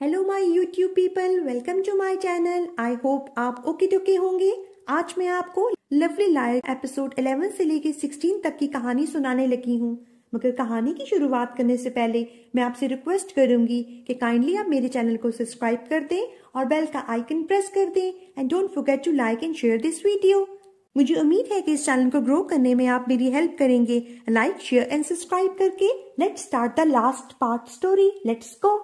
Hello my YouTube people, welcome to my channel. I hope आप okay टोके होंगे। आज मैं आपको लवली लायर एपिसोड 11 से लेके 16 तक की कहानी सुनाने लगी हूँ। मगर कहानी की शुरुआत करने से पहले मैं आपसे रिक्वेस्ट करूंगी कि काइंडली आप मेरे चैनल को सब्सक्राइब कर दें और बेल का आइकन प्रेस कर दें and don't forget to like and share this video. मुझे उम्मीद है कि इस चैनल को ग्रो करने में आप मेरी हेल्प करेंगे। लाइक शेयर एंड सब्सक्राइब करके let's start the last part story. Let's go.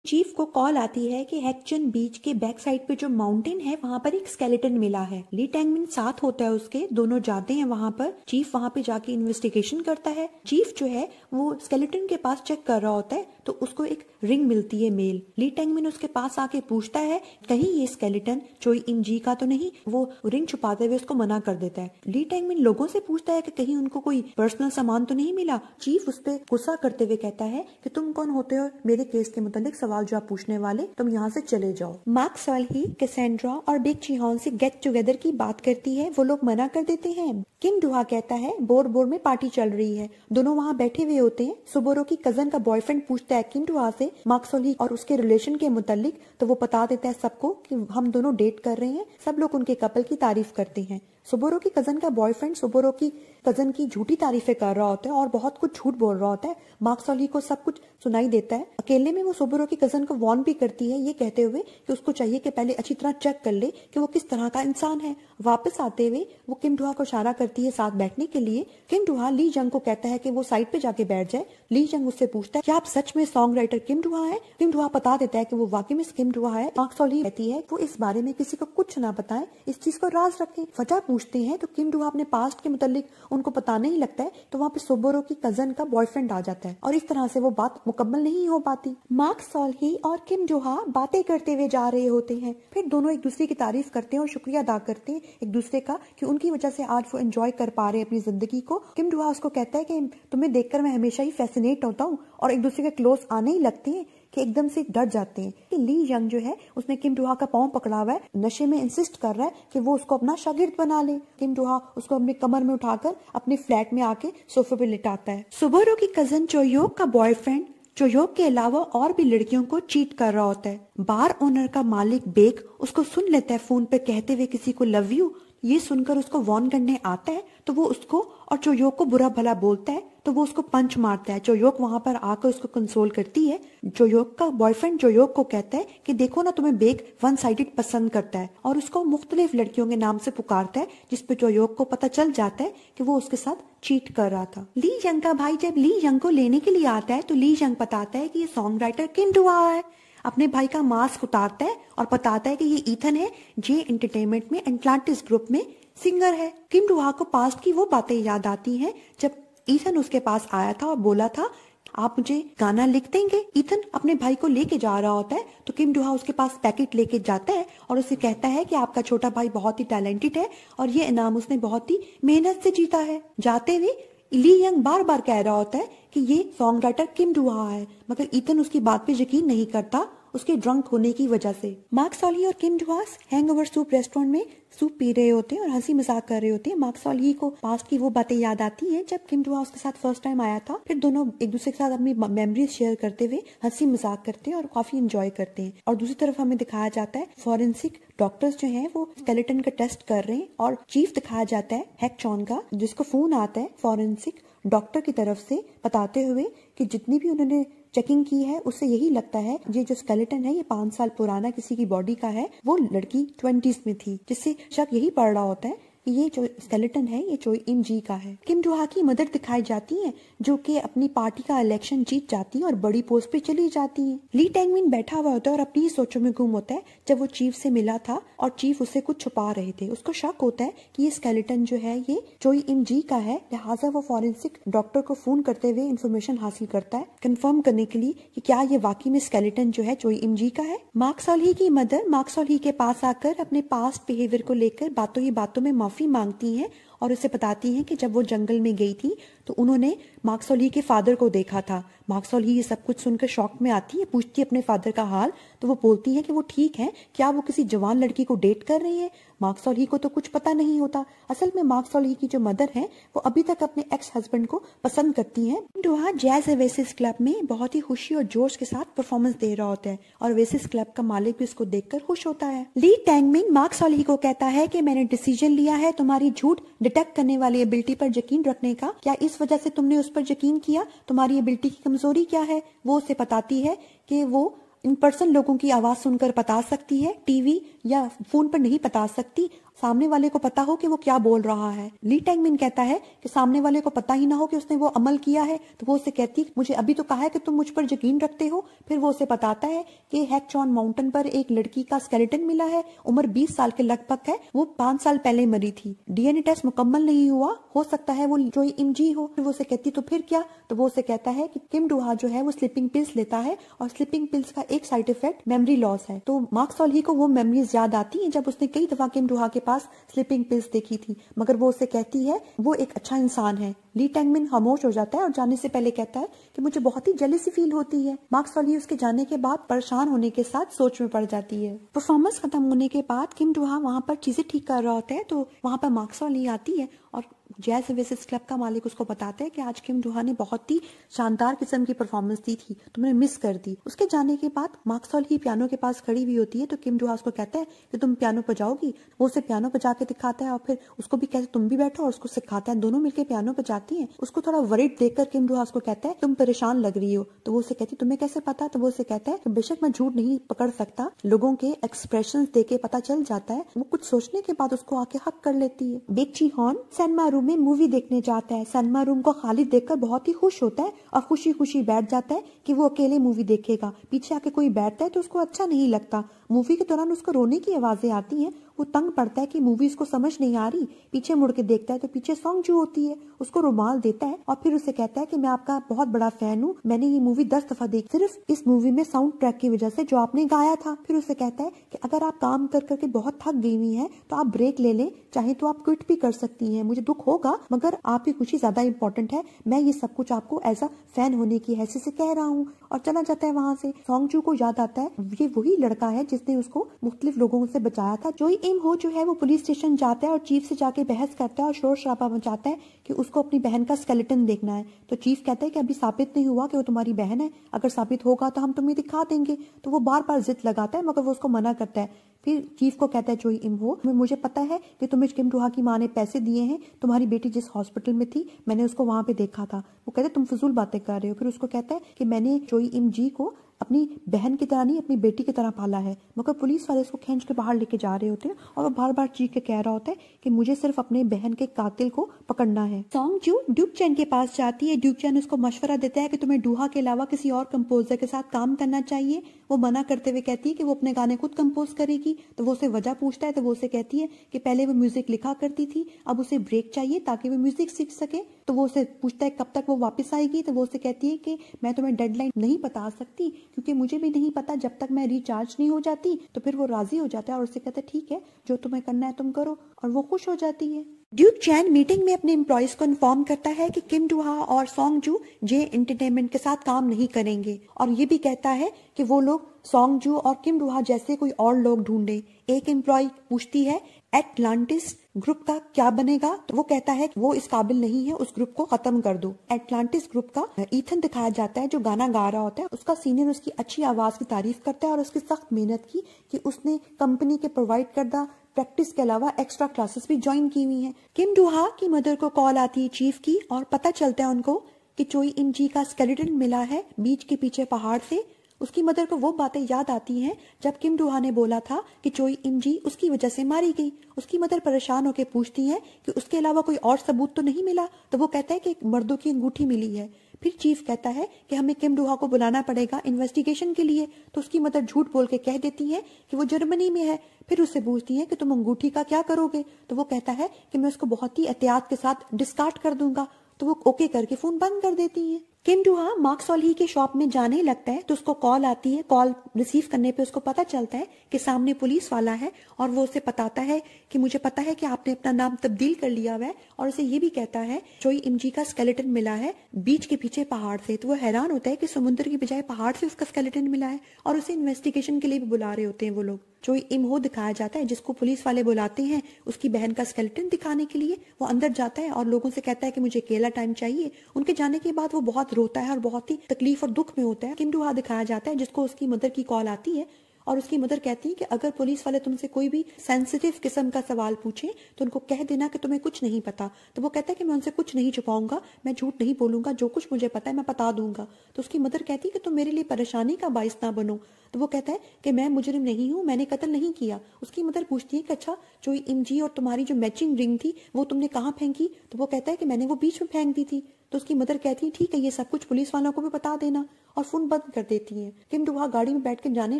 Chief को कॉल आती है कि हैक्चन बीच के बैक साइड पे जो माउंटेन है वहाँ पर एक स्केलेटन मिला है। ली टैंगमिन साथ होता है उसके, दोनों जाते हैं वहाँ पर। चीफ वहाँ पे जाके इन्वेस्टिगेशन करता है। चीफ जो है वो स्केलेटन के पास चेक कर रहा होता है तो उसको एक रिंग मिलती है मेल। ली टैंगमिन उसके पास आके पूछता है कहीं ये स्केलेटन चोई इम जी का तो नहीं। वो रिंग छुपाते हुए उसको मना कर देता है। ली टैंगमिन लोगों से पूछता है कि कहीं उनको कोई पर्सनल सामान तो नहीं मिला। चीफ उस पर गुस्सा करते हुए कहता है कि तुम कौन होते हो मेरे केस के मुताबिक सवाल जो आप पूछने वाले, तुम यहाँ से चले जाओ। मार्क सॉल्ही, कैसेंड्रा और बिग चिहॉन से गेट टुगेदर की बात करती है। वो लोग मना कर देते हैं। किम डुहा कहता है बोर बोर में पार्टी चल रही है। दोनों वहाँ बैठे हुए होते हैं। सुबोरो की कजन का बॉयफ्रेंड पूछता है किम डुहा से मार्क सॉल्ही और उसके रिलेशन के मुतालिक, तो वो बता देता है सबको कि हम दोनों डेट कर रहे हैं। सब लोग उनके कपल की तारीफ करते हैं। सुबोरो की कजन का बॉयफ्रेंड सुबोरो की कजन की झूठी तारीफें कर रहा होता है और बहुत कुछ झूठ बोल रहा होता है। मार्क सॉल्ही को सब कुछ सुनाई देता है। अकेले में वो सुबोरो की कजन को वार्न भी करती है, ये कहते हुए कि उसको चाहिए कि पहले अच्छी तरह चेक कर ले कि वो किस तरह का इंसान है। वापस आते हुए वो किम डुहा को इशारा करती है साथ बैठने के लिए। किम डुहा ली जंग को कहता है कि वो साइड पे जाके बैठ जाए। ली जंग उससे पूछता है क्या आप सच में सॉन्ग राइटर किम डुहा है। किम डुहा बता देता है कि वो वाकई में किम डुहा है। मार्क सॉल्ही कहती है वो इस बारे में किसी को कुछ ना बताएं, इस चीज को राज रखें। वजह पूछते हैं तो किम डुहा अपने पास्ट के मुतालिक उनको पता नहीं लगता है। तो वहाँ पे सुबोरो की कजन का बॉयफ्रेंड आ जाता है और इस तरह से वो बात मुकम्मल नहीं हो पाती। मार्क सॉल्ही और किम डुहा बातें करते हुए जा रहे होते हैं। फिर दोनों एक दूसरे की तारीफ करते हैं और शुक्रिया अदा करते हैं एक दूसरे का कि उनकी वजह से आज वो एंजॉय कर पा रहे हैं अपनी जिंदगी को। किम डुहा उसको कहता है कि तुम्हें देखकर मैं हमेशा ही फैसिनेट होता हूँ और एक दूसरे के क्लोज आने ही लगते हैं कि एकदम से डर जाते हैं। कि ली यंग जो है उसने किम डुहा का पांव पकड़ा हुआ है, नशे में इंसिस्ट कर रहा है कि वो उसको अपना शागिर्द बना ले। किम डुहा उसको अपने कमर में उठाकर अपने फ्लैट में आके सोफे पे लिटाता है। सुबोरो की कजन चोयोक का बॉयफ्रेंड चोयोक के अलावा और भी लड़कियों को चीट कर रहा होता है। बार ओनर का मालिक बेक उसको सुन लेता है फोन पे कहते हुए किसी को लव यू। ये सुनकर उसको वार्न करने आता है तो वो उसको और चोयोक को बुरा भला बोलता है तो वो उसको पंच मारता है। चोयोक वहां पर आकर उसको कंसोल करती है। चोयोक का बॉयफ्रेंड चोयोक को कहता है कि देखो ना तुम्हें बेक वन साइडेड पसंद करता है और उसको मुख्तलिफ लड़कियों के नाम से पुकारता है, जिसपे चोयोक को पता चल जाता है कि वो उसके साथ चीट कर रहा था। ली यंग का भाई जब ली यंग को लेने के लिए आता है तो ली यंग बताता है कि ये सॉन्ग राइटर किम डुहा है। अपने भाई का मास्क उतारता है और बताता है कि ये ईथन है, जे एंटरटेनमेंट में एटलांटिस ग्रुप में सिंगर है। किम डुहा को पास्ट की वो बातें याद आती हैं जब ईथन उसके पास आया था और बोला था आप मुझे गाना लिख देंगे। ईथन अपने भाई को लेके जा रहा होता है तो किम डुहा उसके पास पैकेट लेके जाता है और उसे कहता है कि आपका छोटा भाई बहुत ही टैलेंटेड है और ये इनाम उसने बहुत ही मेहनत से जीता है। जाते हुए ली यंग बार बार कह रहा होता है कि ये सॉन्ग राइटर किम डुहा है, मगर ईथन उसकी बात पे यकीन नहीं करता उसके ड्रंक होने की वजह से। मार्क सॉल्ही और किम डुहा हैंगओवर सूप रेस्टोरेंट में सूप पी रहे होते हैं और हंसी मजाक कर रहे होते हैं। मार्क सॉल्ही को पास्ट की वो बातें याद आती हैं जब किम डुहा उसके साथ फर्स्ट टाइम आया था। फिर दोनों एक दूसरे के साथ अपनी मेमोरीज शेयर करते हुए हंसी मजाक करते हैं और काफी इंजॉय करते हैं। और दूसरी तरफ हमें दिखाया जाता है फॉरेंसिक डॉक्टर्स जो हैं वो स्केलेटन का टेस्ट कर रहे हैं और चीफ दिखाया जाता है हैक्चॉन का, जिसको फोन आता है फॉरेंसिक डॉक्टर की तरफ से बताते हुए कि जितनी भी उन्होंने चेकिंग की है उससे यही लगता है ये जो स्केलेटन है ये 5 साल पुराना किसी की बॉडी का है। वो लड़की 20s में थी, जिससे शक यही पड़ रहा होता है कि ये जो स्केलेटन है ये चोई इम जी का है। किम डुहा की मदर दिखाई जाती है जो कि अपनी पार्टी का इलेक्शन जीत जाती है और बड़ी पोस्ट पे चली जाती है। ली टैंगमिन बैठा हुआ होता है और अपनी सोचों में गुम होता है जब वो चीफ से मिला था और चीफ उससे कुछ छुपा रहे थे। उसको शक होता है कि ये स्केलेटन जो है ये चोई इम जी का है, लिहाजा वो फॉरेंसिक डॉक्टर को फोन करते हुए इन्फॉर्मेशन हासिल करता है कंफर्म करने के लिए कि क्या ये वाकई में स्केलेटन जो है चोई इम जी का है। मार्क सॉल्ही की मदर मार्क सॉल्ही के पास आकर अपने पास्ट बिहेवियर को लेकर बातों ही बातों में माफी मांगती हैं और उसे बताती हैं कि जब वो जंगल में गई थी तो उन्होंने मार्क सॉल्ही के फादर को देखा था। मार्क सॉल्ही ये सब कुछ सुनकर शॉक में आती है, पूछती है अपने फादर का हाल, तो वो बोलती है कि वो ठीक है, क्या वो किसी जवान लड़की को डेट कर रही है। मार्क सॉल्ही को तो कुछ पता नहीं होता। असल में मार्क सॉल्ही की जो मदर है वो अभी तक अपने एक्स हस्बैंड को पसंद करती हैं। डोहा जैज ओएसिस क्लब में बहुत ही खुशी और जोश के साथ परफॉर्मेंस दे रहा होता है और ओएसिस क्लब का मालिक भी उसको देखकर खुश होता है। ली टैंगमिन मार्क सॉल्ही को कहता है कि मैंने डिसीजन लिया है तुम्हारी झूठ डिटेक्ट करने वाली एबिलिटी पर यकीन रखने का। क्या इस वजह से तुमने उस पर यकीन किया? तुम्हारी एबिलिटी की कमजोरी क्या है? वो उसे बताती है कि वो इन पर्सन लोगों की आवाज सुनकर बता सकती है, टीवी या फोन पर नहीं बता सकती। सामने वाले को पता हो कि वो क्या बोल रहा है। ली टैंगमिन कहता है कि सामने वाले को पता ही ना हो कि उसने वो अमल किया है, तो वो उसे कहती है मुझे अभी तो कहा है कि तुम मुझ पर यकीन रखते हो। फिर वो उसे बताता है कि हैकचॉन माउंटेन पर एक लड़की का स्केलेटन मिला है, उम्र 20 साल के लगभग है, वो 5 साल पहले मरी थी, डीएनए टेस्ट मुकम्मल नहीं हुआ, हो सकता है वो जोई इम जी हो। फिर वो उसे कहती तो फिर क्या? तो वो उसे कहता है कि किम डोहा जो है वो स्लीपिंग पिल्स लेता है और स्लीपिंग पिल्स का एक साइड इफेक्ट मेमोरी लॉस है। तो मार्क सॉल्ही को वो मेमोरीज याद आती है जब उसने कई दफा किम डोहा के पास स्लीपिंग पिल्स देखी थी, मगर वो उसे कहती है वो एक अच्छा इंसान है। ली टैंगमिन खामोश हो जाता है और जाने से पहले कहता है कि मुझे बहुत ही जेलसी फील होती है। मार्क सॉल्ही उसके जाने के बाद परेशान होने के साथ सोच में पड़ जाती है। परफॉर्मेंस खत्म होने के बाद किम डोहा वहां पर चीजें ठीक कर रहा होता है, तो वहां पर मार्क सॉल्ही आती है और जैज ओएसिस क्लब का मालिक उसको बताता है कि आज किम डोहा ने बहुत ही शानदार किस्म की परफॉर्मेंस दी थी, तुमने मिस कर दी। उसके जाने के बाद मार्क सॉल्ही पियानो के पास खड़ी हुई होती है, तो किम डोहा उसको कहता है कि तुम पियानो बजाओगी। वो उसे पियानो बजा के दिखाता है और फिर उसको भी कहता है तुम भी बैठो, और उसको सिखाता है। दोनों मिलकर पियानो बजाती हैं। उसको थोड़ा वरीड देखकर किम डोहा उसको कहता है तुम परेशान लग रही हो। तो वो उसे कहती तुम्हें कैसे पता? तो वो उसे कहता है कि बेशक मैं झूठ नहीं पकड़ सकता, लोगों के एक्सप्रेशंस देके पता चल जाता है। वो कुछ सोचने के बाद उसको आके हक कर लेती है। बेक जी हॉन सिनेमा रूम में मूवी देखने जाता है। सिनेमा रूम को खाली देखकर बहुत ही खुश होता है और खुशी खुशी बैठ जाता है कि वो अकेले मूवी देखेगा। पीछे आके कोई बैठता है तो उसको अच्छा नहीं लगता। मूवी के दौरान उसको रोने की आवाजें आती हैं। वो तंग पड़ता है कि मूवी उसको समझ नहीं आ रही। पीछे मुड़ के देखता है तो पीछे सॉन्ग जो होती है, उसको रुमाल देता है और फिर उसे कहता है कि मैं आपका बहुत बड़ा फैन हूँ, मैंने ये मूवी 10 दफा देखी, सिर्फ इस मूवी में साउंड ट्रैक की वजह से जो आपने गाया था। फिर उसे कहता है कि अगर आप काम कर करके बहुत थक गई हुई हैं तो आप ब्रेक ले लें, चाहे तो आप क्विट भी कर सकती हैं, मुझे दुख होगा मगर आपकी खुशी ज्यादा इंपॉर्टेंट है, मैं ये सब कुछ आपको एज अ फैन होने की हैसियत से कह रहा हूँ। और चला जाता है वहां से। सॉन्ग जू को याद आता है ये वही लड़का है जिसने उसको मुख्तलिफ लोगों से बचाया था। जोई इम हो जो है वो पुलिस स्टेशन जाता है और चीफ से जाके बहस करता है और शोर शराबा मचाता है कि उसको अपनी बहन का स्केलेटन देखना है। तो चीफ कहता है कि अभी साबित नहीं हुआ कि वो तुम्हारी बहन है, अगर साबित होगा तो हम तुम्हें दिखा देंगे। तो वो बार बार जिद लगाता है मगर वो उसको मना करता है। फिर चीफ को कहता है जोई इम हो मुझे पता है कि तुम्हें किम डोहा की माँ ने पैसे दिए हैं, तुम्हारी बेटी जिस हॉस्पिटल में थी मैंने उसको वहां पे देखा था। वो कहते तुम फजूल बातें कर रहे हो। फिर उसको कहता है कि मैंने जोई इम जी को अपनी बहन की तरह नहीं अपनी बेटी की तरह पाला है, मगर पुलिस वाले उसको खींच के बाहर लेके जा रहे होते हैं और वो बार बार चीख के कह रहा होता है कि मुझे सिर्फ अपने बहन के कातिल को पकड़ना है। सॉन्ग जू ड्यूक चैन के पास जाती है। ड्यूक चैन उसको मशवरा देता है कि तुम्हें डोहा के अलावा किसी और कंपोजर के साथ काम करना चाहिए। वो मना करते हुए कहती है कि वो अपने गाने खुद कंपोज करेगी। तो वो उसे वजह पूछता है तो वो उसे कहती है कि पहले वो म्यूजिक लिखा करती थी, अब उसे ब्रेक चाहिए ताकि वो म्यूजिक सीख सके। तो वो उसे पूछता है कब तक वो वापस आएगी। तो वो उसे कहती है कि मैं तुम्हें डेडलाइन नहीं बता सकती क्योंकि मुझे भी नहीं पता जब तक मैं रिचार्ज नहीं हो जाती। तो फिर वो राजी हो जाता है और उससे कहता है ठीक है जो तुम्हें करना है तुम करो, और वो खुश हो जाती है। ड्यूक चैन मीटिंग में अपने एम्प्लॉयज को इन्फॉर्म करता है कि किम डोहा और सॉन्ग जू जे एंटरटेनमेंट के साथ काम नहीं करेंगे और ये भी कहता है कि वो लोग सॉन्ग जू और किम डोहा जैसे कोई और लोग ढूंढे। एक एम्प्लॉय पूछती है एटलांटिस ग्रुप का क्या बनेगा? तो वो कहता है कि वो इस काबिल नहीं है, उस ग्रुप को खत्म कर दो। एटलांटिस ग्रुप का ईथन दिखाया जाता है जो गाना गा रहा होता है। उसका सीनियर उसकी अच्छी आवाज की तारीफ करता है और उसकी सख्त मेहनत की कि उसने कंपनी के प्रोवाइड करदा प्रैक्टिस के अलावा एक्स्ट्रा क्लासेस भी ज्वाइन की हुई हैं। किम डोहा की मदर को कॉल आती है चीफ की और पता चलता है उनको कि जोई इम जी का स्केलेटन मिला है बीच के पीछे पहाड़ से। उसकी मदर को वो बातें याद आती हैं जब किम डोहा ने बोला था कि जोई इम जी उसकी वजह से मारी गई। उसकी मदर परेशान होकर पूछती है कि उसके अलावा कोई और सबूत तो नहीं मिला। तो वो कहता है कि एक मर्दों की अंगूठी मिली है। फिर चीफ कहता है कि हमें किम डोहा को बुलाना पड़ेगा इन्वेस्टिगेशन के लिए। तो उसकी मदर झूठ बोल के कह देती है कि वो जर्मनी में है। फिर उससे पूछती है कि तुम अंगूठी का क्या करोगे? तो वो कहता है कि मैं उसको बहुत ही एहतियात के साथ डिस्कार्ड कर दूंगा। तो वो ओके करके फोन बंद कर देती है। किम डूहा मार्क सॉल्ही की शॉप में जाने लगता है तो उसको कॉल आती है। कॉल रिसीव करने पे उसको पता चलता है कि सामने पुलिस वाला है और वो उसे बताता है कि मुझे पता है कि आपने अपना नाम तब्दील कर लिया हुआ है, और उसे ये भी कहता है चोई इमजी का स्केलेटन मिला है बीच के पीछे पहाड़ से। तो वो हैरान होता है कि समुद्र की बजाय पहाड़ से उसका स्केलेटन मिला है, और उसे इन्वेस्टिगेशन के लिए भी बुला रहे होते हैं वो लोग। चोई इमहो दिखाया जाता है जिसको पुलिस वाले बुलाते हैं उसकी बहन का स्केलेटन दिखाने के लिए। वो अंदर जाता है और लोगों से कहता है कि मुझे अकेला टाइम चाहिए। उनके जाने के बाद वो बहुत रोता है और बहुत ही तकलीफ और दुख में होता है। किम डूहा दिखाया जाता है जिसको उसकी मदर की कॉल आती है और उसकी मदर कहती है कि अगर पुलिस वाले तुमसे कोई भी सेंसिटिव किस्म का सवाल पूछे तो उनको कह देना कि तुम्हें कुछ नहीं पता। तो वो कहता है कि मैं उनसे कुछ नहीं छुपाऊंगा, मैं झूठ नहीं बोलूंगा, जो कुछ मुझे पता है मैं बता दूंगा। तो उसकी मदर कहती है कि तुम मेरे लिए परेशानी का बाइस ना बनो। तो वो कहता है कि मैं मुजरिम नहीं हूँ, मैंने कत्ल नहीं किया। उसकी मदर पूछती है कि अच्छा चोई इमजी और तुम्हारी जो मैचिंग रिंग थी वो तुमने कहाँ फेंकी? तो वो कहता है कि मैंने वो बीच में फेंक दी थी। तो उसकी मदर कहती है ठीक है, ये सब कुछ पुलिस वालों को भी बता देना, और फोन बंद कर देती है। किम डूहा गाड़ी में बैठ कर जाने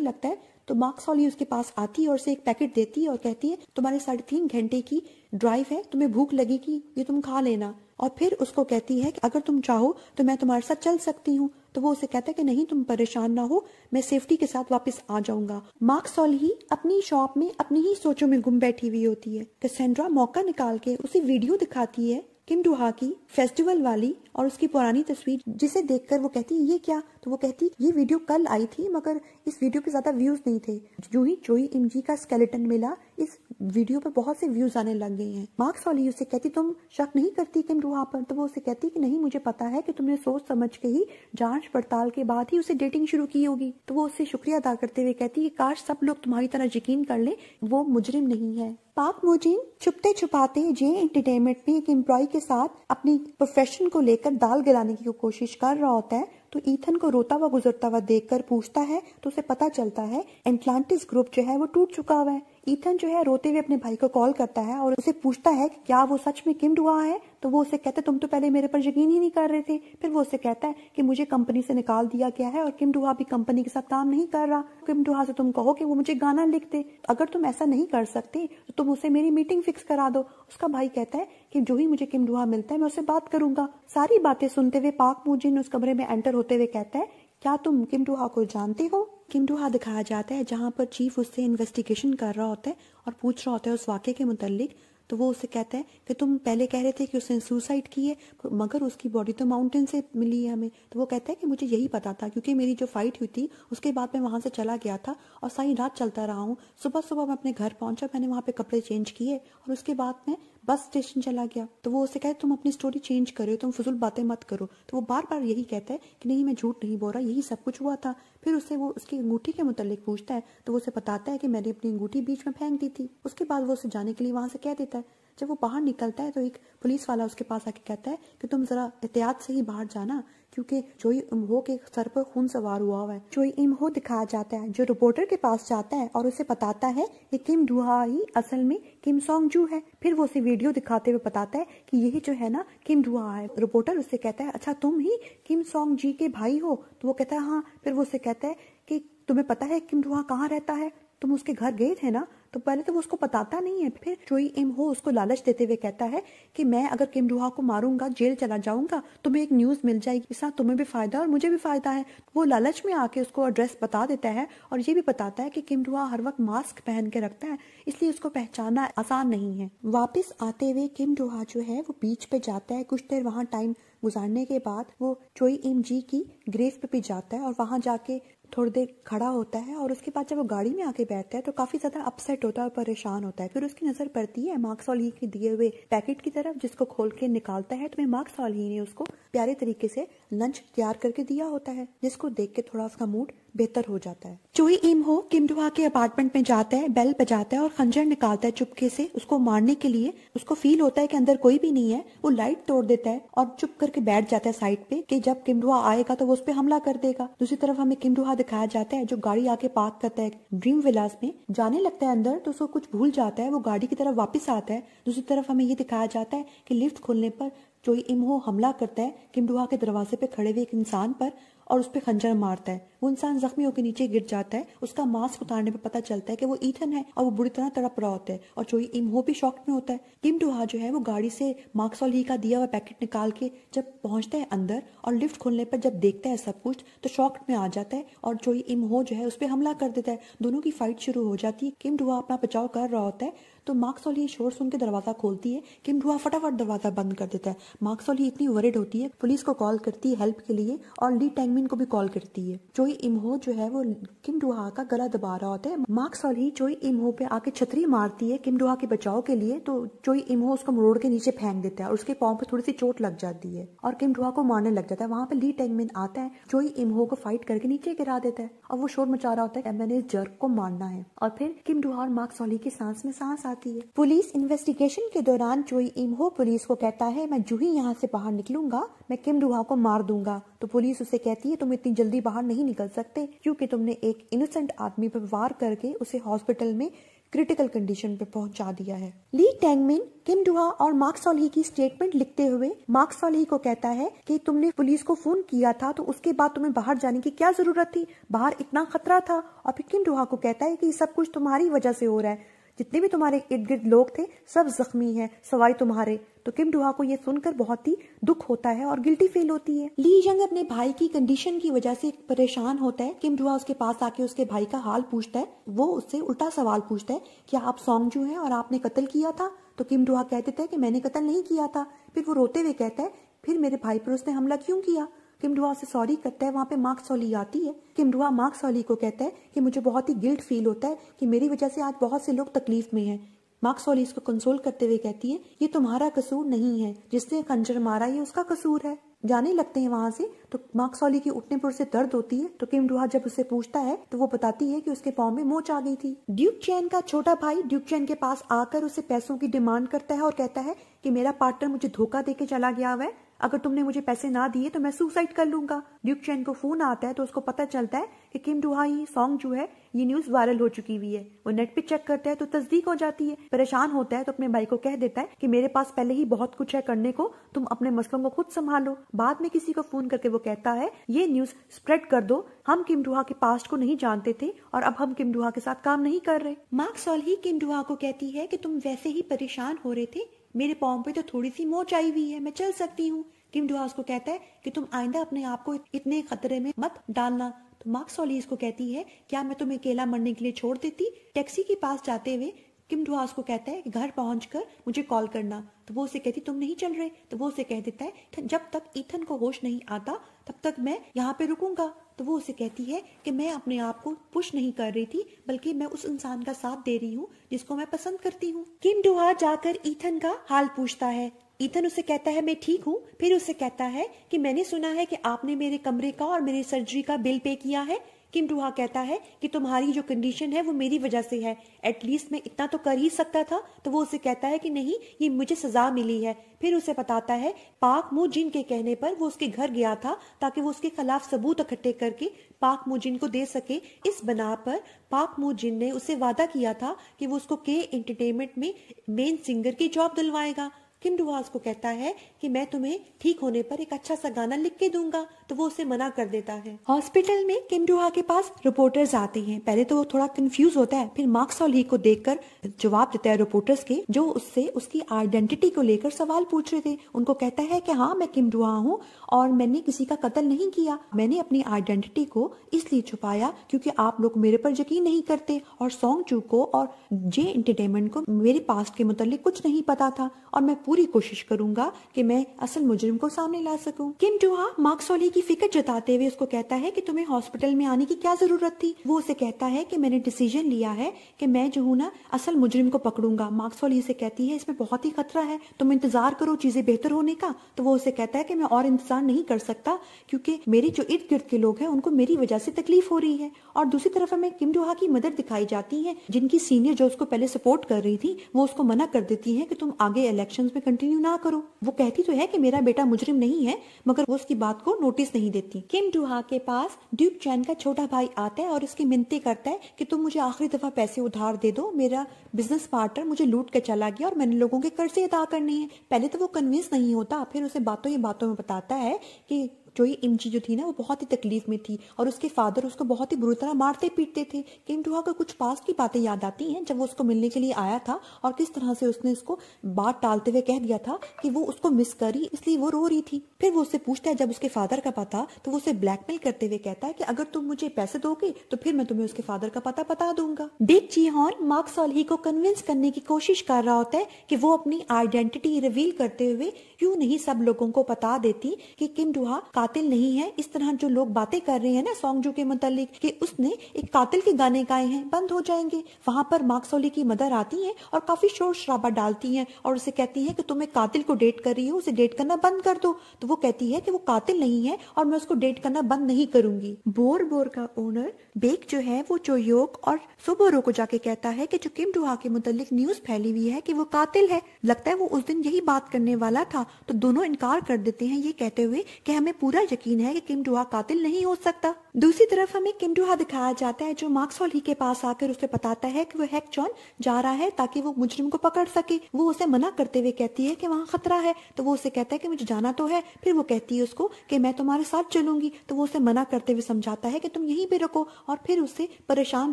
लगता है तो मार्क सॉल्ही उसके पास आती है और उसे एक पैकेट देती है और कहती है तुम्हारे 3.5 घंटे की ड्राइव है, तुम्हें भूख लगेगी, ये तुम खा लेना। और फिर उसको कहती है कि अगर तुम चाहो तो मैं तुम्हारे साथ चल सकती हूँ। तो वो उसे कहता है कि नहीं, तुम परेशान ना हो, मैं सेफ्टी के साथ वापस आ जाऊंगा। मार्क सॉल्ही अपनी शॉप में अपनी ही सोचों में गुम बैठी हुई होती है। कैसेंड्रा मौका निकाल के उसे वीडियो दिखाती है किम डूहा की फेस्टिवल वाली और उसकी पुरानी तस्वीर, जिसे देखकर वो कहती है ये क्या? तो वो कहती है ये वीडियो कल आई थी मगर इस वीडियो पे ज्यादा व्यूज नहीं थे। जो ही चोई इमजी का स्केलेटन मिला इस वीडियो पे बहुत से व्यूज आने लग गए हैं। मार्क सॉल्ही उसे कहती तुम शक नहीं करती किम डूहा पर? तो वो उसे कहती कि नहीं, मुझे पता है कि तुमने सोच समझ के ही जांच पड़ताल के बाद ही उसे डेटिंग शुरू की होगी। तो वो उससे शुक्रिया अदा करते हुए कहती है काश सब लोग तुम्हारी तरह यकीन कर ले, वो मुजरिम नहीं है। पाक मोजिन छुपते छुपाते जे एंटरटेनमेंट में एक एम्प्लॉय के साथ अपनी प्रोफेशन को लेकर दाल गिराने की कोशिश कर रहा होता है। तो ईथन को रोता हुआ गुजरता हुआ देखकर पूछता है तो उसे पता चलता है एटलांटिस ग्रुप जो है वो टूट चुका हुआ है। ईथन जो है रोते हुए अपने भाई को कॉल करता है और उसे पूछता है कि क्या वो सच में किम डूहा है? तो वो उसे कहता है तुम तो पहले मेरे पर यकीन ही नहीं कर रहे थे। फिर वो उसे कहता है कि मुझे कंपनी से निकाल दिया गया है और किम डूहा भी कंपनी के साथ काम नहीं कर रहा। किम डूहा से तुम कहो कि वो मुझे गाना लिख दे। अगर तुम ऐसा नहीं कर सकते तो तुम उसे मेरी मीटिंग फिक्स करा दो। उसका भाई कहता है कि जो ही मुझे किम डूहा मिलता है मैं उससे बात करूंगा। सारी बातें सुनते हुए पाक मोजिन उस कमरे में एंटर होते हुए कहता है क्या तुम किम डूहा को जानते हो? किम डूहा दिखाया जाता है जहाँ पर चीफ उससे इन्वेस्टिगेशन कर रहा होता है और पूछ रहा होता है उस वाक़े के मुतालिक। तो वो उससे कहता है कि तुम पहले कह रहे थे कि उसने सुसाइड की है मगर उसकी बॉडी तो माउंटेन से मिली है हमें। तो वो कहता है कि मुझे यही पता था क्योंकि मेरी जो फाइट हुई थी उसके बाद मैं वहां से चला गया था और सारी रात चलता रहा हूँ। सुबह सुबह मैं अपने घर पहुंचा, मैंने वहां पे कपड़े चेंज किए और उसके बाद मैं बस स्टेशन चला गया। तो वो उससे कहता है तुम अपनी स्टोरी चेंज करो, तुम फजूल बातें मत करो। तो वो बार बार यही कहता है कि नहीं मैं झूठ नहीं बोल रहा, यही सब कुछ हुआ था। फिर उससे वो उसकी अंगूठी के मुतालिक पूछता है तो वो उसे बताता है कि मैंने अपनी अंगूठी बीच में फेंक दी थी। उसके बाद वो उसे जाने के लिए वहां से कह देता है। जब वो बाहर निकलता है तो एक पुलिस वाला उसके पास आके कहता है कि तुम जरा एहतियात से ही बाहर जाना क्योंकि चोई इमहो के सर पर खून सवार हुआ है। चोई इमहो दिखाया जाता है जो रिपोर्टर के पास जाता है और उसे बताता है कि किम डूहा ही असल में किम सॉन्ग जू है। फिर वो उसे वीडियो दिखाते हुए बताता है कि यही जो है ना किम डूहा है। रिपोर्टर उससे कहता है अच्छा तुम ही किम सॉन्ग जी के भाई हो? तो वो कहता है हाँ। फिर वो उससे कहता है कि तुम्हें पता है किम डूहा कहाँ रहता है? तुम उसके घर गए थे ना? तो पहले तो वो उसको बताता नहीं है। फिर चोई इमहो उसको लालच देते हुए कहता है कि मैं अगर किम डूहा को मारूंगा, जेल चला जाऊंगा, तुम्हें एक न्यूज मिल जाएगी, इससे तुम्हें भी फायदा और मुझे भी फायदा है। वो लालच में आके उसको एड्रेस बता देता है और ये भी बताता है कि किम डूहा हर वक्त मास्क पहन के रखता है इसलिए उसको पहचानना आसान नहीं है। वापिस आते हुए किम डूहा जो है वो बीच पे जाता है। कुछ देर वहां टाइम गुजारने के बाद वो चोई इमजी की ग्रेव पे भी जाता है और वहां जाके थोड़ी देर खड़ा होता है और उसके बाद जब वो गाड़ी में आके बैठता है तो काफी ज्यादा अपसेट होता है और परेशान होता है। फिर उसकी नजर पड़ती है मार्क सॉल्ही के दिए हुए पैकेट की तरफ जिसको खोल के निकालता है। तो मार्क सॉल्ही ने उसको प्यारे तरीके से लंच तैयार करके दिया होता है जिसको देख के थोड़ा उसका मूड बेहतर हो जाता है। चोई इमहो किम डूहा के अपार्टमेंट में जाता है, बेल बजाता है और खंजर निकालता है चुपके से उसको मारने के लिए। उसको फील होता है कि अंदर कोई भी नहीं है। वो लाइट तोड़ देता है और चुप करके बैठ जाता है साइड पे कि जब किम डूहा आएगा तो वो उस पर हमला कर देगा। दूसरी तरफ हमें किम डूहा दिखाया जाता है जो गाड़ी आके पार्क करता है ड्रीम विलास में। जाने लगता है अंदर तो उसको कुछ भूल जाता है, वो गाड़ी की तरफ वापस आता है। दूसरी तरफ हमें ये दिखाया जाता है कि लिफ्ट खोलने पर चोई इमहो हमला करता है किम डूहा के दरवाजे पे खड़े हुए एक इंसान पर और उस पर खंजर मारता है। वो इंसान जख्मी होकर नीचे गिर जाता है। उसका मास्क उतारने पर पता चलता है कि वो ईथन है और वो बुरी तरह तड़प रहा होता है और चोई इम हो भी शॉक में होता है। किम डोहा जो है वो गाड़ी से मार्क सॉल ही का दिया हुआ पैकेट निकाल के जब पहुंचता है अंदर और लिफ्ट खोलने पर जब देखता है सब कुछ तो शॉक में आ जाता है और चोई इम हो जो है उस पर हमला कर देता है। दोनों की फाइट शुरू हो जाती है। किम डोहा अपना बचाव कर रहा होता है तो मार्क सॉल ही शोर सुन के दरवाजा खोलती है। किम डोहा फटाफट दरवाजा बंद कर देता है। मार्क सॉल ही इतनी वरिड होती है, पुलिस को कॉल करती है हेल्प के लिए और ली टैंगमिन को भी कॉल करती है। चोई इम हो जो है वो किम डोहा का गला दबा रहा होता है। मार्क सॉल ही चोई इम हो पे आके छतरी मारती है किम डोहा के बचाव के लिए, तो चोई इम हो उसको रोड के नीचे फेंक देता है और उसके पांव पे थोड़ी सी चोट लग जाती है और किम डोहा को मारने लग जाता है। वहां पे ली टैंगमिन आता है, चोई इम हो को फाइट करके नीचे गिरा देता है और वो शोर मचा रहा होता है मैंने इस जर्क को मारना है। और फिर किम डोहा और मार्क सॉल ही की सांस में सांस आती है। पुलिस इन्वेस्टिगेशन के दौरान चोई इम हो पुलिस को कहता है मैं जो ही यहाँ से बाहर निकलूंगा मैं किम डोहा को मार दूंगा। तो पुलिस उसे कहती है तुम इतनी जल्दी बाहर नहीं निकल सकते क्योंकि तुमने एक इनोसेंट आदमी पर वार करके उसे हॉस्पिटल में क्रिटिकल कंडीशन पे पहुंचा दिया है। ली टैंगमिन किम डोहा और मार्क सॉल ही की स्टेटमेंट लिखते हुए मार्क सॉल ही को कहता है कि तुमने पुलिस को फोन किया था तो उसके बाद तुम्हें बाहर जाने की क्या जरूरत थी, बाहर इतना खतरा था। और फिर किम डोहा को कहता है कि सब कुछ तुम्हारी वजह से हो रहा है, जितने भी तुम्हारे इर्द गिर्द लोग थे सब जख्मी हैं सवाई तुम्हारे। तो किम डोहा को ये सुनकर बहुत ही दुख होता है और गिल्टी फील होती है। ली यंग अपने भाई की कंडीशन की वजह से परेशान होता है। किम डोहा उसके पास आके उसके भाई का हाल पूछता है। वो उससे उल्टा सवाल पूछता है क्या आप सोंगजू हैं और आपने कत्ल किया था? तो किम डोहा कह देता है कि मैंने कत्ल नहीं किया था। फिर वो रोते हुए कहता है फिर मेरे भाई पर उसने हमला क्यों किया? किम डोहा से सॉरी करता है। वहां पे मार्क सॉल ही आती है। किम डोहा मार्क सॉल ही को कहता है कि मुझे बहुत ही गिल्ट फील होता है कि मेरी वजह से आज बहुत से लोग तकलीफ में हैं। मार्क सॉल ही इसको कंसोल करते हुए कहती है ये तुम्हारा कसूर नहीं है, जिसने खंजर मारा ये उसका कसूर है। जाने लगते हैं वहां से तो मार्क सॉल ही की उठने पर उसे दर्द होती है। तो किम डोहा जब उसे पूछता है तो वो बताती है कि उसके पाँव में मोच आ गई थी। ड्यूक चैन का छोटा भाई ड्यूक चैन के पास आकर उसे पैसों की डिमांड करता है और कहता है कि मेरा पार्टनर मुझे धोखा देके चला गया हुआ है, अगर तुमने मुझे पैसे ना दिए तो मैं सुसाइड कर लूंगा। ड्यूक चैन को फोन आता है तो उसको पता चलता है कि किम डोहा ही सोंगजू है, ये न्यूज वायरल हो चुकी हुई है। वो नेट पे चेक करता है तो तस्दीक हो जाती है। परेशान होता है तो अपने भाई को कह देता है कि मेरे पास पहले ही बहुत कुछ है करने को, तुम अपने मसलों को खुद संभालो। बाद में किसी को फोन करके वो कहता है ये न्यूज स्प्रेड कर दो, हम किम डोहा के पास्ट को नहीं जानते थे और अब हम किम डोहा के साथ काम नहीं कर रहे। मार्क सॉल ही किम डोहा को कहती है कि तुम वैसे ही परेशान हो रहे थे, मेरे पाँव पे तो थोड़ी सी मोच आई हुई है, मैं चल सकती हूँ। किम डोहा उसको कहता है कि तुम आइंदा अपने आप को इतने खतरे में मत डालना। तो मार्क सॉल ही इसको कहती है क्या मैं तुम्हें अकेला मरने के लिए छोड़ देती? टैक्सी के पास जाते हुए किम डोहा उसको कहता है कि घर पहुंचकर मुझे कॉल करना। तो वो उसे कहती तुम नहीं चल रहे? तो वो उसे कह देता है जब तक ईथन को होश नहीं आता तब तक मैं यहाँ पे रुकूंगा। तो वो उसे कहती है कि मैं अपने आप को पुश नहीं कर रही थी, बल्कि मैं उस इंसान का साथ दे रही हूँ जिसको मैं पसंद करती हूँ। किम डोहा जाकर ईथन का हाल पूछता है। ईथन उसे कहता है मैं ठीक हूँ। फिर उसे कहता है कि मैंने सुना है कि आपने मेरे कमरे का और मेरी सर्जरी का बिल पे किया है। किम डोहा कहता है कि तुम्हारी जो कंडीशन है वो मेरी वजह से है, एटलीस्ट मैं इतना तो कर ही सकता था। तो वो उसे कहता है कि नहीं, ये मुझे सजा मिली है। फिर उसे बताता है पाक मुजिन के कहने पर वो उसके घर गया था ताकि वो उसके खिलाफ सबूत इकट्ठे करके पाक मुजिन को दे सके। इस बना पर पाक मुजिन ने उसे वादा किया था कि वो उसको के एंटरटेनमेंट में मेन सिंगर की जॉब दिलवाएगा। किम डोहा उसको कहता है कि मैं तुम्हें ठीक होने पर एक अच्छा सा गाना लिख के दूंगा। तो वो उसे मना कर देता है। हॉस्पिटल में किम डोहा के पास रिपोर्टर्स आते हैं। पहले तो वो थोड़ा कंफ्यूज होता है, फिर मार्क सॉल ही को देखकर जवाब देता है रिपोर्टर्स के जो उससे उसकी आइडेंटिटी को लेकर सवाल पूछ रहे थे। उनको कहता है कि हाँ मैं किम डोहा हूँ और मैंने किसी का कत्ल नहीं किया, मैंने अपनी आइडेंटिटी को इसलिए छुपाया क्योंकि आप लोग मेरे पर यकीन नहीं करते और सोंगजू को और जे एंटरटेनमेंट को मेरे पास्ट के मुतालिक कुछ नहीं पता था और मैं पूरी कोशिश करूंगा कि मैं असल मुजरिम को सामने ला सकूं। किम डोहा मार्क सॉल ही की फिक्र जताते हुए उसको कहता है कि तुम्हें हॉस्पिटल में आने की क्या जरूरत थी। वो उसे कहता है कि मैंने डिसीजन लिया है कि मैं जो हूँ ना असल मुजरिम को पकड़ूंगा। मार्क सॉल ही से कहती है इसमें बहुत ही खतरा है, तुम इंतजार करो चीजें बेहतर होने का। तो वो उसे कहता है कि मैं और इंतजार नहीं कर सकता क्योंकि मेरे जो इर्द गिर्द के लोग हैं उनको मेरी वजह से तकलीफ हो रही है। और दूसरी तरफ हमें किम डोहा की मदद दिखाई जाती है, जिनकी सीनियर जो उसको पहले सपोर्ट कर रही थी वो उसको मना कर देती है कि तुम आगे इलेक्शंस में कंटिन्यू ना करो। वो कहती तो है कि मेरा बेटा मुजरिम नहीं है, मगर वो उसकी बात को नोटिस नहीं देती। किम डोहा के पास ड्यूक चैन का छोटा भाई आता है और उसकी मिन्नतें करता है कि तुम मुझे आखिरी दफा पैसे उधार दे दो, मेरा बिजनेस पार्टनर मुझे लूट के चला गया और मैंने लोगों के कर्जे अदा करने हैं। पहले तो वो कन्विंस नहीं होता, फिर उसे बातों में बताता है कि चोई इमजी जो थी ना वो बहुत ही तकलीफ में थी और उसके फादर उसको बहुत ही बुरी तरह मारते पीटते थे। किम डुहा को कुछ पास की बातें याद आती हैं जब वो उसको मिलने के लिए आया था और किस तरह से उसने उसको बात टालते हुए कह दिया था कि वो उसको मिस करी इसलिए वो रो रही थी। फिर वो उससे पूछता है जब उसके फादर का पता, तो वो उसे ब्लैकमेल करते हुए कहता है कि अगर तुम मुझे पैसे दोगे तो फिर मैं तुम्हें उसके फादर का पता बता दूंगा। बेक जी हॉन मार्क सॉल्ही को कन्विंस करने की कोशिश कर रहा होता है कि वो अपनी आइडेंटिटी रिवील करते हुए क्यों नहीं सब लोगों को बता देती कि किम डुहा कातिल नहीं है। इस तरह जो लोग बातें कर रहे हैं ना सॉन्गजू के मुतालिक कि उसने एक कातिल के गाने गाए हैं बंद हो जाएंगे। वहां पर मार्क सॉल्ही की मदर आती है और काफी शोर शराबा डालती है और उसे कहती है कि तुम एक कातिल को डेट कर रही हो, उसे डेट करना बंद कर दो। तो वो कहती है कि वो कातिल नहीं है और मैं उसको डेट करना बंद नहीं करूंगी। बोर बोर का ओनर बेक जो है वो चोयोक और सोबोरो को जाके कहता है कि जो किम डुहा के मुतालिक न्यूज फैली हुई है कि वो कातिल है, लगता है वो उस दिन यही बात करने वाला था। तो दोनों इनकार कर देते हैं ये कहते हुए कि हमें पूरा यकीन है कि किम डुहा कातिल नहीं हो सकता। दूसरी तरफ हमें किम डुहा दिखाया जाता है जो मार्क सॉल्ही के पास आकर उसे बताता है कि वो हेक चॉन जा रहा है ताकि वो मुजरिम को पकड़ सके। वो उसे मना करते हुए कहती है कि वहाँ खतरा है, तो वो उसे कहता है कि मुझे जाना तो है। फिर वो कहती है उसको कि मैं तुम्हारे साथ चलूंगी, तो वो उसे मना करते हुए समझाता है कि तुम यहीं पे रुको और फिर उसे परेशान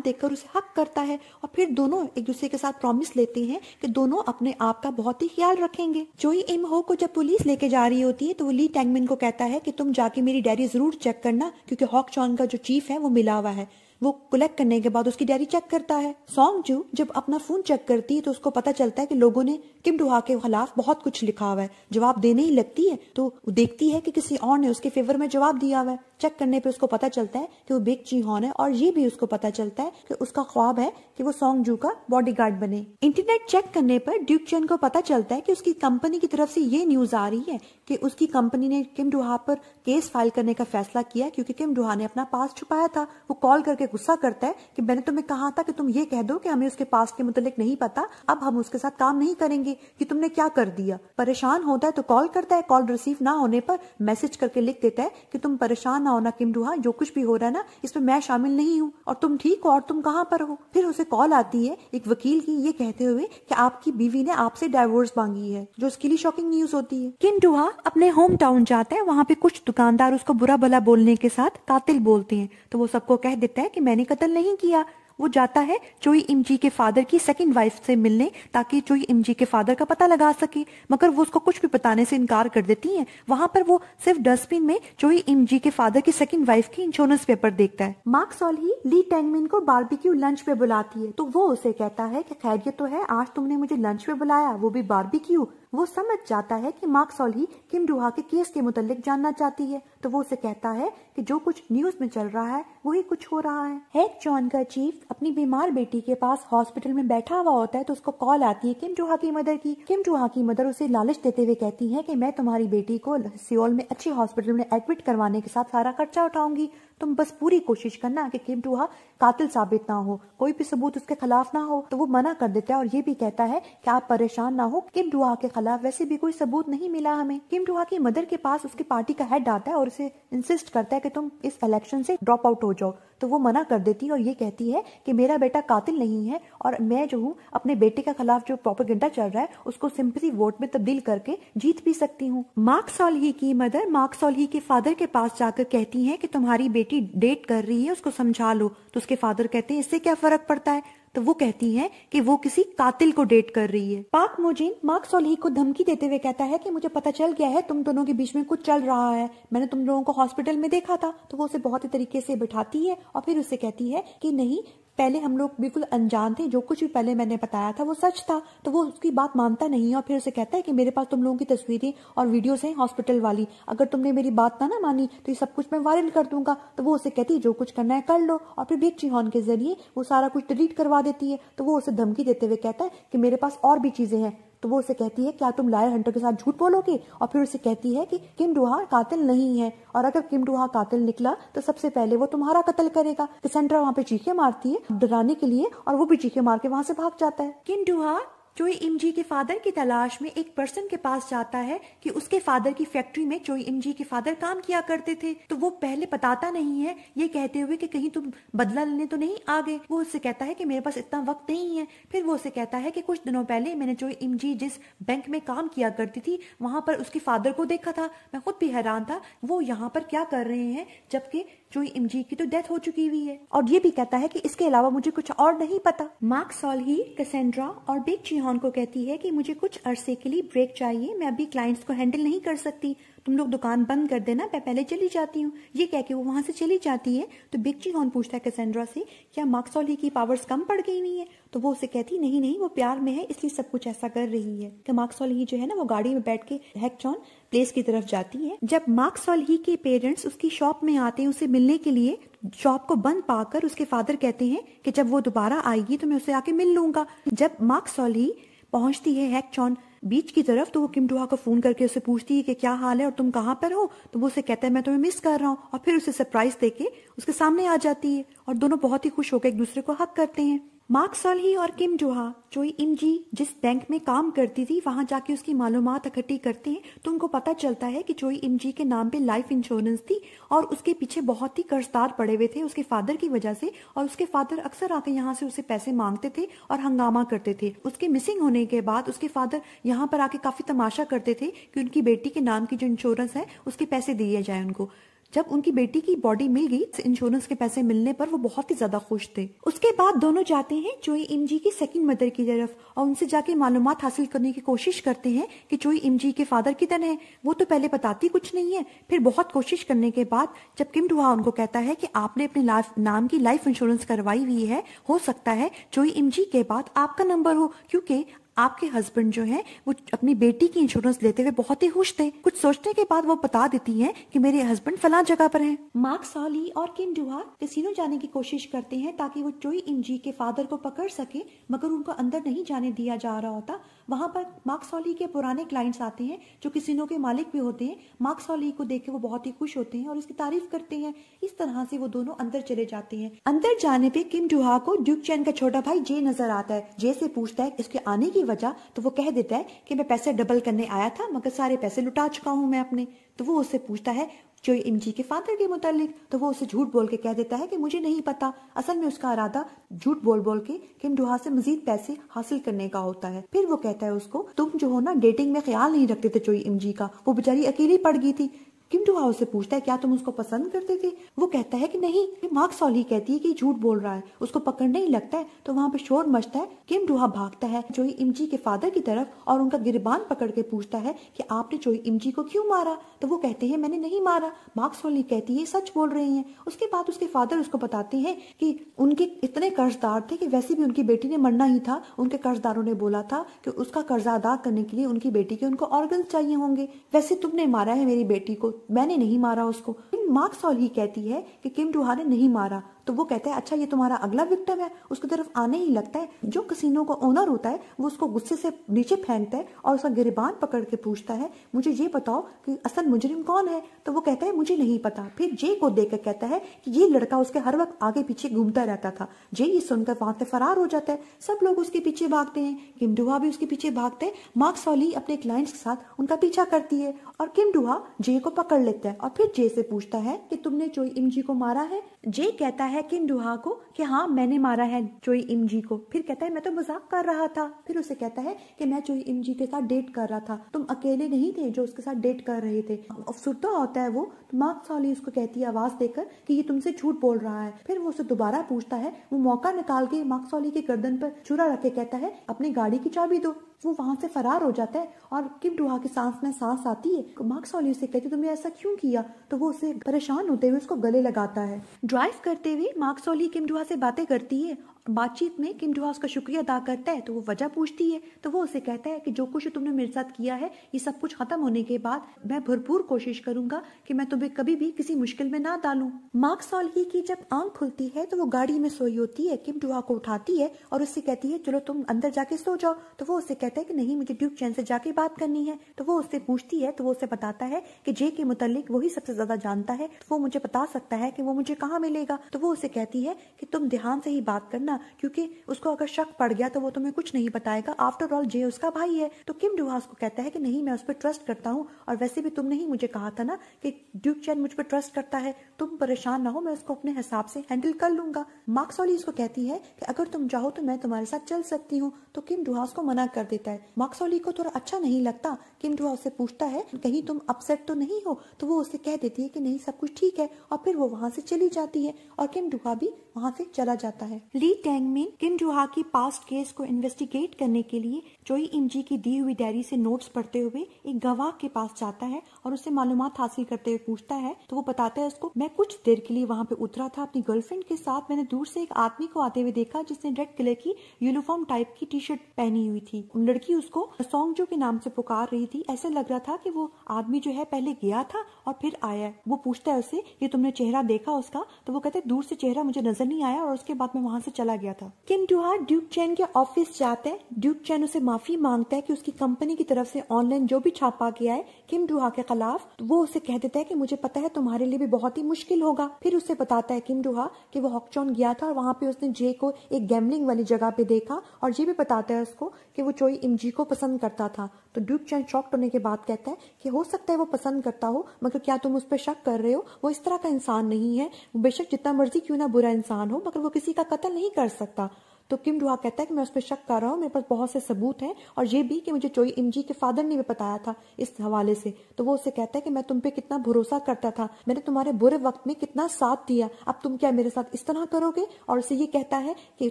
देखकर उसे हक करता है और फिर दोनों एक दूसरे के साथ प्रॉमिस लेते हैं कि दोनों अपने आप का बहुत ही ख्याल रखेंगे। चोई इम हो को जब पुलिस लेके जा रही होती है तो वो ली टैंगमिन को कहता है कि तुम जाके मेरी डायरी जरूर चेक करना क्योंकि हॉक चॉन का जो चीफ है वो मिला हुआ है। वो कलेक्ट करने के बाद उसकी डायरी चेक करता है। सॉन्ग जू जब अपना फोन चेक करती है तो उसको पता चलता है कि लोगों ने किम डुहा के खिलाफ बहुत कुछ लिखा हुआ है। जवाब देने ही लगती है तो वो देखती है कि किसी और ने उसके फेवर में जवाब दिया हुआ है। चेक करने पे उसको पता चलता है कि वो बेक जी हॉन है और ये भी उसको पता चलता है कि उसका ख्वाब है कि वो सॉन्ग जू का बॉडीगार्ड बने। इंटरनेट चेक करने पर ड्यूक चन को पता चलता है कि उसकी कंपनी की तरफ से ये न्यूज आ रही है कि उसकी कंपनी ने किम डुहा पर केस फाइल करने का फैसला किया क्योंकि किम डुहा ने अपना पास छुपाया था। वो कॉल करके गुस्सा करता है कि मैंने तुम्हें कहा था कि तुम ये कह दो कि हमें उसके पास के मुतालिक नहीं पता, अब हम उसके साथ काम नहीं करेंगे कि तुमने क्या कर दिया। परेशान होता है तो कॉल करता है, कॉल रिसीव ना होने पर मैसेज करके लिख देता है कि तुम परेशान ना होना किम डुहा, जो कुछ भी हो रहा है ना इसमें मैं शामिल नहीं हूँ और तुम ठीक हो और तुम कहाँ पर हो। फिर उसे कॉल आती है एक वकील की ये कहते हुए कि आपकी बीवी ने आपसे डाइवोर्स मांगी है, जो उसके लिए शॉकिंग न्यूज होती है। किम डुहा अपने होम टाउन जाता है, वहाँ पे कुछ दुकानदार उसको बुरा भला बोलने के साथ कातिल बोलते हैं तो वो सबको कह देता है कि मैंने कत्ल नहीं किया। वो जाता है चोई इमजी के फादर की सेकंड वाइफ से मिलने ताकि चोई इमजी के फादर का पता लगा सके, मगर वो उसको कुछ भी बताने से इनकार कर देती हैं। वहां पर वो सिर्फ डस्टबिन में चोई इमजी के फादर की सेकंड वाइफ की इंश्योरेंस पेपर देखता है। मार्क सॉल्ही ली टैंगमिन को बारबेक्यू लंच पे बुलाती है तो वो उसे कहता है कि खैरियत तो है, आज तुमने मुझे लंच पे बुलाया, वो भी बारबेक्यू। वो समझ जाता है कि मार्क सॉल्ही किम डुहा के केस के मुतालिक जानना चाहती है तो वो उसे कहता है कि जो कुछ न्यूज में चल रहा है वही कुछ हो रहा है। हेक चॉन का चीफ अपनी बीमार बेटी के पास हॉस्पिटल में बैठा हुआ होता है तो उसको कॉल आती है किम डुहा की मदर की। किम डुहा की मदर उसे लालच देते हुए कहती है कि मैं तुम्हारी बेटी को सियोल में अच्छे हॉस्पिटल में एडमिट करवाने के साथ सारा खर्चा उठाऊंगी, तुम बस पूरी कोशिश करना कि किम डुहा कातिल साबित ना हो, कोई भी सबूत उसके खिलाफ ना हो। तो वो मना कर देता है और ये भी कहता है कि आप परेशान ना हो, किम डुहा के खिलाफ वैसे भी कोई सबूत नहीं मिला हमें। किम डुहा की मदर के पास उसकी पार्टी का हेड आता है और उसे इंसिस्ट करता है कि तुम इस इलेक्शन से ड्रॉप आउट हो जाओ, तो वो मना कर देती है और ये कहती है कि मेरा बेटा कातिल नहीं है और मैं जो हूँ अपने बेटे के खिलाफ जो प्रोपेगेंडा चल रहा है उसको सिंपैथी वोट में तब्दील करके जीत भी सकती हूँ। मार्क सॉल्ही की मदर मार्क सॉल्ही के फादर के पास जाकर कहती है कि तुम्हारी बेटी डेट कर रही है, उसको समझा लो। तो उसके फादर कहते हैं इससे क्या फर्क पड़ता है, तो वो कहती है कि वो किसी कातिल को डेट कर रही है। पाक मोजिन मार्क सॉल्ही को धमकी देते हुए कहता है कि मुझे पता चल गया है तुम दोनों के बीच में कुछ चल रहा है, मैंने तुम लोगों को हॉस्पिटल में देखा था। तो वो उसे बहुत ही तरीके से बिठाती है और फिर उसे कहती है कि नहीं, पहले हम लोग बिल्कुल अनजान थे, जो कुछ भी पहले मैंने बताया था वो सच था। तो वो उसकी बात मानता नहीं है और फिर उसे कहता है कि मेरे पास तुम लोगों की तस्वीरें और वीडियोस हैं हॉस्पिटल वाली, अगर तुमने मेरी बात ना मानी तो ये सब कुछ मैं वायरल कर दूंगा। तो वो उसे कहती है जो कुछ करना है कर लो और फिर बेक जी हॉन के जरिए वो सारा कुछ डिलीट करवा देती है। तो वो उसे धमकी देते हुए कहता है कि मेरे पास और भी चीजें हैं। तो वो उसे कहती है क्या तुम लायर हंटर के साथ झूठ बोलोगे, और फिर उसे कहती है कि किम डुहा कातिल नहीं है और अगर किम डुहा कातिल निकला तो सबसे पहले वो तुम्हारा कत्ल करेगा। कैसेंड्रा वहाँ पे चीखे मारती है डराने के लिए और वो भी चीखे मार के वहाँ से भाग जाता है। किम डुहा चोई इमजी के फादर की तलाश में एक पर्सन के पास जाता है कि उसके फादर की फैक्ट्री में चोई इमजी के फादर काम किया करते थे। तो वो पहले बताता नहीं है, ये कहते हुए कि कहीं तुम बदला लेने तो नहीं आ गए। वो उससे कहता है कि मेरे पास इतना वक्त नहीं है। फिर वो उससे कहता है कि कुछ दिनों पहले मैंने चोई इमजी जिस बैंक में काम किया करती थी वहां पर उसके फादर को देखा था। मैं खुद भी हैरान था वो यहाँ पर क्या कर रहे हैं, जबकि चोई इमजी की तो डेथ हो चुकी हुई है। और ये भी कहता है कि इसके अलावा मुझे कुछ और नहीं पता। मार्क सॉल्ही कैसेंड्रा और बेक जीहॉन को कहती है कि मुझे कुछ अरसे के लिए ब्रेक चाहिए, मैं अभी क्लाइंट्स को हैंडल नहीं कर सकती, तुम लोग दुकान बंद कर देना, मैं पहले चली जाती हूँ। ये कह के वो वहां से चली जाती है। तो बेक जीहॉन पूछता है कैसेंड्रा से, क्या मार्क सॉल्ही की पावर्स कम पड़ गई हुई है? तो वो उसे कहती नहीं नहीं, वो प्यार में है इसलिए सब कुछ ऐसा कर रही है। कि मार्क सॉल्ही जो है ना वो गाड़ी में बैठ के हैकचॉन प्लेस की तरफ जाती है। जब मार्क सॉल्ही के पेरेंट्स उसकी शॉप में आते हैं उसे मिलने के लिए, शॉप को बंद पाकर उसके फादर कहते हैं कि जब वो दोबारा आएगी तो मैं उसे आके मिल लूंगा। जब मार्क सॉल्ही पहुंचती है हैकचॉन बीच की तरफ तो वो किम डुहा को फोन करके उसे पूछती है कि क्या हाल है और तुम कहाँ पर हो। तो वो उसे कहता है मैं तुम्हें मिस कर रहा हूँ, और फिर उसे सरप्राइज देके उसके सामने आ जाती है और दोनों बहुत ही खुश होकर एक दूसरे को हक करते हैं। मार्क सॉल्ही और किम डुहा चोई इमजी जिस बैंक में काम करती थी वहां जाके उसकी मालूमात इकट्ठी करते हैं। तो उनको पता चलता है कि चोई इमजी के नाम पे लाइफ इंश्योरेंस थी और उसके पीछे बहुत ही कर्जदार पड़े हुए थे उसके फादर की वजह से, और उसके फादर अक्सर आके यहाँ से उसे पैसे मांगते थे और हंगामा करते थे। उसके मिसिंग होने के बाद उसके फादर यहाँ पर आके काफी तमाशा करते थे कि उनकी बेटी के नाम की जो इंश्योरेंस है उसके पैसे दिए जाए उनको। जब उनकी बेटी की बॉडी मिल गई इंश्योरेंस के पैसे मिलने पर वो बहुत ही ज्यादा खुश थे। उसके बाद दोनों जाते हैं चोई इमजी की सेकंड मदर की तरफ और उनसे जाके मालूमात हासिल करने की कोशिश करते हैं कि चोई इमजी के फादर किधर है। वो तो पहले बताती कुछ नहीं है, फिर बहुत कोशिश करने के बाद जब किम डुहा उनको कहता है कि आपने अपने नाम की लाइफ इंश्योरेंस करवाई हुई है, हो सकता है चोई इमजी के बाद आपका नंबर हो, क्योंकि आपके हस्बैंड जो है वो अपनी बेटी की इंश्योरेंस लेते हुए बहुत ही खुश थे। कुछ सोचने के बाद वो बता देती हैं कि मेरे हस्बैंड फलां जगह पर हैं। मार्क सॉल्ही और किम डुहा कैसीनो जाने की कोशिश करते हैं ताकि वो चोई इमजी के फादर को पकड़ सके, मगर उनको अंदर नहीं जाने दिया जा रहा होता। वहां पर मार्क सॉल्ही के पुराने क्लाइंट्स आते हैं जो कैसीनो के मालिक भी होते हैं। मार्क सॉल्ही को देख के वो बहुत ही खुश होते हैं और उसकी तारीफ करते हैं। इस तरह से वो दोनों अंदर चले जाते हैं। अंदर जाने पे किम डुहा को ड्यूक चैन का छोटा भाई जे नजर आता है। जे से पूछता है इसके आने की वजह, तो वो कह देता है कि मैं पैसे डबल करने आया था मगर सारे पैसे लुटा चुका हूं मैं अपने। तो वो उससे पूछता है चोई इमजी के फादर के मुतालिक, तो वो उसे झूठ बोल के कह देता है कि मुझे नहीं पता। असल में उसका इरादा झूठ बोल बोल के किम डुहा से मजीद पैसे हासिल करने का होता है। फिर वो कहता है उसको तुम जो हो ना डेटिंग में ख्याल नहीं रखते थे चोई इमजी का, वो बेचारी अकेली पड़ गई थी। किम डुहा उससे पूछता है क्या तुम उसको पसंद करते थे? वो कहता है कि नहीं। मार्क सॉल्ही कहती है कि झूठ बोल रहा है, उसको पकड़ने ही लगता है। तो वहां पे शोर मचता है। किम डुहा भागता है चोई इमजी के फादर की तरफ और उनका गिरबान पकड़ के पूछता है कि आपने चोई इमजी को क्यों मारा? तो वो कहते हैं मैंने नहीं मारा। मार्क सॉल्ही कहती है सच बोल रहे हैं। उसके बाद उसके फादर उसको बताते हैं कि उनके इतने कर्जदार थे कि वैसे भी उनकी बेटी ने मरना ही था। उनके कर्जदारों ने बोला था कि उसका कर्जा अदा करने के लिए उनकी बेटी के उनको ऑर्गन चाहिए होंगे। वैसे तुमने मारा है मेरी बेटी को, मैंने नहीं मारा उसको। मार्क सॉल्ही कहती है कि किम डुहा ने नहीं मारा। तो वो कहता है अच्छा ये तुम्हारा अगला विक्टिम है। उसकी तरफ आने ही लगता है। जो कैसीनो का ओनर होता है वो उसको गुस्से से नीचे फेंकता है और उसका गिरबान पकड़ के पूछता है मुझे ये बताओ कि असल मुजरिम कौन है? तो वो कहता है मुझे नहीं पता। फिर जे को देख कर कहता है कि ये लड़का उसके हर वक्त आगे पीछे घूमता रहता था। जे ये सुनकर वहां से फरार हो जाता है। सब लोग उसके पीछे भागते हैं, किम डुहा भी उसके पीछे भागते हैं। मार्क सॉल्ही अपने क्लाइंट्स के साथ उनका पीछा करती है और किम डुहा जे को पकड़ लेता है और फिर जे से पूछता है कि तुमने चोई इमजी को मारा है? जे कहता है किम डुहा को कि हाँ मैंने मारा है चोई इमजी को। फिर कहता है मैं तो मजाक कर रहा था। फिर उसे कहता है कि मैं चोई इमजी के साथ डेट कर रहा था, तुम अकेले नहीं थे जो उसके साथ डेट कर रहे थे। अफसुर्दा होता है वो। तो मार्क सॉल्ही उसको कहती है आवाज देकर कि ये तुमसे झूठ बोल रहा है। फिर वो उसे दोबारा पूछता है। वो मौका निकाल के मार्क सॉल्ही के गर्दन पर छुरा रख के कहता है अपनी गाड़ी की चाबी दो। वो वहां से फरार हो जाता है और किम डुहा की सांस में सांस आती है। मार्क सॉल्ही उसे कहती तुमने ऐसा क्यों किया? तो वो उसे परेशान होते हुए उसको गले लगाता है। ड्राइव करते हुए मार्क सॉल्ही किम डुहा से बातें करती है। बातचीत में किम डुहा उसका शुक्रिया अदा करता है तो वो वजह पूछती है। तो वो उसे कहता है कि जो कुछ तुमने मेरे साथ किया है ये सब कुछ खत्म होने के बाद मैं भरपूर कोशिश करूंगा कि मैं तुम्हें कभी भी किसी मुश्किल में ना डालूं। मार्क सॉल्ही की जब आंख खुलती है तो वो गाड़ी में सोई होती है। किम डुहा को उठाती है और उससे कहती है चलो तुम अंदर जाके सो जाओ। तो वो उससे कहता है कि नहीं मुझे ड्यूक चैन से जाके बात करनी है। तो वो उससे पूछती है तो वो उसे बताता है कि जे के मुतालिक वही सबसे ज्यादा जानता है, तो वो मुझे बता सकता है कि वो मुझे कहाँ मिलेगा। तो वो उसे कहती है कि तुम ध्यान से ही बात करना, करना, क्योंकि उसको अगर शक पड़ गया तो वो तुम्हें कुछ नहीं बताएगा। आफ्टर ऑल जे उसका भाई है। तो किम डोहा उसको कहता है कि नहीं, मैं उस पर ट्रस्ट करता हूँ, और वैसे भी तुमने ही मुझे कहा था ना कि ड्यूक चैन मुझ पर ट्रस्ट करता है, तुम परेशान ना हो, मैं उसको अपने हिसाब से हैंडल कर लूंगा। मार्क सॉली उसको कहती है कि अगर तुम चाहो तो मैं तुम्हारे साथ चल सकती हूँ। तो किम डोहा उसको मना कर देता है। मार्क सॉली को थोड़ा अच्छा नहीं लगता। किम डोहा उससे पूछता है कहीं तुम अपसेट तो नहीं हो, तो वो उससे कह देती है कि नहीं, सब कुछ ठीक है, और फिर वो वहां से चली जाती है और किम डोहा भी वहां से चला जाता है। ली टैंगमिन किम डोहा की पास्ट केस को इन्वेस्टिगेट करने के लिए चोई इमजी की दी हुई डायरी से नोट्स पढ़ते हुए एक गवाह के पास जाता है और उससे मालूमात हासिल करते हुए पूछता है। तो वो बताता है उसको, मैं कुछ देर के लिए वहां पे उतरा था अपनी गर्लफ्रेंड के साथ। मैंने दूर से एक आदमी को आते हुए देखा जिसने रेड कलर की यूनिफॉर्म टाइप की टी शर्ट पहनी हुई थी। लड़की उसको सॉन्गजो के नाम से पुकार रही थी। ऐसे लग रहा था कि वो आदमी जो है पहले गया था और फिर आया। वो पूछता है उससे, ये तुमने चेहरा देखा उसका? तो वो कहते हैं दूर से चेहरा मुझे नजर नहीं आया और उसके बाद मैं वहां से चला गया था। किम डोहा ड्यूक चैन के ऑफिस जाते हैं। ड्यूक चैन उसे माफी मांगता है कि उसकी कंपनी की तरफ से ऑनलाइन जो भी छापा गया है किम डोहा के खिलाफ, तो वो उसे कह देता है कि मुझे पता है तुम्हारे लिए भी बहुत ही मुश्किल होगा। फिर उसे बताता है किम डोहा कि वो हॉकचॉन गया था और वहां पे उसने जे को एक गैम्बलिंग वाली जगह पे देखा, और ये भी बताता है उसको कि वो चोई इमजी को पसंद करता था। तो ड्यूक चैन शॉक्ड होने के बाद कहता है कि हो सकता है वो पसंद करता हो, मगर क्या तुम उस पर शक कर रहे हो? वो इस तरह का इंसान नहीं है। वो बेशक जितना मर्जी क्यों ना बुरा इंसान हो, मगर वो किसी का कत्ल नहीं कर सकता। तो किम डोहा कहता है कि मैं उस पर शक कर रहा हूँ, मेरे पास बहुत से सबूत हैं, और ये भी कि मुझे चोई इमजी के फादर ने भी बताया था इस हवाले से। तो वो उससे कहता है कि मैं तुम पे कितना भरोसा करता था, मैंने तुम्हारे बुरे वक्त में कितना साथ दिया, अब तुम क्या मेरे साथ इस तरह करोगे? और उसे ये कहता है कि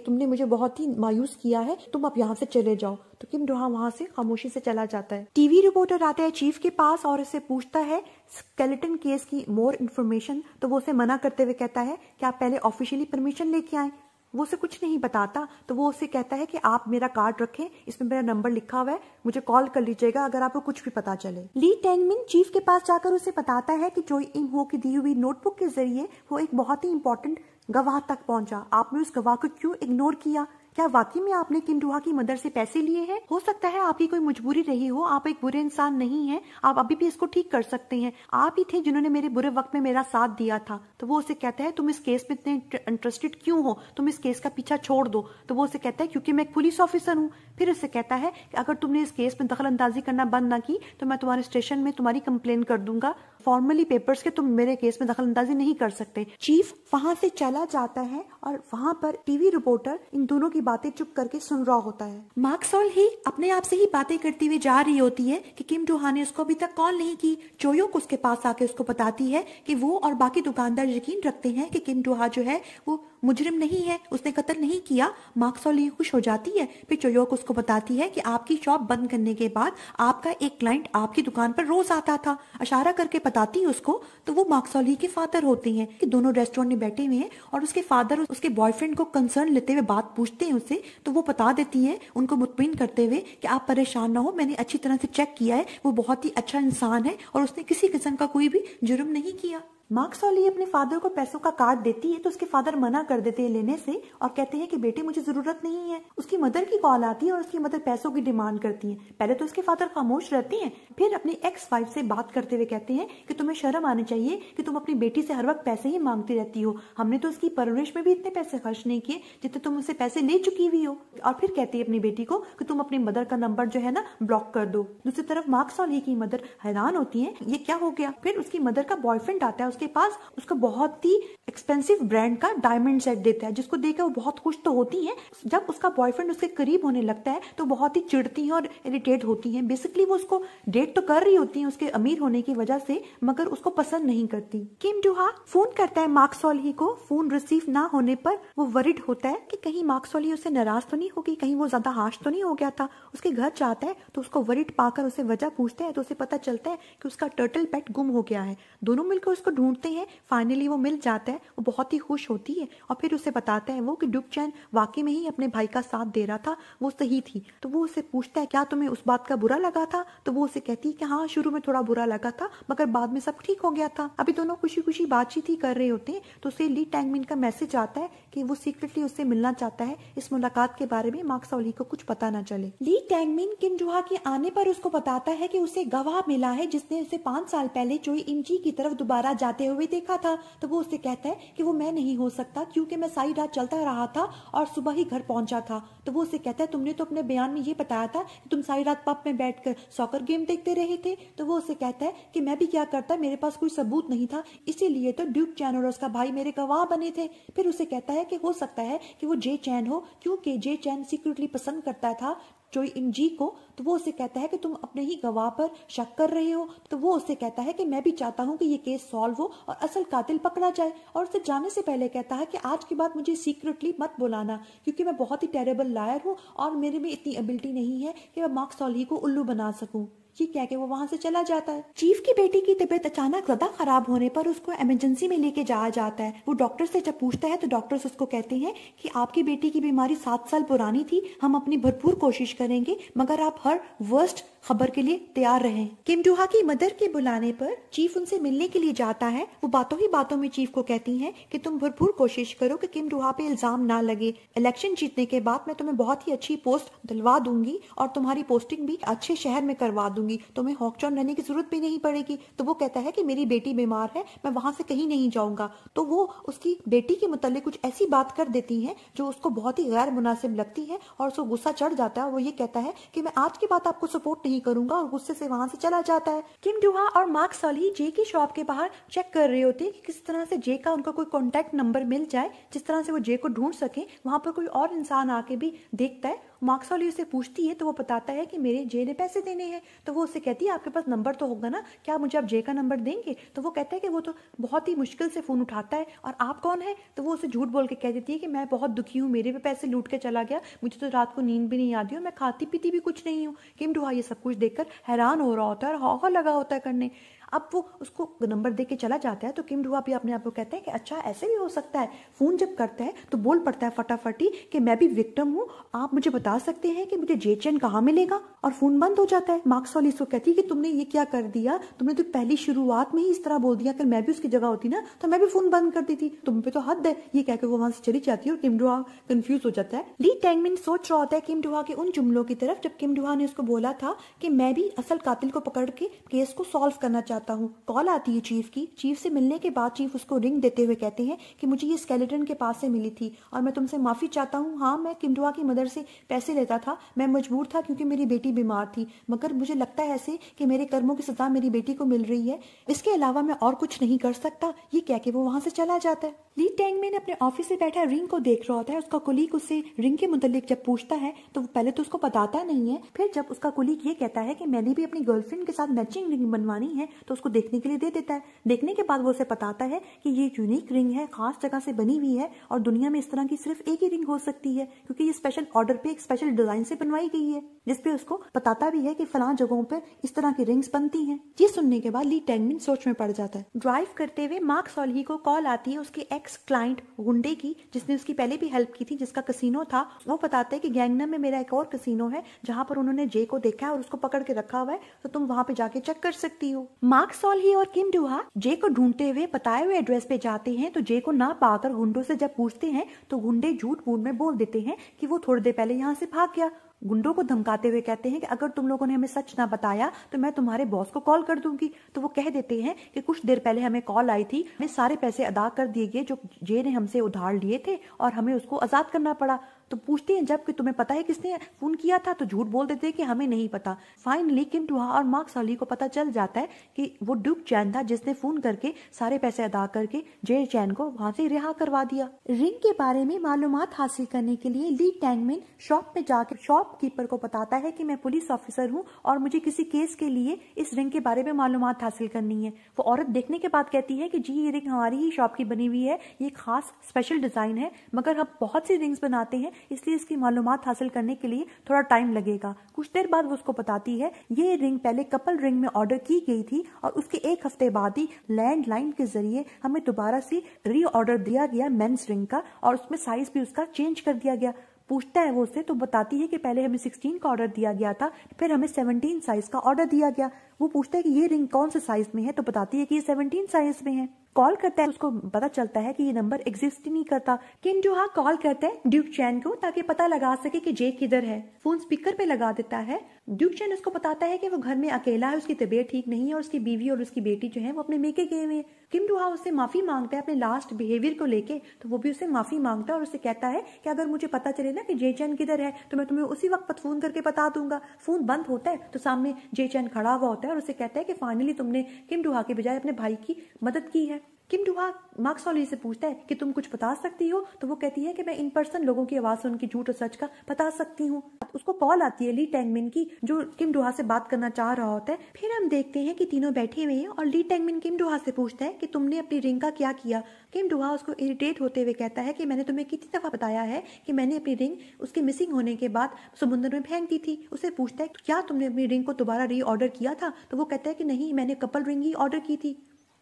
तुमने मुझे बहुत ही मायूस किया है, तुम अब यहाँ से चले जाओ। तो किम डोहा वहां से खामोशी से चला जाता है। टीवी रिपोर्टर आता है चीफ के पास और उसे पूछता है स्केलेटन केस की मोर इन्फॉर्मेशन। तो वो उसे मना करते हुए कहता है कि आप पहले ऑफिशियली परमिशन लेके आए। वो उसे कुछ नहीं बताता। तो वो उसे कहता है कि आप मेरा कार्ड रखें, इसमें मेरा नंबर लिखा हुआ है, मुझे कॉल कर लीजिएगा अगर आपको कुछ भी पता चले। ली टैंगमिन चीफ के पास जाकर उसे बताता है कि चोई इम हो की दी हुई नोटबुक के जरिए वो एक बहुत ही इंपॉर्टेंट गवाह तक पहुंचा। आपने उस गवाह को क्यों इग्नोर किया? क्या वाकई में आपने किम डोहा की मदर से पैसे लिए हैं? हो सकता है आपकी कोई मजबूरी रही हो, आप एक बुरे इंसान नहीं हैं, आप अभी भी इसको ठीक कर सकते हैं। आप ही थे जिन्होंने मेरे बुरे वक्त में मेरा साथ दिया था। तो वो उसे कहता है तुम इस केस में इतने इंटरेस्टेड क्यों हो, तुम इस केस का पीछा छोड़ दो। तो वो उसे कहता है क्योंकि मैं एक पुलिस ऑफिसर हूँ। फिर उसे कहता है कि अगर तुमने इस केस में दखल अंदाजी करना बंद ना की तो मैं तुम्हारे स्टेशन में तुम्हारी कंप्लेन कर दूंगा। फॉर्मली पेपर्स के तुम मेरे केस में दखल अंदाजी नहीं कर सकते। चीफ वहां से चला जाता है और वहां पर टीवी रिपोर्टर इन दोनों की बातें चुप करके सुन रहा होता है। मार्क सॉल ही अपने आप से ही बातें करती हुई जा रही होती है कि किम डोहा ने उसको अभी तक कॉल नहीं की। चोयो उसके पास आके उसको बताती है कि वो और बाकी दुकानदार यकीन रखते हैं कि किम डोहा जो है वो मुजरिम नहीं है, उसने कत्ल नहीं किया। मार्क सॉल ही खुश हो जाती है। फिर चोयो उसको बताती है कि आपकी शॉप बंद करने के बाद आपका एक क्लाइंट आपकी दुकान पर रोज आता था। इशारा करके बताती है उसको, तो वो मार्क सॉल ही के फादर होते हैं कि दोनों रेस्टोरेंट में बैठे हुए हैं और उसके फादर उसके बॉयफ्रेंड को कंसर्न लेते हुए बात पूछते हैं उससे। तो वो बता देती है उनको मुतमिन करते हुए कि आप परेशान ना हो, मैंने अच्छी तरह से चेक किया है, वो बहुत ही अच्छा इंसान है और उसने किसी किस्म का कोई भी जुर्म नहीं किया। मार्क सॉली अपने फादर को पैसों का कार्ड देती है तो उसके फादर मना कर देते हैं लेने से और कहते हैं कि बेटे मुझे जरूरत नहीं है। उसकी मदर की कॉल आती है और उसकी मदर पैसों की डिमांड करती है। पहले तो उसके फादर खामोश रहते हैं, फिर अपनी एक्स वाइफ से बात करते हुए कहते हैं कि तुम्हें शर्म आनी चाहिए कि तुम अपनी बेटी से हर वक्त पैसे ही मांगती रहती हो। हमने तो उसकी परवरिश में भी इतने पैसे खर्च नहीं किए जितने तुम उससे पैसे ले चुकी हुई हो। और फिर कहती है अपनी बेटी को कि तुम अपनी मदर का नंबर जो है ना ब्लॉक कर दो। दूसरी तरफ मार्क सॉली की मदर हैरान होती है, ये क्या हो गया। फिर उसकी मदर का बॉयफ्रेंड आता है उसके पास, उसको बहुत ही एक्सपेंसिव ब्रांड का डायमंड सेट देता है जिसको देखकर वो बहुत खुश तो होती है। जब उसका बॉयफ्रेंड उसके करीब होने लगता है तो बहुत ही चिढ़ती है और इरिटेट होती है। बेसिकली वो उसको डेट तो कर रही होती है उसके अमीर होने की वजह से, मगर उसको पसंद नहीं करती। किम डोहा फोन करता है मार्क सॉली को। फोन रिसीव ना होने पर वो वरिड होता है कि कहीं मार्क सॉली उससे नाराज तो नहीं होगी, कहीं वो ज्यादा हाश तो नहीं हो गया था। उसके घर जाता है तो उसको वरिड पाकर उसे वजह पूछते हैं तो उसे पता चलता है कि उसका टर्टल पेट गुम हो गया है। दोनों मिलकर उसको ढूंढते हैं, फाइनली वो मिल जाता है। वो बहुत ही खुश होती है और फिर उसे बताता है वो कि ड्यूक चैन वाकई में ही अपने भाई का साथ दे रहा था, वो सही थी। तो वो उसे पूछता है क्या तुम्हें उस बात का बुरा लगा था? तो वो उसे कहती है कि हाँ शुरू में थोड़ा बुरा लगा था मगर बाद में सब ठीक हो गया था। अभी दोनों खुशी खुशी बातचीत ही कर रहे होते हैं तो उसे ली टैंगमिन का मैसेज आता है कि वो सीक्रेटली उससे मिलना चाहता है। इस मुलाकात के बारे में मार्क सॉली को कुछ पता न चले। ली टैंगमिन किम डोहा के आने पर उसको बताता है कि उसे गवाह मिला है जिसने उसे 5 साल पहले चोई इमजी की तरफ दोबारा जाते जाते हुए देखा था। तो वो उससे कहता है कि वो मैं नहीं हो सकता क्योंकि मैं सारी रात चलता रहा था और सुबह ही घर पहुंचा था। तो वो उससे कहता है तुमने तो अपने बयान में ये बताया था कि तुम सारी रात पब में बैठकर सॉकर गेम देखते रहे थे। तो वो उससे कहता है कि मैं भी क्या करता, मेरे पास कोई सबूत नहीं था, इसीलिए तो ड्यूक चैन और उसका भाई मेरे गवाह बने थे। फिर उसे कहता है कि हो सकता है कि वो जे चैन हो, क्योंकि जे चैन सीक्रेटली पसंद करता था चोई इंग जी को। तो वो उससे कहता है कि तुम अपने ही गवाह पर शक कर रहे हो। तो वो उससे कहता है कि मैं भी चाहता हूं कि ये केस सॉल्व हो और असल कातिल पकड़ा जाए। और उससे जाने से पहले कहता है कि आज के बाद मुझे सीक्रेटली मत बुलाना, क्योंकि मैं बहुत ही टेरेबल लायर हूं और मेरे में इतनी एबिलिटी नहीं है कि मैं मार्क सॉल्ही को उल्लू बना सकूं। ये कह के वो वहां से चला जाता है। चीफ की बेटी की तबीयत अचानक ज्यादा खराब होने पर उसको इमरजेंसी में लेके जाया जाता है। वो डॉक्टर से जब पूछता है तो डॉक्टर्स उसको कहते हैं कि आपकी बेटी की बीमारी 7 साल पुरानी थी, हम अपनी भरपूर कोशिश करेंगे, मगर आप हर वर्स्ट खबर के लिए तैयार रहें। किम डूहा की मदर के बुलाने पर चीफ उनसे मिलने के लिए जाता है। वो बातों ही बातों में चीफ को कहती हैं कि तुम भरपूर कोशिश करो कि किम डूहा पे इल्जाम ना लगे। इलेक्शन जीतने के बाद मैं तुम्हें बहुत ही अच्छी पोस्ट दिलवा दूंगी और तुम्हारी पोस्टिंग भी अच्छे शहर में करवा दूंगी, तुम्हें हॉकचॉन रहने की जरूरत भी नहीं पड़ेगी। तो वो कहता है कि मेरी बेटी बीमार है, मैं वहां से कहीं नहीं जाऊंगा। तो वो उसकी बेटी के मुतालिक कुछ ऐसी बात कर देती हैं जो उसको बहुत ही गैर मुनासिब लगती है और उसको गुस्सा चढ़ जाता है। और वो ये कहता है कि मैं आज के बाद आपको सपोर्ट नहीं करूंगा और गुस्से से वहां से चला जाता है। किम डूहा और मार्क सॉल्ही जे की शॉप के बाहर चेक कर रहे होते हैं कि किस तरह से जे का उनका कोई कॉन्टेक्ट नंबर मिल जाए जिस तरह से वो जे को ढूंढ सके। वहां पर कोई और इंसान आके भी देखता है। मार्क सॉल्ही उसे पूछती है तो वो बताता है कि मेरे जे ने पैसे देने हैं। तो वो उससे कहती है आपके पास नंबर तो होगा ना, क्या मुझे आप जे का नंबर देंगे? तो वो कहता है कि वो तो बहुत ही मुश्किल से फोन उठाता है और आप कौन है? तो वो उसे झूठ बोल के कह देती है कि मैं बहुत दुखी हूँ, मेरे भी पैसे लूट के चला गया, मुझे तो रात को नींद भी नहीं आती और मैं खाती पीती भी कुछ नहीं हूँ। किम डूहा ये सब कुछ देखकर हैरान हो रहा होता है और हौहा लगा होता है करने। अब वो उसको नंबर दे के चला जाता है तो किम डूहा भी अपने आप को कहता है कि अच्छा ऐसे भी हो सकता है। फोन जब करता है तो बोल पड़ता है फटाफटी कि मैं भी विक्टिम हूँ, आप मुझे बता सकते हैं कि मुझे जे चैन कहाँ मिलेगा? और फोन बंद हो जाता है। मार्क सॉल्ही को कहती है कि तुमने ये क्या कर दिया, तुमने तो पहली शुरुआत में ही इस तरह बोल दिया, अगर मैं भी उसकी जगह होती ना तो मैं भी फोन बंद कर दी थी, तुम पे तो हद है। ये कहकर वो वहां से चली जाती है और किम डूहा कंफ्यूज हो जाता है। ली टैंगमिन सोच रहा होता है किम डूहा के उन जुमलों की तरफ जब किम डूहा ने उसको बोला था कि मैं भी असल कातिल को पकड़ के केस को सॉल्व करना चाहता हूँ। कॉल आती है चीफ की। चीफ से मिलने के बाद चीफ उसको रिंग देते हुए कहते हैं कि मुझे ये स्केलेटन के पास से मिली थी और मैं तुमसे माफी चाहता हूँ। हाँ, मैं किम डूहा की मदर से पैसे लेता था, मैं मजबूर था क्योंकि मेरी बेटी बीमार थी, मगर मुझे लगता है ऐसे कि मेरे कर्मों की सजा मेरी बेटी को मिल रही है, इसके अलावा मैं और कुछ नहीं कर सकता। ये कह के वो वहां से चला जाता है। ली टैंगमिन अपने ऑफिस से बैठा रिंग को देख रहा होता है। उसका कुलीग उससे रिंग के मुतालिक जब पूछता है तो पहले तो उसको बताता नहीं है, फिर जब उसका कुलीग ये कहता है कि मैंने भी अपनी गर्लफ्रेंड के साथ मैचिंग रिंग बनवानी है तो उसको देखने के लिए दे देता है। देखने के बाद वो उसे बताता है कि ये यूनिक रिंग है, खास जगह से बनी हुई है और दुनिया में इस तरह की सिर्फ एक ही रिंग हो सकती है क्योंकि ये स्पेशल ऑर्डर पे एक स्पेशल डिजाइन से बनवाई गई है, जिसपे उसको बताता भी है कि फलां जगहों पर इस तरह की रिंग्स बनती हैं। ये सुनने के बाद ली टैंगमिन सोच में पड़ जाता है। ड्राइव करते हुए मार्क सॉल्ही को कॉल आती है उसके एक्स क्लाइंट गुंडे की, जिसने उसकी पहले भी हेल्प की थी, जिसका कसिनो था। वो बताते हैं कि गैंगनम में मेरा एक और कसिनो है जहां पर उन्होंने जे को देखा है और उसको पकड़ के रखा हुआ है, तो तुम वहां पे जाके चेक कर सकती हो। मार्क सॉल्ही और किम डूहा जे को ढूंढते हुए बताए हुए एड्रेस पे जाते हैं। तो जे को ना पाकर गुंडों से जब पूछते हैं तो गुंडे झूठ मूठ में बोल देते हैं कि वो थोड़ी देर पहले यहाँ से भाग गया। गुंडों को धमकाते हुए कहते हैं कि अगर तुम लोगों ने हमें सच ना बताया तो मैं तुम्हारे बॉस को कॉल कर दूंगी। तो वो कह देते हैं कि कुछ देर पहले हमें कॉल आई थी, हमें सारे पैसे अदा कर दिए गए जो जे ने हमसे उधार लिए थे और हमें उसको आजाद करना पड़ा। तो पूछते हैं जब कि तुम्हें पता है किसने फोन किया था, तो झूठ बोल देते हैं कि हमें नहीं पता। फाइनली किम डूहा और मार्क सॉल्ही को पता चल जाता है कि वो ड्यूक चैन था जिसने फोन करके सारे पैसे अदा करके जे चैन को वहां से रिहा करवा दिया। रिंग के बारे में मालूमात हासिल करने के लिए ली टैंगमिन शॉप में जाकर शॉपकीपर को बताता है कि मैं पुलिस ऑफिसर हूँ और मुझे किसी केस के लिए इस रिंग के बारे में मालूमात हासिल करनी है। वो औरत देखने के बाद कहती है कि जी ये रिंग हमारी ही शॉप की बनी हुई है, ये खास स्पेशल डिजाइन है, मगर हम बहुत सी रिंग्स बनाते हैं इसलिए इसकी मालूमात हासिल करने के लिए थोड़ा टाइम लगेगा। कुछ देर बाद वो उसको बताती है ये रिंग पहले कपल रिंग में ऑर्डर की गई थी और उसके एक हफ्ते बाद ही लैंडलाइन के जरिए हमें दोबारा से री ऑर्डर दिया गया मेंस रिंग का और उसमें साइज भी उसका चेंज कर दिया गया। पूछता है वो उससे तो बताती है कि पहले हमें 16 का ऑर्डर दिया गया था, फिर हमें 17 साइज का ऑर्डर दिया गया। वो पूछता है कि ये रिंग कौन से साइज में है, तो बताती है कि ये 17 साइज में है। कॉल करता है, उसको पता चलता है कि ये नंबर एग्जिस्ट ही नहीं करता। किम जो हा कॉल करता है ड्यूक चैन को ताकि पता लगा सके कि जे किधर है। फोन स्पीकर पे लगा देता है। ड्यूक चैन उसको बताता है कि वो घर में अकेला है, उसकी तबीयत ठीक नहीं है और उसकी बीवी और उसकी बेटी जो है वो अपने मेके गए हुए हैं। किम डू हा उससे माफी मांगता है अपने लास्ट बिहेवियर को लेके, तो वो भी उससे माफी मांगता है और उससे कहता है कि अगर मुझे पता चले ना कि जे चैन किधर है तो मैं तुम्हें उसी वक्त फोन करके बता दूंगा। फोन बंद होता है तो सामने जे चैन खड़ा हुआ होता है और उससे कहता है कि फाइनली तुमने किम डू हा के बजाय अपने भाई की मदद की है। किम डू हा मार्क सॉली से पूछता है कि तुम कुछ बता सकती हो, तो वो कहती है कि मैं इन पर्सन लोगों की आवाज से उनकी झूठ और सच का बता सकती हूँ। उसको कॉल आती है ली टैंगमिन की, जो किम डू हा से बात करना चाह रहा होता है। फिर हम देखते हैं कि तीनों बैठे हुए हैं और ली टैंगमिन किम डू हा से पूछता है कि तुमने अपनी रिंग का क्या किया। किम डू हा उसको इरिटेट होते हुए कहता है कि मैंने तुम्हें कितनी दफा बताया है कि मैंने अपनी रिंग उसके मिसिंग होने के बाद समुद्र में फेंक दी थी। उसे पूछता है क्या तुमने अपनी रिंग को दोबारा रीऑर्डर किया था, तो वो कहता है कि नहीं, मैंने कपल रिंग ही ऑर्डर की थी।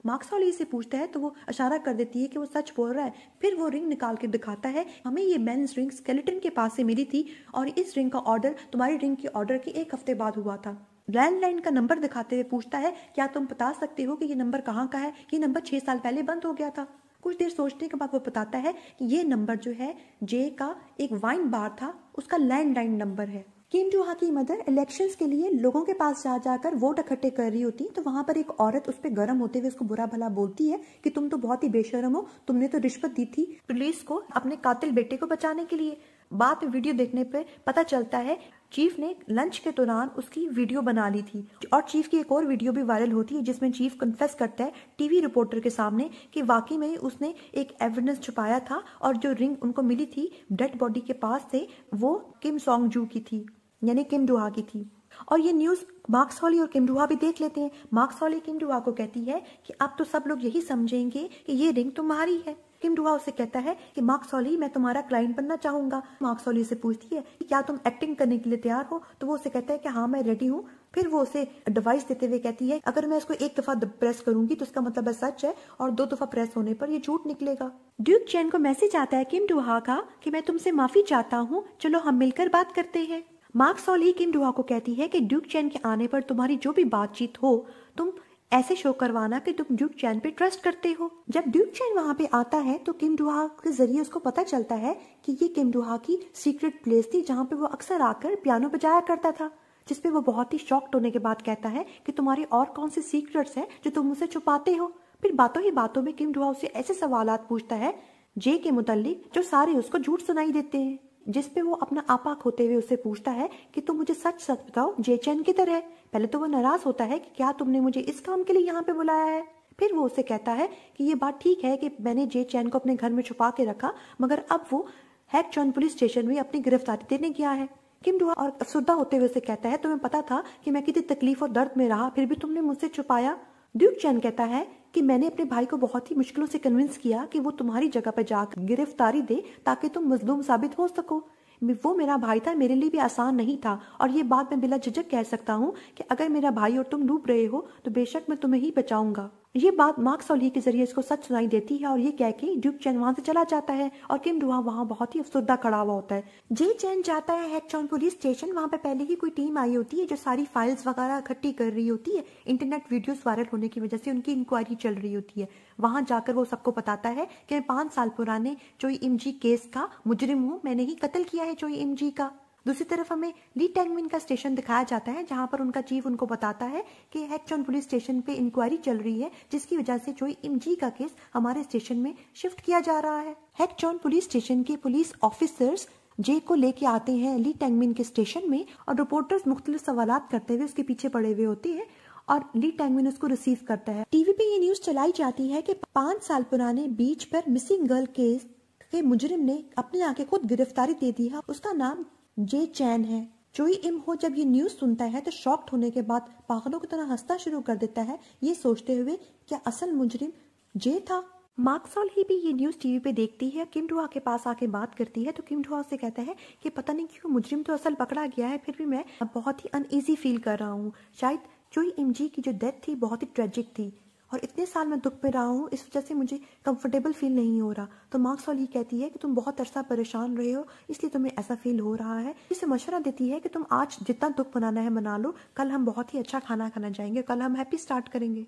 मार्क सॉली से पूछता है तो वो इशारा कर देती है कि वो सच बोल रहा है। फिर वो रिंग निकाल के दिखाता है, हमें ये मेंस रिंग स्केलेटन के पास से मिली थी और इस रिंग का ऑर्डर तुम्हारी रिंग के ऑर्डर के 1 हफ्ते बाद हुआ था। लैंडलाइन का नंबर दिखाते हुए पूछता है क्या तुम बता सकते हो कि ये नंबर कहाँ का है। ये नंबर 6 साल पहले बंद हो गया था। कुछ देर सोचने के बाद वो बताता है कि ये नंबर जो है जे का एक वाइन बार था, उसका लैंडलाइन नंबर है। किम डू हा की मदर इलेक्शंस के लिए लोगों के पास जा जाकर वोट इकट्ठे कर रही होती, तो वहां पर एक औरत उस पर गर्म होते हुए उसको बुरा भला बोलती है कि तुम तो बहुत ही बेशरम हो, तुमने तो रिश्वत दी थी पुलिस को अपने कातिल बेटे को बचाने के लिए। बाद में वीडियो देखने पर पता चलता है चीफ ने लंच के दौरान उसकी वीडियो बना ली थी और चीफ की एक और वीडियो भी वायरल होती है जिसमें चीफ कन्फेस करता है टीवी रिपोर्टर के सामने कि वाकई में उसने एक एविडेंस छुपाया था और जो रिंग उनको मिली थी डेड बॉडी के पास से वो किम सोंग जू की थी, यानी किम डू हा की थी। और ये न्यूज मार्क सॉली और किम डू हा भी देख लेते हैं। मार्क सॉली किम डू हा को कहती है कि अब तो सब लोग यही समझेंगे कि ये रिंग तुम्हारी है। किम डू हा उसे कहता है कि मार्क सॉली मैं तुम्हारा क्लाइंट बनना चाहूंगा। मार्क सॉली से पूछती है कि क्या तुम एक्टिंग करने के लिए तैयार हो, तो वो उसे कहता है कि हाँ मैं रेडी हूँ। फिर वो उसे एडवाइस देते हुए कहती है अगर मैं इसको 1 दफा प्रेस करूंगी तो इसका मतलब है सच है और 2 दफा प्रेस होने पर ये झूठ निकलेगा। ड्यूक चैन को मैसेज आता है किम डू हा का कि मैं तुमसे माफी चाहता हूँ, चलो हम मिलकर बात करते हैं। मार्क सॉली किम डू हा को कहती है कि ड्यूक चैन के आने पर तुम्हारी जो भी बातचीत हो तुम ऐसे शो करवाना कि तुम ड्यूक चैन पे ट्रस्ट करते हो। जब ड्यूक चैन वहां पे आता है तो किम डू हा के जरिए उसको पता चलता है कि ये किम डू हा की सीक्रेट प्लेस थी जहाँ पे वो अक्सर आकर पियानो बजाया करता था, जिसपे वो बहुत ही शॉक्ड होने के बाद कहता है कि तुम्हारे और कौन से सीक्रेट्स हैं जो तुम मुझसे छुपाते हो। फिर बातों ही बातों में किम डू हा उससे ऐसे सवालात पूछता है जे के मुतालिक जो सारे उसको झूठ सुनाई देते हैं, जिसपे वो अपना आपा खोते हुए उससे पूछता है कि तुम मुझे सच सच बताओ जे चैन किधर है। पहले तो वो नाराज होता है कि क्या तुमने मुझे इस काम के लिए यहाँ पे बुलाया है। फिर वो उसे कहता है कि ये बात ठीक है कि मैंने जे चैन को अपने घर में छुपा के रखा, मगर अब वो हैकचॉन पुलिस स्टेशन में अपनी गिरफ्तारी देने गया है। किम डू हा और अफसरदा होते हुए उसे कहता है तुम्हें पता था कि मैं कितनी तकलीफ और दर्द में रहा, फिर भी तुमने मुझसे छुपाया। ड्यूक चैन कहता है कि मैंने अपने भाई को बहुत ही मुश्किलों से कन्विंस किया कि वो तुम्हारी जगह पर जाकर गिरफ्तारी दे ताकि तुम मजलूम साबित हो सको। वो मेरा भाई था, मेरे लिए भी आसान नहीं था और ये बात मैं बिला झिझक कह सकता हूँ कि अगर मेरा भाई और तुम डूब रहे हो तो बेशक मैं तुम्हें ही बचाऊंगा। ये बात मार्क सॉली के जरिए इसको सच सुनाई देती है और ये कह के ड्यूक चैन वहां से चला जाता है और किम डू हा वहां बहुत ही अफसरदा खड़ा हुआ होता है। जे चैन जाता है हैकचॉन पुलिस स्टेशन, वहां पे पहले ही कोई टीम आई होती है जो सारी फाइल्स वगैरह इकट्ठी कर रही होती है। इंटरनेट वीडियोस वायरल होने की वजह से उनकी इंक्वायरी चल रही होती है। वहां जाकर वो सबको बताता है कि मैं 5 साल पुराने चोई इमजी केस का मुजरिम हूँ, मैंने ही कत्ल किया है चोई इमजी का। दूसरी तरफ हमें ली टैंगमिन का स्टेशन दिखाया जाता है जहां पर उनका चीफ उनको बताता है कि हैकचॉन पुलिस स्टेशन पे इंक्वायरी चल रही है जिसकी वजह से चोई इमजी का केस हमारे स्टेशन में शिफ्ट किया जा रहा है। हैकचॉन पुलिस स्टेशन के पुलिस ऑफिसर्स जे को लेके आते हैं ली टैंगमिन के स्टेशन में और रिपोर्टर्स मुख्तलिफ सवालात करते हुए उसके पीछे पड़े हुए होते हैं और ली टैंगमिन उसको रिसीव करता है। टीवी पे ये न्यूज चलाई जाती है कि 5 साल पुराने बीच पर मिसिंग गर्ल केस के मुजरिम ने अपने आके खुद गिरफ्तारी दे दी है, उसका नाम जे चैन है। चोई इम हो जब ये न्यूज सुनता है तो शॉक्ड होने के बाद पागलों की तरह हंसना शुरू कर देता है, ये सोचते हुए क्या असल मुजरिम जे था। मार्क सॉली भी ये न्यूज टीवी पे देखती है, किम डू हा के पास आके बात करती है तो किम डू हा से कहता है कि पता नहीं क्यों मुजरिम तो असल पकड़ा गया है, फिर भी मैं बहुत ही अनईजी फील कर रहा हूँ। शायद चोई इमजी की जो डेथ थी बहुत ही ट्रेजिक थी और इतने साल मैं दुख में रहा हूँ, इस वजह से मुझे कंफर्टेबल फील नहीं हो रहा। तो मार्क सॉली कहती है कि तुम बहुत अरसा परेशान रहे हो इसलिए तुम्हें ऐसा फील हो रहा है। इसे मशवरा देती है कि तुम आज जितना दुख मनाना है मना लो, कल हम बहुत ही अच्छा खाना खाना जाएंगे, कल हम हैप्पी स्टार्ट करेंगे।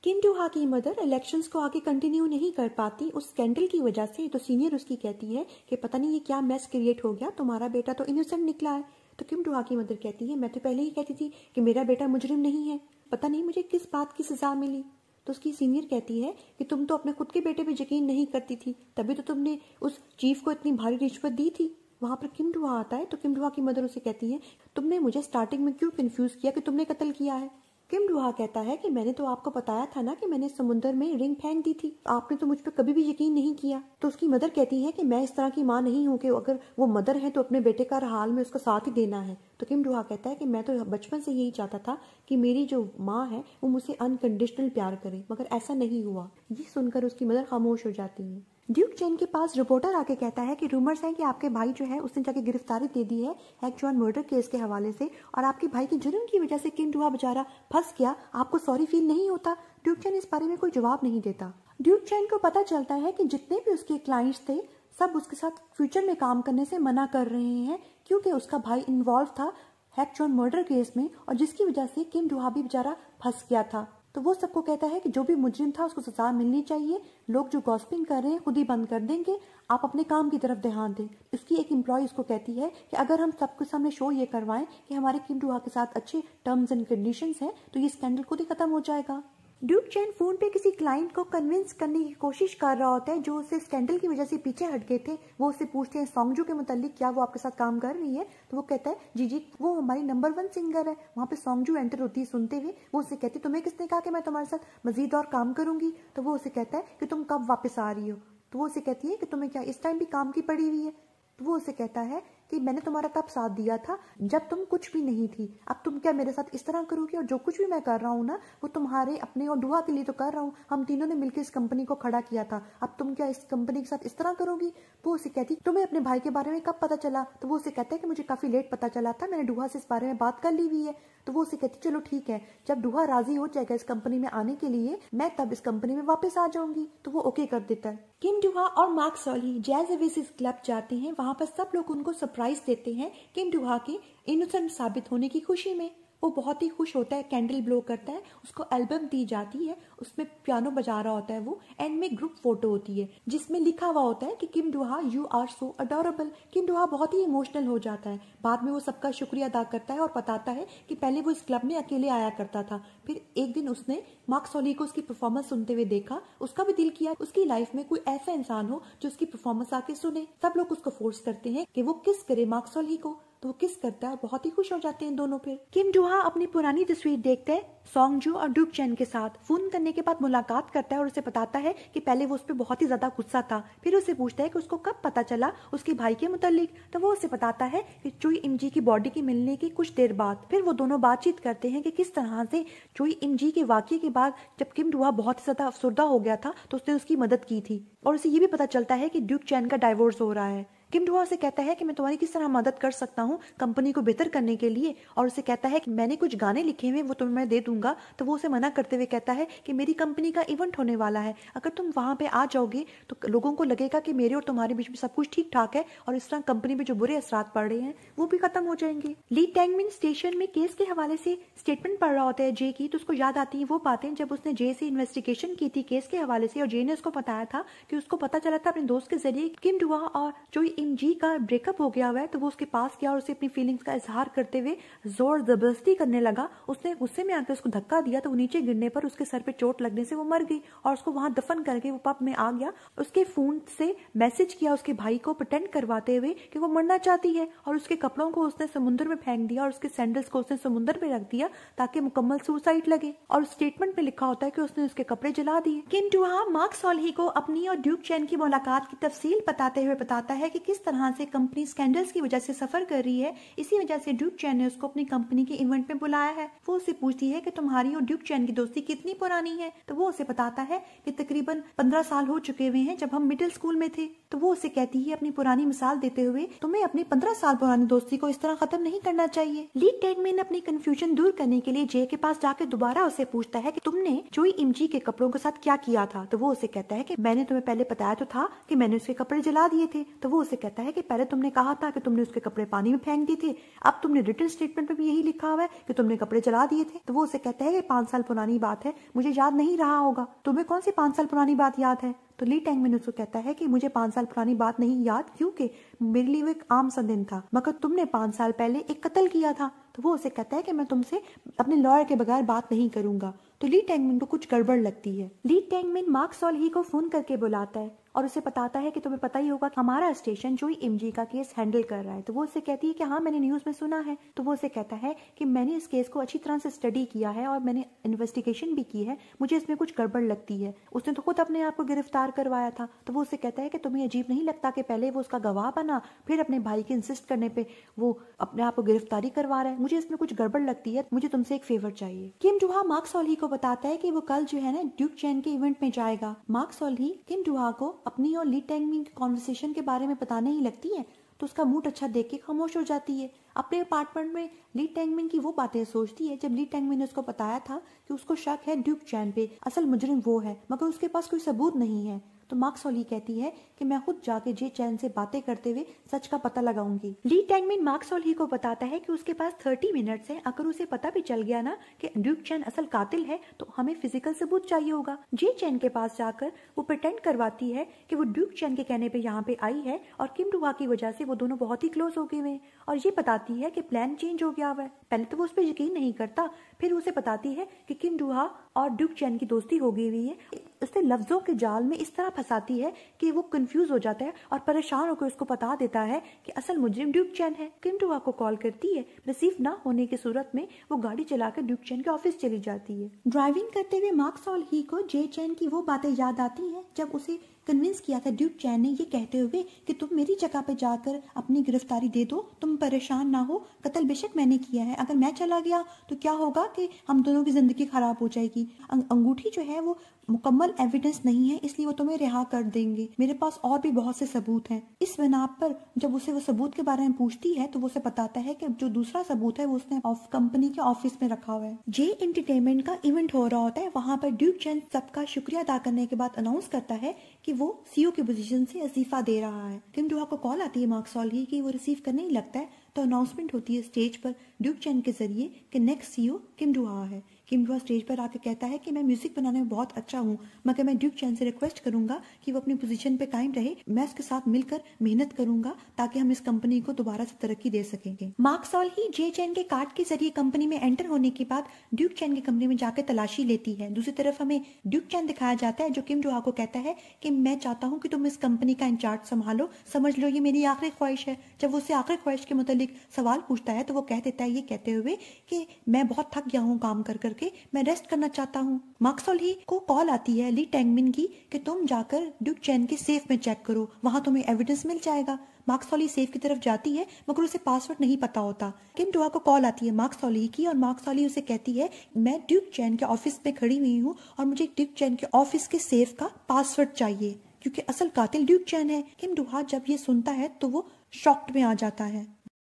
किम डोहा की मदर इलेक्शंस को आगे कंटिन्यू नहीं कर पाती उस स्कैंडल की वजह से। तो सीनियर उसकी कहती है कि पता नहीं ये क्या मैस क्रिएट हो गया, तुम्हारा बेटा तो इनोसेंट निकला है। तो किम डोहा की मदर कहती है मैं तो पहले ही कहती थी कि मेरा बेटा मुजरिम नहीं है, पता नहीं मुझे किस बात की सजा मिली। तो उसकी सीनियर कहती है कि तुम तो अपने खुद के बेटे पे यकीन नहीं करती थी, तभी तो तुमने उस चीफ को इतनी भारी रिश्वत दी थी। वहां पर किम डोहा आता है तो किम डोहा की मदर उसे कहती है तुमने मुझे स्टार्टिंग में क्यों कंफ्यूज किया कि तुमने कत्ल किया है। किम डोहा कहता है कि मैंने तो आपको बताया था ना कि मैंने समुद्र में रिंग फेंक दी थी, आपने तो मुझ पर कभी भी यकीन नहीं किया। तो उसकी मदर कहती है कि मैं इस तरह की माँ नहीं हूँ कि अगर वो मदर है तो अपने बेटे का हर हाल में उसका साथ ही देना है। तो किम डोहा कहता है कि मैं तो बचपन से यही चाहता था कि मेरी जो माँ है वो मुझसे अनकंडीशनल प्यार करे, मगर ऐसा नहीं हुआ। ये सुनकर उसकी मदर खामोश हो जाती है। ड्यूक चैन के पास रिपोर्टर आके कहता है कि रूमर्स हैं कि आपके भाई जो है उसने जाके गिरफ्तारी दे दी है हैक जॉन मर्डर केस के हवाले से, और आपके भाई के जुर्म की वजह से किम डोहा बेचारा फंस गया, आपको सॉरी फील नहीं होता। ड्यूक चैन इस बारे में कोई जवाब नहीं देता। ड्यूक चैन को पता चलता है कि जितने भी उसके क्लाइंट्स थे सब उसके साथ फ्यूचर में काम करने से मना कर रहे हैं, क्योंकि उसका भाई इन्वॉल्व था हैक जॉन मर्डर केस में, और जिसकी वजह से किम डोहा भी बेचारा फंस गया था। तो वो सबको कहता है कि जो भी मुजरिम था उसको सजा मिलनी चाहिए, लोग जो गॉसिपिंग कर रहे हैं खुद ही बंद कर देंगे, आप अपने काम की तरफ ध्यान दें। इसकी एक एम्प्लॉय उसको कहती है कि अगर हम सबके सामने शो ये करवाएं कि हमारे किम डोहा के साथ अच्छे टर्म्स एंड कंडीशंस हैं तो ये स्कैंडल खुद ही खत्म हो जाएगा। ड्यूक चैन फोन पे किसी क्लाइंट को कन्विंस करने की कोशिश कर रहा होता है जो उसे स्कैंडल की वजह से पीछे हट गए थे। वो उससे पूछते हैं सोंगजू के मुतालिक क्या वो आपके साथ काम कर रही है। तो वो कहता है जी वो हमारी नंबर 1 सिंगर है। वहाँ पे सोंगजू एंटर होती है सुनते हुए। वो उसे कहती है तुम्हें किसने कहा कि मैं तुम्हारे साथ मजीद और काम करूंगी। तो वो उसे कहता है कि तुम कब वापस आ रही हो। तो वो उसे कहती है कि तुम्हें क्या इस टाइम भी काम की पड़ी हुई है। तो वो उसे कहता है कि मैंने तुम्हारा तब साथ दिया था जब तुम कुछ भी नहीं थी, अब तुम क्या मेरे साथ इस तरह करोगी, और जो कुछ भी मैं कर रहा हूँ ना वो तुम्हारे अपने और डोहा के लिए तो कर रहा हूँ, हम तीनों ने मिलकर इस कंपनी को खड़ा किया था, अब तुम क्या इस कंपनी के साथ इस तरह करोगी। वो उसे कहती तुम्हें अपने भाई के बारे में कब पता चला। तो वो उसे कहता है कि मुझे काफी लेट पता चला था, मैंने डोहा से इस बारे में बात कर ली हुई है। तो वो उसे कहती चलो ठीक है, जब डोहा राजी हो जाएगा इस कंपनी में आने के लिए मैं तब इस कंपनी में वापस आ जाऊंगी। तो वो ओके कर देता है। किम डोहा और मार्क सॉली जैज ओएसिस क्लब जाते हैं, वहां पर सब लोग उनको सरप्राइज देते हैं किम डोहा के इनोसेंट साबित होने की खुशी में। वो बहुत ही खुश होता है, कैंडल ब्लो करता है, उसको एल्बम दी जाती है, उसमें पियानो बजा रहा होता है वो, एंड में ग्रुप फोटो होती है जिसमें लिखा हुआ होता है कि Kim Doha you are so adorable. Kim Doha बहुत ही इमोशनल हो जाता है। बाद में वो सबका शुक्रिया अदा करता है और बताता है कि पहले वो इस क्लब में अकेले आया करता था, फिर एक दिन उसने मार्क सॉली को उसकी परफॉर्मेंस सुनते हुए देखा, उसका भी दिल किया उसकी लाइफ में कोई ऐसा इंसान हो जो उसकी परफॉर्मेंस आके सुने। सब लोग उसको फोर्स करते हैं कि वो किस करे मार्क सॉली को, तो वो किस करता है, बहुत ही खुश हो जाते हैं दोनों। फिर किम डोहा अपनी पुरानी तस्वीर देखते हैं सोंगजू और ड्यूक चैन के साथ। फोन करने के बाद मुलाकात करता है और उसे बताता है कि पहले वो उस पर बहुत ही ज्यादा गुस्सा था। फिर उसे पूछता है कि उसको कब पता चला उसके भाई के मुतालिक। तो वो उसे बताता है कि चुई इमजी की बॉडी की मिलने की कुछ देर बाद। फिर वो दोनों बातचीत करते हैं कि किस तरह से चुई इमजी के वाकये के बाद जब किम डोहा बहुत ही ज्यादा अफसरदा हो गया था तो उसने उसकी मदद की थी, और उसे ये भी पता चलता है कि ड्यूक चैन का डाइवोर्स हो रहा है। किम डोहा से कहता है कि मैं तुम्हारी किस तरह मदद कर सकता हूँ कंपनी को बेहतर करने के लिए, और उसे कहता है कि मैंने कुछ गाने लिखे हुए वो तुम्हें मैं दे दूंगा। तो वो उसे मना करते हुए कहता है कि मेरी कंपनी का इवेंट होने वाला है, अगर तुम वहां पे आ जाओगे तो लोगों को लगेगा कि मेरे और तुम्हारे बीच में सब कुछ ठीक ठाक है, और इस तरह कंपनी में जो बुरे असरात पड़ रहे हैं वो भी खत्म हो जाएंगे। ली टैंगमिन स्टेशन में केस के हवाले से स्टेटमेंट पढ़ रहा होता है जे की, तो उसको याद आती है वो बातें जब उसने जे से इन्वेस्टिगेशन की थी केस के हवाले से, और जे ने उसको बताया था कि उसको पता चला था अपने दोस्त के जरिए किम डोहा और चोई इमजी का ब्रेकअप हो गया हुआ है। तो वो उसके पास गया और उसे अपनी फीलिंग्स का इजहार करते हुए जोर जबरदस्ती करने लगा। उसने गुस्से में आकर उसको धक्का दिया तो वो नीचे गिरने पर उसके सर पे चोट लगने से वो मर गई, और उसको वहां दफन करके वो पब में आ गया। उसके फोन से मैसेज किया उसके भाई को प्रिटेंड करवाते हुए कि वो मरना चाहती है, और उसके कपड़ों को उसने समुद्र में फेंक दिया और उसके सैंडल्स को उसने समुद्र में रख दिया ताकि मुकम्मल सुसाइड लगे, और स्टेटमेंट में लिखा होता है कि उसने उसके कपड़े जला दिए। किम डोहा मार्क सॉल्ही को अपनी और ड्यूक चैन की मुलाकात की तफसील बताते हुए बताता है कि किस तरह से कंपनी स्कैंडल्स की वजह से सफर कर रही है। इसी वजह से ड्यूक चैन ने उसको अपनी कंपनी के इवेंट में बुलाया है। वो उससे पूछती है कि तुम्हारी और ड्यूक चैन की दोस्ती कितनी पुरानी है। तो वो उसे बताता है कि तकरीबन 15 साल हो चुके हुए हैं, जब हम मिडिल स्कूल में थे। तो वो उसे कहती है अपनी पुरानी मिसाल देते हुए तुम्हें अपनी 15 साल पुरानी दोस्ती को इस तरह खत्म नहीं करना चाहिए। ली टैंगमिन अपनी कंफ्यूजन दूर करने के लिए जे के पास जाकर दोबारा उसे पूछता है कि तुमने चोई इमजी के कपड़ों के साथ क्या किया था। तो वो उसे कहता है कि मैंने तुम्हें पहले बताया तो था कि मैंने उसके कपड़े जला दिए थे। तो वो उसे उसे कहता है कि पहले तुमने कहा था कि तुमने उसके कपड़े पानी में फेंक दिए थे, अब तुमने रिटन स्टेटमेंट में भी यही लिखा हुआ है कि तुमने कपड़े जला दिए थे। तो वो उसे कहता है कि 5 साल पुरानी बात है, मुझे याद नहीं रहा होगा। तुम्हें कौन सी 5 साल पुरानी बात याद है? तो ली टैंगमिन उसको कहता है कि मुझे 5 साल पुरानी बात नहीं याद, क्योंकि मेरे लिए वो एक आम सा दिन था, मगर तुमने 5 साल पहले एक कत्ल किया था। तो वो उसे कहता है कि मैं तुमसे अपने लॉयर के बगैर बात नहीं करूंगा। तो ली टैंगमिन को कुछ गड़बड़ लगती है। ली टैंगमिन मार्क सॉल्ही को फोन करके बुलाता है और उसे बताता है कि तुम्हें पता ही होगा कि हमारा स्टेशन जोई इमजी का केस हैंडल कर रहा है। तो वो उससे कहती है कि हाँ, मैंने न्यूज में सुना है। तो वो उसे कहता है कि मैंने इस केस को अच्छी तरह से स्टडी किया है और मैंने इन्वेस्टिगेशन भी की है, मुझे इसमें कुछ गड़बड़ लगती है। उसने तो खुद अपने आप को गिरफ्तार करवाया था। तो वो उसे कहता है कि तुम्हें अजीब नहीं लगता कि पहले वो उसका गवाह बना, फिर अपने भाई के इंसिस्ट करने पे वो अपने आप को गिरफ्तारी करवा रहा है, मुझे इसमें कुछ गड़बड़ लगती है, मुझे तुमसे एक फेवर चाहिए। किम डुहा मार्क सॉल्ही को बताता है कि वो कल जो है ना ड्यूक चैन के इवेंट में जाएगा। मार्क सॉल्ही किम डुहा को अपनी और ली टैंगमिन की कॉन्वर्सेशन के बारे में बताने ही लगती है, तो उसका मूड अच्छा देख के खामोश हो जाती है। अपने अपार्टमेंट में ली टैंगमिन की वो बातें सोचती है जब ली टैंगमिन ने उसको बताया था कि उसको शक है ड्यूक चैन पे, असल मुजरिम वो है, मगर उसके पास कोई सबूत नहीं है। तो मार्क सॉल्ही कहती है कि मैं खुद जाके जे चैन से बातें करते हुए सच का पता लगाऊंगी। ली टैंगमिन मार्क सॉल्ही को बताता है कि उसके पास 30 मिनट्स है, अगर उसे पता भी चल गया ना कि ड्यूक चैन असल कातिल है तो हमें फिजिकल सबूत चाहिए होगा। जे चैन के पास जाकर वो प्रिटेंड करवाती है कि वो ड्यूक चैन के कहने पे यहाँ पे आई है और किम डुहा की वजह से वो दोनों बहुत ही क्लोज हो गए हुए, और ये बताती है कि प्लान चेंज हो गया हुआ है। पहले तो वो उस पर यकीन नहीं करता, फिर उसे बताती है कि किम डुहा और ड्यूक चैन की दोस्ती हो गई हुई है। उसे लफ्जों के जाल में इस तरह फंसाती है कि वो कंफ्यूज हो जाता है और परेशान होकर उसको बता देता है कि असल मुजरिम ड्यूक चैन है। किम डुहा को कॉल करती है, रिसीव ना होने की सूरत में वो गाड़ी चलाकर ड्यूक चैन के ऑफिस चली जाती है। ड्राइविंग करते हुए मार्क सॉल्ही को जे चैन की वो बातें याद आती हैं जब उसे कन्विंस किया था ड्यूक चैन ने ये कहते हुए कि तुम मेरी जगह पे जाकर अपनी गिरफ्तारी दे दो, तुम परेशान ना हो, कत्ल बेशक मैंने किया है, अगर मैं चला गया तो क्या होगा कि हम दोनों की जिंदगी खराब हो जाएगी। अंगूठी जो है वो मुकम्मल एविडेंस नहीं है, इसलिए वो तुम्हें रिहा कर देंगे, मेरे पास और भी बहुत से सबूत हैं। इस बिना पर जब उसे वो सबूत के बारे में पूछती है तो वो उसे बताता है कि जो दूसरा सबूत है वो उसने कंपनी के ऑफिस में रखा हुआ है। जे एंटरटेनमेंट का इवेंट हो रहा होता है, वहां पर ड्यूक चैन सबका शुक्रिया अदा करने के बाद अनाउंस करता है कि वो सीईओ की पोजीशन से इस्तीफा दे रहा है। किम डुहा को कॉल आती है मार्क सॉल्ही की, वो रिसीव करने ही लगता है तो अनाउंसमेंट होती है स्टेज पर ड्यूक चैन के जरिए कि नेक्स्ट सीईओ किम डुहा है। किम डुहा स्टेज पर आकर कहता है कि मैं म्यूजिक बनाने में बहुत अच्छा हूँ, मगर मैं ड्यूक चैन से रिक्वेस्ट करूंगा कि वो अपनी पोजीशन पे कायम रहे, मैं उसके साथ मिलकर मेहनत करूंगा ताकि हम इस कंपनी को दोबारा से तरक्की दे सकेंगे। मार्क सॉल्ही जे चैन के कार्ड के जरिए कंपनी में एंटर होने के बाद ड्यूक चैन के कमरे में जाकर तलाशी लेती है। दूसरी तरफ हमें ड्यूक चैन दिखाया जाता है जो किम डुहा को कहता है कि मैं चाहता हूँ कि तुम इस कंपनी का इंचार्ज संभालो, समझ लो ये मेरी आखिरी ख्वाहिश है। जब वो उससे आखिरी ख्वाहिश के मुतालिक सवाल पूछता है तो वो कह देता है ये कहते हुए कि मैं बहुत थक गया हूँ काम कर करके, मैं रेस्ट करना चाहता हूँ। मार्क सॉल्ही को कॉल आती है ली टैंगमिन की कि तुम जाकर ड्यूक चैन के सेफ में चेक करो, वहां तुम्हें एविडेंस मिल जाएगा। मार्क सॉल्ही सेफ की तरफ जाती है मगर उसे पासवर्ड नहीं पता होता। किम डुहा को कॉल आती है मार्क सॉल्ही की और मार्क सॉल्ही उसे कहती है मैं ड्यूक चैन के ऑफिस में खड़ी हुई हूँ और मुझे ड्यूक चैन के ऑफिस के सेफ का पासवर्ड चाहिए क्योंकि असल कातिल ड्यूक चैन है। किम डुहा जब ये सुनता है तो वो शॉक्ड में आ जाता है।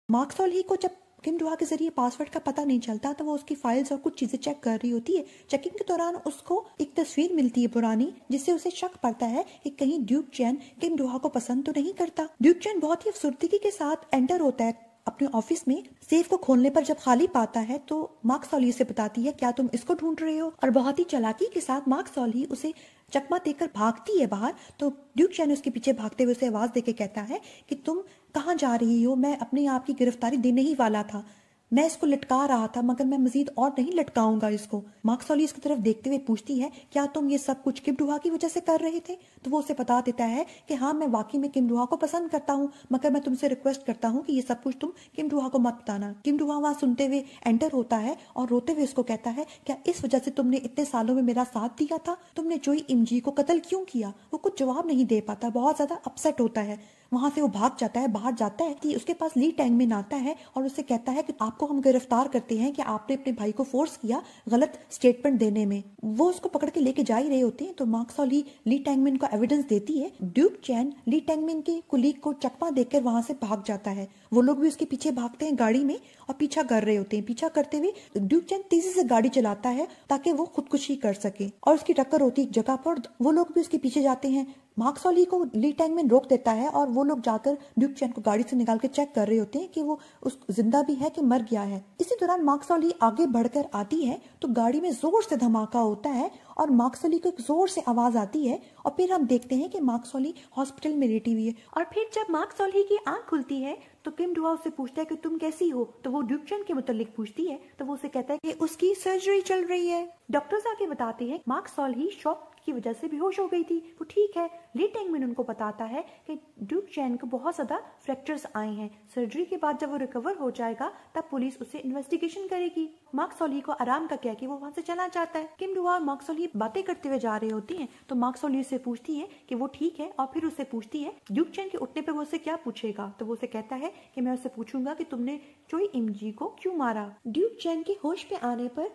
मार्क सॉल्ही को जब किम डुहा के जरिए पासवर्ड का पता नहीं चलता तो वो उसकी फाइल्स और कुछ चीजें चेक कर रही होती है। चेकिंग के दौरान उसको एक तस्वीर मिलती है पुरानी, जिससे उसे शक पड़ता है कि कहीं ड्यूक चैन किम डुहा को पसंद तो नहीं करता। ड्यूक चैन बहुत ही अफसुर्दगी के साथ एंटर होता है अपने ऑफिस में। सेफ को खोलने पर जब खाली पाता है तो मार्क सॉल्ही से बताती है क्या तुम इसको ढूंढ रहे हो, और बहुत ही चालाकी के साथ मार्क सॉल्ही उसे चकमा देकर भागती है बाहर। तो ड्यूक चैन उसके पीछे भागते हुए उसे आवाज देके कहता है कि तुम कहाँ जा रही हो, मैं अपने आप की गिरफ्तारी देने ही वाला था, मैं इसको लटका रहा था मगर मैं मजीद और नहीं लटकाऊंगा इसको। मार्क सॉल्ही इसकी तरफ देखते हुए पूछती है क्या तुम ये सब कुछ किम डुहा की वजह से कर रहे थे? तो वो उसे बता देता है कि हाँ मैं वाकई में किम डुहा को पसंद करता हूँ, मगर मैं तुमसे रिक्वेस्ट करता हूँ कि ये सब कुछ तुम किम डुहा को मत बताना। किम डुहा वहां सुनते हुए एंटर होता है और रोते हुए उसको कहता है क्या इस वजह से तुमने इतने सालों में मेरा साथ दिया था? तुमने जोई इमजी को कत्ल क्यों किया? वो कुछ जवाब नहीं दे पाता, बहुत ज्यादा अपसेट होता है। वहां से वो भाग जाता है, बाहर जाता है कि उसके पास ली टैंगमिन आता है और उससे कहता है कि आपको हम गिरफ्तार करते हैं कि आपने अपने भाई को फोर्स किया गलत स्टेटमेंट देने में। वो उसको पकड़ के लेके जा ही रहे होते हैं तो मार्क सॉल्ही ली टैंगमिन को एविडेंस देती है। ड्यूक चैन ली टैंगमिन के कुलीग को चकमा देकर वहां से भाग जाता है। वो लोग भी उसके पीछे भागते हैं गाड़ी में और पीछा कर रहे होते हैं। पीछा करते हुए ड्यूक चैन तेजी से गाड़ी चलाता है ताकि वो खुदकुशी कर सके और उसकी टक्कर होती है एक जगह पर, वो लोग भी उसके पीछे जाते हैं। मार्क सॉली को ली टैंगमैन रोक देता है और वो लोग जाकर ड्यूक चैन को गाड़ी से निकाल के चेक कर रहे होते हैं कि वो उस जिंदा भी है कि मर गया है। इसी दौरान मार्क सॉली आगे बढ़कर आती है तो गाड़ी में जोर से धमाका होता है और मार्क सॉली को एक जोर से आवाज आती है और फिर हम देखते हैं कि मार्क सॉली हॉस्पिटल में लेटी हुई है। और फिर जब मार्क सॉली की आंख खुलती है तो किम डुआ उससे पूछता है कि तुम कैसी हो, तो वो ड्यूक चैन के मुतालिक पूछती है तो वो उसे कहता है कि उसकी सर्जरी चल रही है। डॉक्टर्स आके बताते हैं मार्क सॉली शॉक की वजह से बेहोश हो गई थी, वो ठीक है। ली टैंगमैन उनको बताता है कि ड्यूक चैन को बहुत ज्यादा फ्रैक्चर्स आए हैं, सर्जरी के बाद जब वो रिकवर हो जाएगा तब पुलिस उसे इन्वेस्टिगेशन करेगी। मार्क सॉली को आराम का कह के वो वहां से चला जाता है। किम डुआ और मार्क सॉली बातें करते हुए जा रहे होती हैं तो मार्क सॉली से पूछती है कि वो ठीक है और फिर उससे पूछती है ड्यूक चैन के उठने पे वो उसे क्या पूछेगा, तो वो उसे कहता है कि मैं उससे पूछूंगा कि तुमने चोई इमजी को क्यों मारा। ड्यूक चैन के होश पे आने पर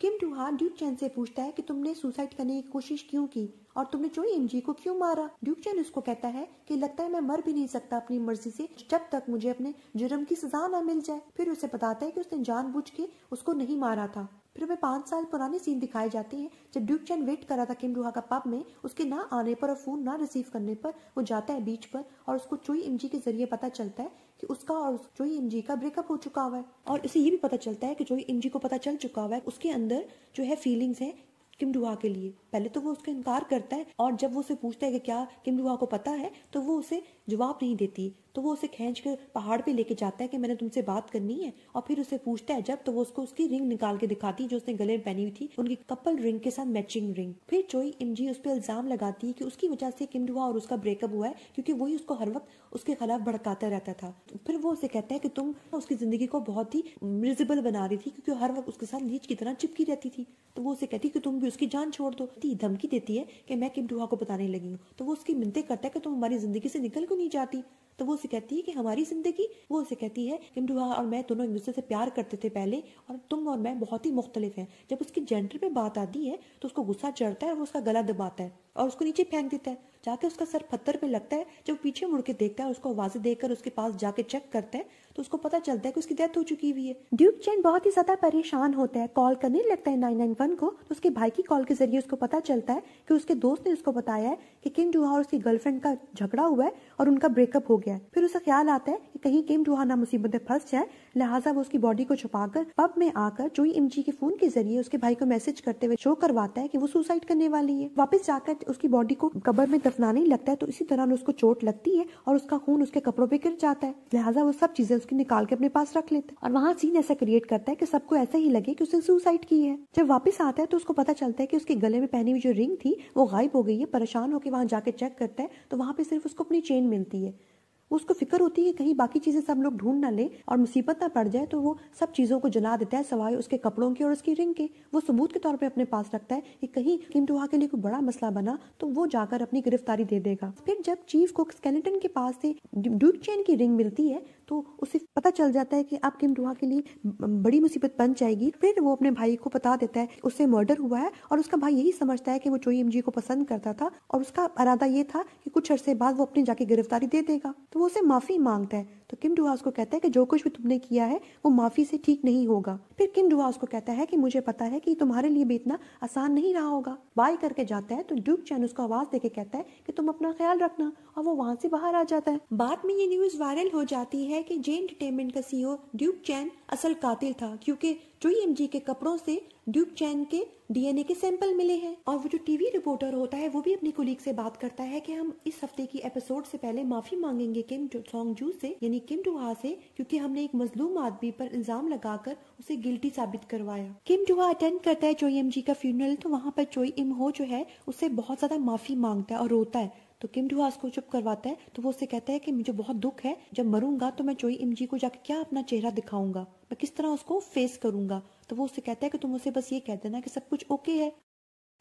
किम डुआ ड्यूक चैन से पूछता है कि तुमने सुसाइड करने की कोशिश क्यों की और तुमने चोई इमजी को क्यों मारा। ड्यूक चैन उसको कहता है कि लगता है मैं मर भी नहीं सकता अपनी मर्जी से जब तक मुझे अपने जुर्म की सजा ना मिल जाए। फिर उसे बताता है कि उसने जानबूझ के उसको नहीं मारा था। फिर हमें 5 साल पुराने सीन दिखाए जाते हैं जब ड्यूक चैन वेट कर रहा था किम डुआ का पब में। उसके ना आने पर और फोन ना रिसीव करने पर वो जाता है बीच पर और उसको चोई इमजी के जरिए पता चलता है कि उसका और चोई इमजी का ब्रेकअप हो चुका हुआ है। और इसे ये भी पता चलता है कि चोई इमजी को पता चल चुका हुआ है उसके अंदर जो है फीलिंग्स है किम डुआ के लिए। पहले तो वो उसका इनकार करता है और जब वो उसे पूछता है कि क्या किम डुआ को पता है तो वो उसे जवाब नहीं देती, तो वो उसे खींच कर पहाड़ पे लेके जाता है कि मैंने तुमसे बात करनी है। और फिर उसे पूछता है जब, तो वो उसको उसकी रिंग निकाल के दिखाती है जो उसने गले में पहनी हुई थी, उनकी कपल रिंग के साथ मैचिंग रिंग। फिर चोई इमजी उस पर इल्जाम लगाती है कि उसकी वजह से किम डुआ और उसका ब्रेकअप हुआ है क्योंकि वही उसको हर वक्त उसके खिलाफ भड़काता रहता था। फिर वो उसे कहता है कि तुम उसकी जिंदगी को बहुत ही मिजरेबल बना रही थी क्योंकि हर वक्त उसके साथ लीच की तरह चिपकी रहती थी। तो वो उसे कहती है कि तुम भी उसकी जान छोड़ दो। धमकी देती है कि मैं किम डुआ को बताने लगी हूँ। तो वो उसकी मिन्नतें करता है कि तुम हमारी जिंदगी से निकल क्यों नहीं जाती। तो वो उसे कहती है कि हमारी जिंदगी, वो उसे कहती है किम डुआ और मैं दोनों एक दूसरे से प्यार करते थे पहले और तुम और मैं बहुत ही मुख्तलिफ हैं। जब उसकी जेंडर पे बात आती है तो उसको गुस्सा चढ़ता है और वो उसका गला दबाता है और उसको नीचे फेंक देता है। जाके उसका सर पत्थर पे लगता है। जब पीछे मुड़ के देखता है, उसको आवाजें देकर उसके पास जाके चेक करता है तो उसको पता चलता है कि उसकी डेथ हो चुकी हुई है। ड्यूक चैन बहुत ही ज्यादा परेशान होता है, कॉल करने लगता है 991 को। तो उसके भाई की कॉल के जरिए उसको पता चलता है कि उसके दोस्त ने उसको बताया है कि किम डुआ और उसकी गर्लफ्रेंड का झगड़ा हुआ है और उनका ब्रेकअप हो गया है। फिर उसे ख्याल आता है कि कहीं किम डुआ ना मुसीबत में फंस जाए, लिहाजा वो उसकी बॉडी को छुपाकर पब में आकर चोई इमजी के फोन के जरिए उसके भाई को मैसेज करते हुए शो करवाता है कि वो सुसाइड करने वाली है। वापस जाकर उसकी बॉडी को कब्र में दफनाने लगता है तो इसी तरह उसको चोट लगती है और उसका खून उसके कपड़ों पे गिर जाता है। लिहाजा वो सब चीजें उसकी निकाल के अपने पास रख लेता है और वहाँ सीन ऐसा क्रिएट करता है कि सबको ऐसा ही लगे कि उसने सुसाइड की है। जब वापस आता है तो उसको पता चलता है कि उसके गले में पहनी हुई जो रिंग थी वो गायब हो गई है। परेशान होकर वहां जाके चेक करता है तो वहां पे सिर्फ उसको अपनी चेन मिलती है। उसको फिक्र होती है कि कहीं बाकी चीजें सब लोग ढूंढ ना ले और मुसीबत ना पड़ जाए, तो वो सब चीजों को जला देता है सिवाय उसके कपड़ों की और उसकी रिंग के। वो सबूत के तौर पे अपने पास रखता है कि कहीं किम डुआ के लिए कोई बड़ा मसला बना तो वो जाकर अपनी गिरफ्तारी दे देगा। फिर जब चीफ को स्केलेटन के पास से ड्यूक चैन की रिंग मिलती है तो उसे पता चल जाता है कि अब किम डुआ के लिए बड़ी मुसीबत बन जाएगी। फिर वो अपने भाई को बता देता है उससे मर्डर हुआ है और उसका भाई यही समझता है कि वो चोई इमजी को पसंद करता था और उसका इरादा ये था कि कुछ अरसे बाद वो अपनी जाके गिरफ्तारी दे देगा। तो वो उसे माफी मांगता है तो किम डुआ उसको कहता है कि जो कुछ भी तुमने किया है वो माफी से ठीक नहीं होगा। फिर किम डुआ उसको कहता है कि मुझे पता है कि तुम्हारे लिए भी इतना आसान नहीं रहा होगा। बाय करके जाता है तो ड्यूक चैन उसको आवाज देके कहता है कि तुम अपना ख्याल रखना और वो वहां से बाहर आ जाता है। बाद में ये न्यूज वायरल हो जाती है कि जे एंटरटेनमेंट का सीईओ ड्यूक चैन असल कातिल था क्योंकि चोई इमजी के कपड़ों से ड्यूक चैन के डीएनए के सैंपल मिले हैं। और वो जो टीवी रिपोर्टर होता है वो भी अपनी कोलीग से बात करता है कि हम इस हफ्ते की एपिसोड से पहले माफी मांगेंगे किम सोंग जू से, यानी किम डुआ से, क्योंकि हमने एक मजलूम आदमी पर इल्जाम लगाकर उसे गिल्टी साबित करवाया। किम डुआ अटेंड करता है चोई इमजी का फ्यूनरल तो वहाँ पर चोई इम हो जो है उससे बहुत ज्यादा माफी मांगता है और रोता है। तो किम डुआ उसको चुप करवाता है तो वो उससे कहता है कि मुझे बहुत दुख है, जब मरूंगा तो मैं चोई इमजी को जाके क्या अपना चेहरा दिखाऊंगा, मैं किस तरह उसको फेस करूंगा। तो वो उससे कहता है कि तुम उसे बस ये कह देना कि सब कुछ ओके है।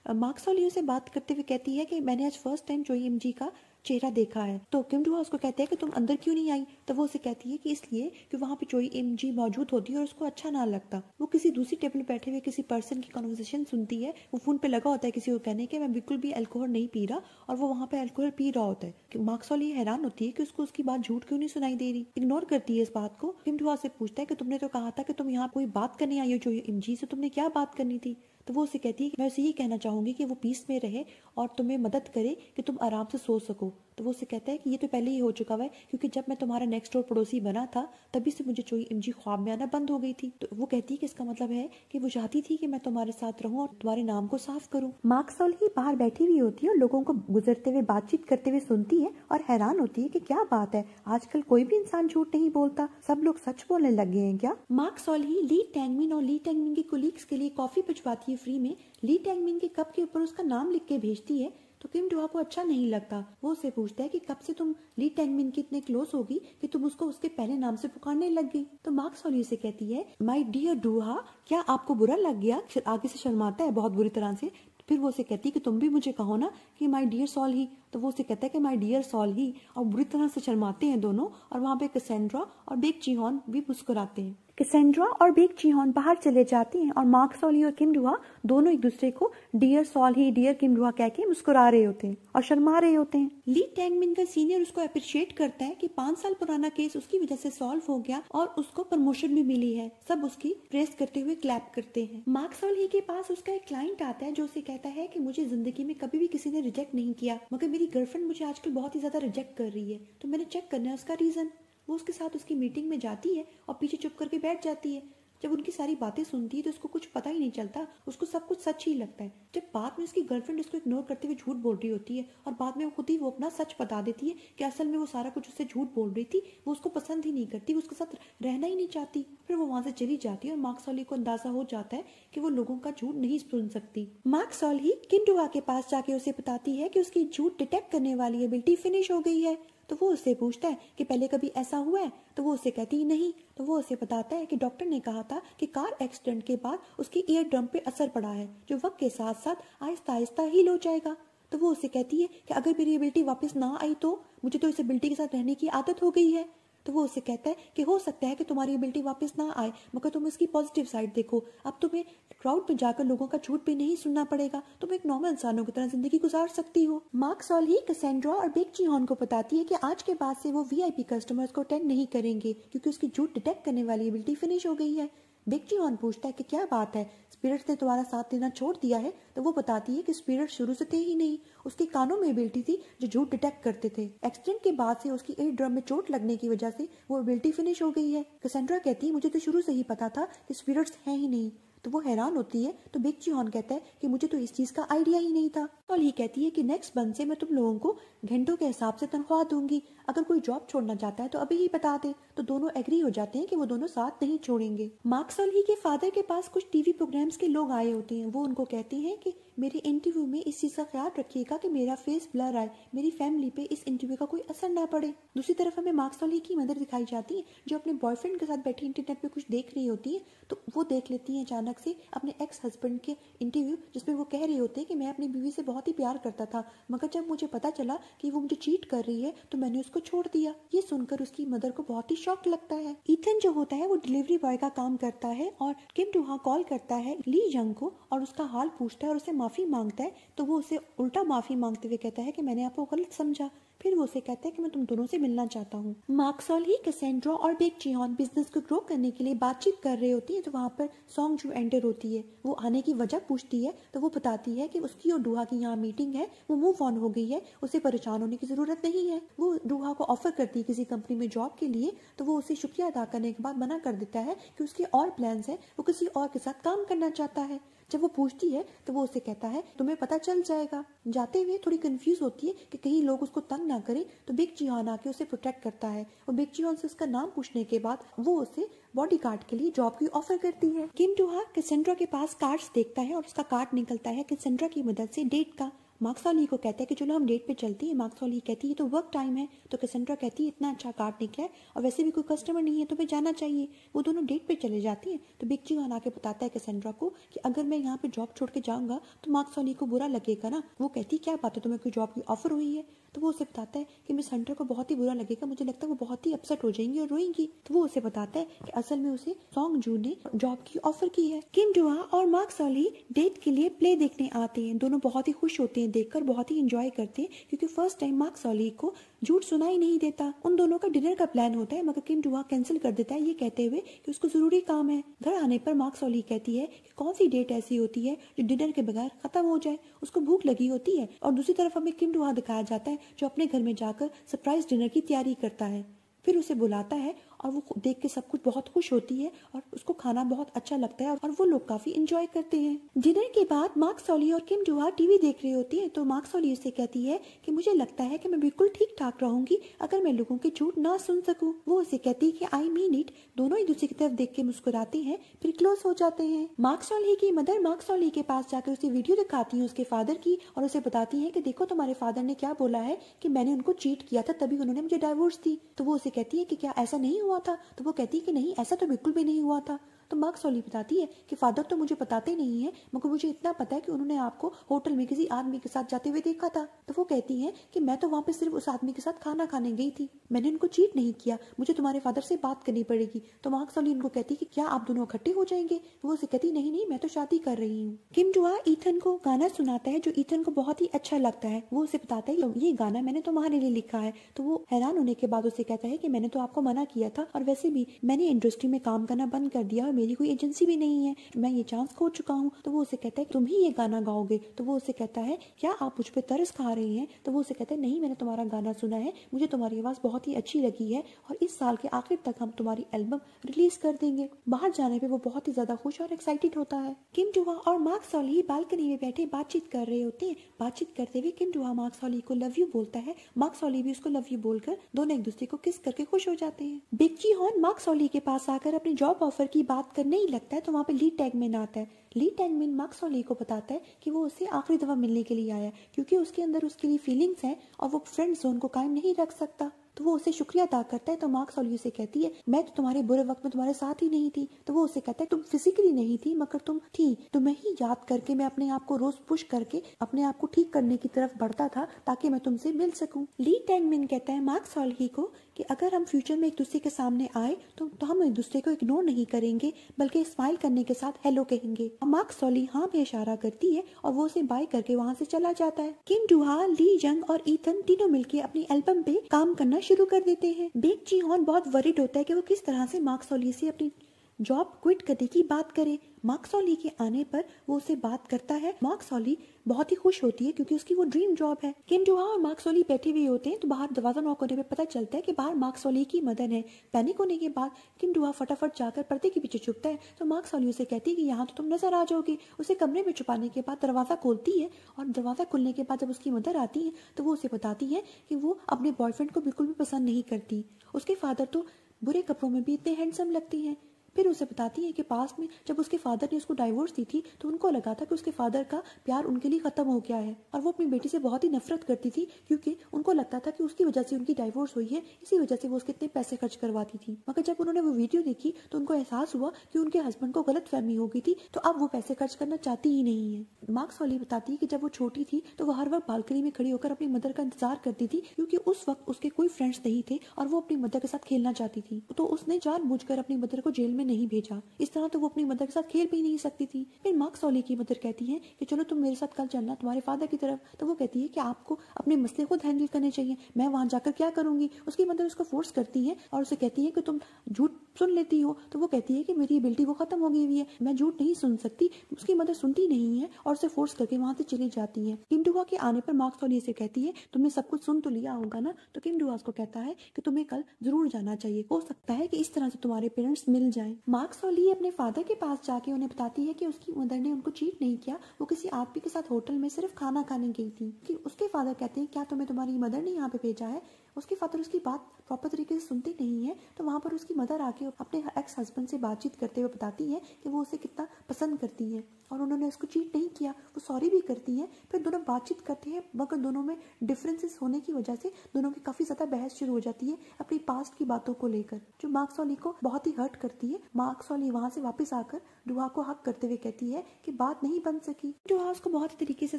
मार्क सॉलियो से बात करते हुए कहती है कि मैंने आज फर्स्ट टाइम चोई इमजी का चेहरा देखा है। तो किम डुआ उसको कहते हैं कि तुम अंदर क्यों नहीं आई। तो वो उसे कहती है कि इसलिए कि वहाँ पे चोई इमजी मौजूद होती है और उसको अच्छा ना लगता। वो किसी दूसरी टेबल पे बैठे हुए किसी पर्सन की कन्वर्सेशन सुनती है। वो फोन पे लगा होता है किसी को कहने के मैं बिल्कुल भी अल्कोहल नहीं पी रहा और वो वहाँ पे अल्कोहल पी रहा होता है। मार्क सॉली हैरान होती है कि उसको उसकी बात झूठ क्यों नहीं सुनाई दे रही, इग्नोर करती है इस बात को। किम डुआ से पूछता है कि तुमने तो कहा था कि तुम यहाँ कोई बात करने आई हो चोई इमजी से, तुमने क्या बात करनी थी। तो वो उसे कहती है कि मैं उसे ये कहना चाहूंगी कि वो पीस में रहे और तुम्हें मदद करे कि तुम आराम से सो सको। तो वो उसे कहता है कि ये तो पहले ही हो चुका है, क्योंकि जब मैं तुम्हारा नेक्स्ट डोर पड़ोसी बना था तभी से मुझे चोई इमजी ख्वाब में आना बंद हो गई थी। तो वो कहती है कि इसका मतलब है कि वो चाहती थी कि मैं तुम्हारे साथ रहूं और तुम्हारे नाम को साफ करूं। मार्क सॉल्ही बाहर बैठी हुई होती है और लोगों को गुजरते हुए बातचीत करते हुए सुनती है और हैरान होती है कि क्या बात है, आजकल कोई भी इंसान झूठ नहीं बोलता, सब लोग सच बोलने लगे हैं क्या। मार्क सॉल्ही ली टैंगमिन और ली टैंगमिन के कोलीग्स के लिए कॉफी भिजवाती है फ्री में। ली टैंगमिन के कप के ऊपर उसका नाम लिख के भेजती है तो किम डुहा को अच्छा नहीं लगता। वो उससे पूछता है कि कब से तुम ली टैंगमिन की इतने क्लोज होगी कि तुम उसको उसके पहले नाम से पुकारने लग गई। तो मार्क सॉल्ही से कहती है, माय डियर डुहा, क्या आपको बुरा लग गया। आगे से शर्माता है बहुत बुरी तरह से। फिर वो उसे कहती है कि तुम भी मुझे कहो ना कि माय डियर सॉल्ही। तो वो उसे कहता है कि माय डियर सॉल्ही, और बुरी तरह से शर्माते हैं दोनों। और वहाँ पे कैसेंड्रा और बेक जीहॉन भी मुस्कुराते हैं। कैसेंड्रा और बेक जीहॉन बाहर चले जाती हैं और मार्क सॉल्ही और किम डुहा दोनों एक दूसरे को डियर सॉल्ही डियर किम डुहा कह के मुस्कुरा रहे होते हैं और शर्मा रहे होते हैं। ली टैंगमिन का सीनियर उसको अप्रिशिएट करता है कि 5 साल पुराना केस उसकी वजह से सॉल्व हो गया और उसको प्रमोशन भी मिली है। सब उसकी प्रेस करते हुए क्लैप करते हैं। मार्क सॉल्ही के पास उसका एक क्लाइंट आता है जो उसे कहता है कि मुझे जिंदगी में कभी भी किसी ने रिजेक्ट नहीं किया, मगर मेरी गर्लफ्रेंड मुझे आजकल बहुत ही ज्यादा रिजेक्ट कर रही है, तो मैंने चेक करना है उसका रीजन। वो उसके साथ उसकी मीटिंग में जाती है और पीछे चुप करके बैठ जाती है। जब उनकी सारी बातें सुनती है तो उसको कुछ पता ही नहीं चलता, उसको सब कुछ सच ही लगता है। जब बाद में उसकी गर्लफ्रेंड उसको इग्नोर करते हुए झूठ बोल रही होती है और बाद में वो खुद ही वो अपना सच बता देती है कि असल में वो सारा कुछ उससे झूठ बोल रही थी, वो उसको पसंद ही नहीं करती, वो उसके साथ रहना ही नहीं चाहती। फिर वो वहां से चली जाती है और मार्क सॉल्ही को अंदाजा हो जाता है कि वो लोगों का झूठ नहीं सुन सकती। मार्क सॉल्ही किम डुहा के पास जाके उसे बताती है कि उसकी झूठ डिटेक्ट करने वाली एबिलिटी फिनिश हो गई है। तो वो उससे पूछता है कि पहले कभी ऐसा हुआ है। तो वो उसे कहती नहीं। तो वो उसे बताता है कि डॉक्टर ने कहा था कि कार एक्सीडेंट के बाद उसकी ईयर ड्रम पे असर पड़ा है, जो वक्त के साथ साथ आहिस्ता आहिस्ता हील हो जाएगा। तो वो उसे कहती है कि अगर मेरी एबिलिटी वापस ना आई तो मुझे तो इस एबिलिटी के साथ रहने की आदत हो गई है। तो वो उसे कहता है कि हो सकता है कि तुम्हारी एबिलिटी वापस ना आए, मगर तुम इसकी पॉजिटिव साइड देखो। अब तुम्हें क्राउड में जाकर लोगों का झूठ भी नहीं सुनना पड़ेगा, तुम एक नॉर्मल इंसानों की तरह जिंदगी गुजार सकती हो। मार्क सॉल्ही कैसेंड्रा और बेक जीहॉन को बताती है कि आज के बाद से वो वीआईपी कस्टमर्स को अटेंड नहीं करेंगे क्योंकि उसकी झूठ डिटेक्ट करने वाली एबिलिटी फिनिश हो गई है। बेक जीहॉन पूछता है कि क्या बात है, स्पिरिट्स ने तुम्हारा साथ देना छोड़ दिया है। तो वो बताती है कि स्पिरिट शुरू से थे ही नहीं, उसके कानों में एबिलिटी थी जो झूठ डिटेक्ट करते थे। एक्सीडेंट के बाद से उसकी ईयर ड्रम में चोट लगने की वजह से वो एबिलिटी फिनिश हो गई है। कैसेंड्रा कहती है मुझे तो शुरू से ही पता था कि स्पिरिट्स हैं ही नहीं। तो वो हैरान होती है। तो बेक जीहॉन कहता है कि मुझे तो इस चीज का आइडिया ही नहीं था। और ही कहती है कि नेक्स्ट मंथ से मैं तुम लोगों को घंटों के हिसाब से तनख्वाह दूंगी, अगर कोई जॉब छोड़ना चाहता है तो अभी ही बता दे। तो दोनों एग्री हो जाते हैं कि वो दोनों साथ नहीं छोड़ेंगे। मार्क सॉल्ही के फादर के पास कुछ टीवी प्रोग्राम्स के लोग आए होते हैं। वो उनको कहते हैं कि मेरे इंटरव्यू में इस चीज का ख्याल रखिएगा कि मेरा फेस ब्लर आए, मेरी फैमिली पे इस इंटरव्यू का कोई असर ना पड़े। दूसरी तरफ हमें मार्क सॉल्ही की मदर दिखाई जाती है जो अपने बॉयफ्रेंड के साथ बैठी इंटरनेट पे कुछ देख रही होती है। तो वो देख लेती है अचानक से अपने एक्स हस्बैंड के इंटरव्यू, जिसमें वो कह रहे होते हैं कि मैं अपनी बीवी से बहुत ही प्यार करता था, मगर जब मुझे पता चला कि वो मुझे चीट कर रही है तो मैंने उसको छोड़ दिया। ये सुनकर उसकी मदर को बहुत ही शॉक लगता है। ईथन जो होता है वो डिलीवरी बॉय का काम करता है और किम डुहा कॉल करता है ली यंग को और उसका हाल पूछता है और उसे माफी मांगता है। तो वो उसे उल्टा माफी मांगते हुए कहता है कि मैंने आपको गलत समझा। फिर वो उसे कहता है कि मैं तुम दोनों से मिलना चाहता हूँ। मार्क सॉल्ही, कैसेंड्रा और बेक जीहॉन बिजनेस को ग्रो करने के लिए बातचीत कर रहे होती है। तो वहाँ पर सॉन्ग जू एंटर होती है। वो आने की वजह पूछती है तो वो बताती है कि उसकी और डुहा की यहाँ मीटिंग है, वो मूव ऑन हो गई है, उसे परेशान होने की जरूरत नहीं है। वो डुहा को ऑफर करती है किसी कंपनी में जॉब के लिए। तो वो उसे शुक्रिया अदा करने के बाद मना कर देता है कि उसके और प्लान्स है, वो किसी और के साथ काम करना चाहता है। जब वो पूछती है तो वो उसे कहता है तुम्हें पता चल जाएगा। जाते हुए थोड़ी कंफ्यूज होती है कि कहीं लोग उसको तंग ना करें, तो बेक जीहॉन आके उसे प्रोटेक्ट करता है और बेक जीहॉन से उसका नाम पूछने के बाद वो उसे बॉडीगार्ड के लिए जॉब की ऑफर करती है। किम डुहा कैसेंड्रा के पास कार्ड्स देखता है और उसका कार्ड निकलता है कैसेंड्रा की मदद से डेट का। मार्क सॉल्ही को कहता है कि चलो हम डेट पे चलते हैं। मार्क सॉल्ही कहती है तो वर्क टाइम है। तो कैसेंड्रा कहती है इतना अच्छा कार्ड निकला है और वैसे भी कोई कस्टमर नहीं है तो मैं जाना चाहिए। वो दोनों डेट पे चले जाती हैं। तो बेक जीहॉन आके बताता है कैसेंड्रा को कि अगर मैं यहाँ पे जॉब छोड़ के जाऊंगा तो मार्क सॉल्ही को बुरा लगेगा ना। वो कहती क्या बात है, तुम्हें कोई जॉब की ऑफर हुई है? तो वो उसे बताता है कि मिस हंटर को बहुत ही बुरा लगेगा, मुझे लगता है वो बहुत ही अपसेट हो जाएंगी और रोएंगी। तो वो उसे बताता है कि असल में उसे सॉन्ग जू ने जॉब की ऑफर की है। किम डुहा और मार्क सॉल्ही डेट के लिए प्ले देखने आते हैं। दोनों बहुत ही खुश होते हैं इन्हें देखकर बहुत ही एंजॉय करते हैं, क्योंकि फर्स्ट टाइम मार्क सॉली को झूठ सुनाई नहीं देता। उन दोनों का डिनर का प्लान होता है, मगर किम डुआ कैंसिल कर देता है, ये कहते हुए कि उसको जरूरी काम है। घर आने पर मार्क सॉली कहती है कि कौन सी डेट ऐसी होती है जो डिनर के बगैर खत्म हो जाए। उसको भूख लगी होती है और दूसरी तरफ हमें किम डुआ दिखाया जाता है जो अपने घर में जाकर सरप्राइज डिनर की तैयारी करता है। फिर उसे बुलाता है और वो देख के सब कुछ बहुत खुश होती है और उसको खाना बहुत अच्छा लगता है और वो लोग काफी एंजॉय करते हैं। डिनर के बाद मार्क सॉली और किम डुआ टीवी देख रही होती है, तो मार्क सॉली उसे कहती है कि मुझे लगता है कि मैं बिल्कुल ठीक ठाक रहूंगी अगर मैं लोगों के झूठ ना सुन सकूं। वो उसे कहती है कि आई मीन इट। दोनों एक दूसरे की तरफ देख के मुस्कुराते हैं, फिर क्लोज हो जाते हैं। मार्क सॉली की मदर मार्क सॉली के पास जाकर उसे वीडियो दिखाती है उसके फादर की और उसे बताती है कि देखो तुम्हारे फादर ने क्या बोला है कि मैंने उनको चीट किया था तभी उन्होंने मुझे डाइवोर्स दी। तो वो उसे कहती है कि क्या ऐसा नहीं हुआ था? तो वो कहती है कि नहीं, ऐसा तो बिल्कुल भी नहीं हुआ था। तो मार्क सॉली बताती है कि फादर तो मुझे बताते नहीं है, मगर मुझे इतना पता है कि उन्होंने आपको होटल में किसी आदमी के साथ जाते हुए देखा था। तो वो कहती है कि मैं तो वहाँ पे सिर्फ उस आदमी के साथ खाना खाने गई थी, मैंने उनको चीट नहीं किया, मुझे तुम्हारे फादर से बात करनी पड़ेगी। तो मार्क सॉली उनको कहती है कि क्या आप दोनों इकट्ठे हो जाएंगे? वो उसे कहती नहीं नहीं, मैं तो शादी कर रही हूँ। किम डुआ ईथन को गाना सुनाता है जो ईथन को बहुत ही अच्छा लगता है। वो उसे बताता है ये गाना मैंने तुम्हारे लिए लिखा है। तो वो हैरान होने के बाद उसे कहता है कि मैंने तो आपको मना किया था और वैसे भी मैंने इंडस्ट्री में काम करना बंद कर दिया और मेरी कोई एजेंसी भी नहीं है, मैं ये चांस खो चुका हूँ। तो वो उसे कहता है तुम ही ये गाना गाओगे? तो वो उसे कहता है क्या आप मुझ पे तरस खा रही हैं? तो वो उसे कहता है नहीं, मैंने तुम्हारा गाना सुना है, मुझे तुम्हारी आवाज बहुत ही अच्छी लगी है और इस साल के आखिर तक हम तुम्हारी एल्बम रिलीज कर देंगे। बाहर जाने पे वो बहुत ही ज्यादा खुश और एक्साइटेड होता है। किम डुआ और मार्क सॉली बालकनी में बैठे बातचीत कर रहे होते हैं। बातचीत करते हुए किम डुआ मार्क सॉली को लव यू बोलता है, मार्क सॉली भी उसको लव यू बोलकर दोनों एक दूसरे को किस करके खुश हो जाते हैं। बिग जी हॉन मार्क सॉली के पास आकर अपनी जॉब ऑफर की बात करने ही लगता है, तो वहाँ पे ली टैगमैन आता है। ली टैगमैन मार्क सॉली को बताता है कि वो उससे आखिरी दफा मिलने के लिए आया क्योंकि उसके अंदर उसके लिए फीलिंग्स हैं और वो फ्रेंड जोन को कायम नहीं रख सकता। तो वो उसे शुक्रिया अदा करता है। तो मार्क सॉली उसे कहती है मैं तो तुम्हारे बुरे वक्त में तुम्हारे साथ ही नहीं थी। तो वो उसे कहता है तुम फिजिकली नहीं थी मगर तुम थी, तुम्हें ही याद करके मैं अपने आप को रोज पुश करके अपने आप को ठीक करने की तरफ बढ़ता था ताकि मैं तुमसे मिल सकूं। ली टैगमैन कहता है मार्क सॉली को कि अगर हम फ्यूचर में एक दूसरे के सामने आए तो हम एक दूसरे को इग्नोर नहीं करेंगे बल्कि स्माइल करने के साथ हेलो कहेंगे। मार्क सॉली हाँ में इशारा करती है और वो उसे बाय करके वहाँ से चला जाता है। किम डुआ, ली जंग और ईथन तीनों मिलके अपनी एल्बम पे काम करना शुरू कर देते हैं। बेक जी हॉन बहुत वरीड होता है कि वो किस तरह से मार्क सॉली से अपनी जॉब क्विट करने की बात करे। मार्क सॉली के आने पर वो उसे बात करता है। मार्क सॉली बहुत ही खुश होती है क्योंकि उसकी वो ड्रीम जॉब है। किम डुआ और मार्क सॉली बैठे हुए होते हैं तो बाहर दरवाजा नॉक होने पे पता चलता है कि बाहर मार्क सॉली की मदर है। पैनिक होने के बाद किम डुआ फटाफट जाकर पर्दे के पीछे छुपता है तो मार्क सॉली उसे कहती है कि यहाँ तो तुम नजर आ जाओगे। उसे कमरे में छुपाने के बाद दरवाजा खोलती है और दरवाजा खुलने के बाद जब उसकी मदर आती है तो वो उसे बताती है कि वो अपने बॉयफ्रेंड को बिल्कुल भी पसंद नहीं करती। उसके फादर तो बुरे कपड़ों में भी इतने हैंडसम लगते हैं। फिर उसे बताती है कि पास में जब उसके फादर ने उसको डाइवोर्स दी थी तो उनको लगा था कि उसके फादर का प्यार उनके लिए खत्म हो गया है और वो अपनी बेटी से बहुत ही नफरत करती थी क्योंकि उनको लगता था कि उसकी वजह से उनकी डाइवोर्स हुई है, इसी वजह से वो उसके इतने पैसे खर्च करवाती थी। मगर जब उन्होंने वो वीडियो देखी तो उनको एहसास हुआ कि उनके हस्बैंड को गलत फहमी हो गई थी, तो अब वो पैसे खर्च करना चाहती ही नहीं है। मार्क सॉली बताती है कि जब वो छोटी थी तो वो हर वक्त बालकनी में खड़ी होकर अपनी मदर का इंतजार करती थी क्योंकि उस वक्त उसके कोई फ्रेंड्स नहीं थे और वो अपनी मदर के साथ खेलना चाहती थी। तो उसने जानबूझकर अपनी मदर को जेल में नहीं भेजा, इस तरह तो वो अपनी मदर के साथ खेल भी नहीं सकती थी। फिर मार्क सॉली की मदर कहती है कि चलो तुम मेरे साथ कल चलना तुम्हारे फादर की तरफ। तो वो कहती है कि आपको अपने मसले खुद हैंडल करने चाहिए, मैं वहां जाकर क्या करूंगी। उसकी मदर उसको फोर्स करती है और उसे कहती है कि तुम झूठ सुन लेती हो। तो वो कहती है कि मेरी एबिलिटी वो खत्म हो गई हुई है, मैं झूठ नहीं सुन सकती। उसकी मदर सुनती नहीं है और उसे फोर्स करके वहां से चली जाती है। किम डुआ के आने पर मार्क सॉली से कहती है तुमने सब कुछ सुन तो लिया होगा ना। तो किम डुआ उसको कहता है कि तुम्हें कल जरूर जाना चाहिए, हो सकता है कि इस तरह से तुम्हारे पेरेंट्स मिल जाएं। मार्क सॉली अपने फादर के पास जाके उन्हें बताती है कि उसकी मदर ने उनको चीट नहीं किया, वो किसी आदमी के साथ होटल में सिर्फ खाना खाने गई थी। कि उसके फादर कहते हैं क्या तुम्हें तुम्हारी मदर ने यहाँ पे भेजा है। उसके फादर उसकी बात प्रॉपर तरीके से सुनते नहीं है। तो वहां पर उसकी मदर आके अपने एक्स हस्बैंड से बातचीत करते हुए बताती है कि वो उसे कितना पसंद करती है और उन्होंने उसको चीट नहीं किया। वो सॉरी भी करती है। फिर दोनों बातचीत करते हैं मगर दोनों में डिफरेंसेस होने की वजह से दोनों की काफी ज्यादा बहस शुरू हो जाती है अपनी पास्ट की बातों को लेकर, जो मार्क सॉली को बहुत ही हर्ट करती है। मार्क सॉली वहां से वापस आकर डुआ को हक करते हुए कहती है कि बात नहीं बन सकी। डुआ उसको बहुत तरीके से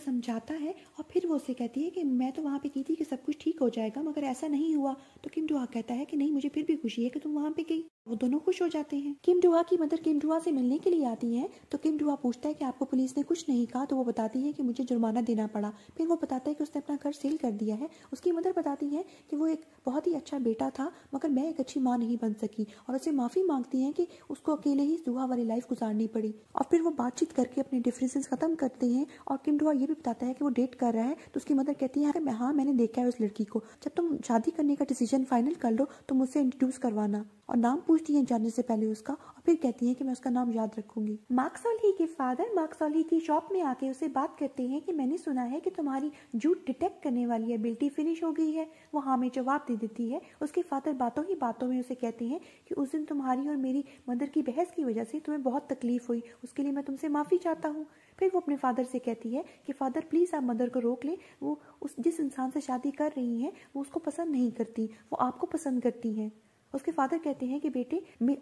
समझाता है और फिर वो उसे कहती है कि मैं तो वहां पे की थी कि सब कुछ ठीक हो जाएगा मगर ऐसा ऐसा नहीं हुआ। तो किम डुहा कहता है कि नहीं, मुझे फिर भी खुशी है कि तुम वहाँ पे गई। वो दोनों खुश हो जाते हैं। किम डुहा की मदर किम डुहा से मिलने के लिए आती है। तो किम डुहा पूछता है कि आपको पुलिस ने कुछ नहीं कहा। तो वो बताती है कि मुझे जुर्माना देना पड़ा। फिर वो बताता है कि उसने अपना घर सेल कर दिया है। उसकी मदर बताती है कि वो एक बहुत ही अच्छा बेटा था, मगर मैं एक अच्छी माँ नहीं बन सकी, और उसे माफी मांगती है कि उसको अकेले ही जुआ वाली लाइफ गुजारनी पड़ी। और फिर वो बातचीत करके अपने डिफरेंसेस खत्म करते हैं। और किम डुहा ये भी बताता है कि वो डेट कर रहा है। तो उसकी मदर कहती है कि हाँ, मैंने देखा है उस लड़की को, जब तुम शादी करने का डिसीजन फाइनल कर लो तो मुझसे इंट्रोड्यूस करवाना। और नाम पूछती है जाने से पहले उसका, और फिर कहती है कि मैं उसका नाम याद रखूंगी। मार्क सॉल्ही के फादर मार्क सॉल्ही की शॉप में आके उसे बात करते हैं कि मैंने सुना है कि तुम्हारी झूठ डिटेक्ट करने वाली एबिलिटी फिनिश हो गई है। वो हाँ में जवाब दे देती है। उसके फादर बातों ही बातों में उसे कहते हैं कि उस दिन तुम्हारी और मेरी मदर की बहस की वजह से तुम्हें बहुत तकलीफ हुई, उसके लिए मैं तुमसे माफी चाहता हूँ। फिर वो अपने फादर से कहती है कि फादर प्लीज आप मदर को रोक लें, वो जिस इंसान से शादी कर रही हैं वो उसको पसंद नहीं करती, वो आपको पसंद करती हैं। उसके फादर कहते हैं कि बेटे,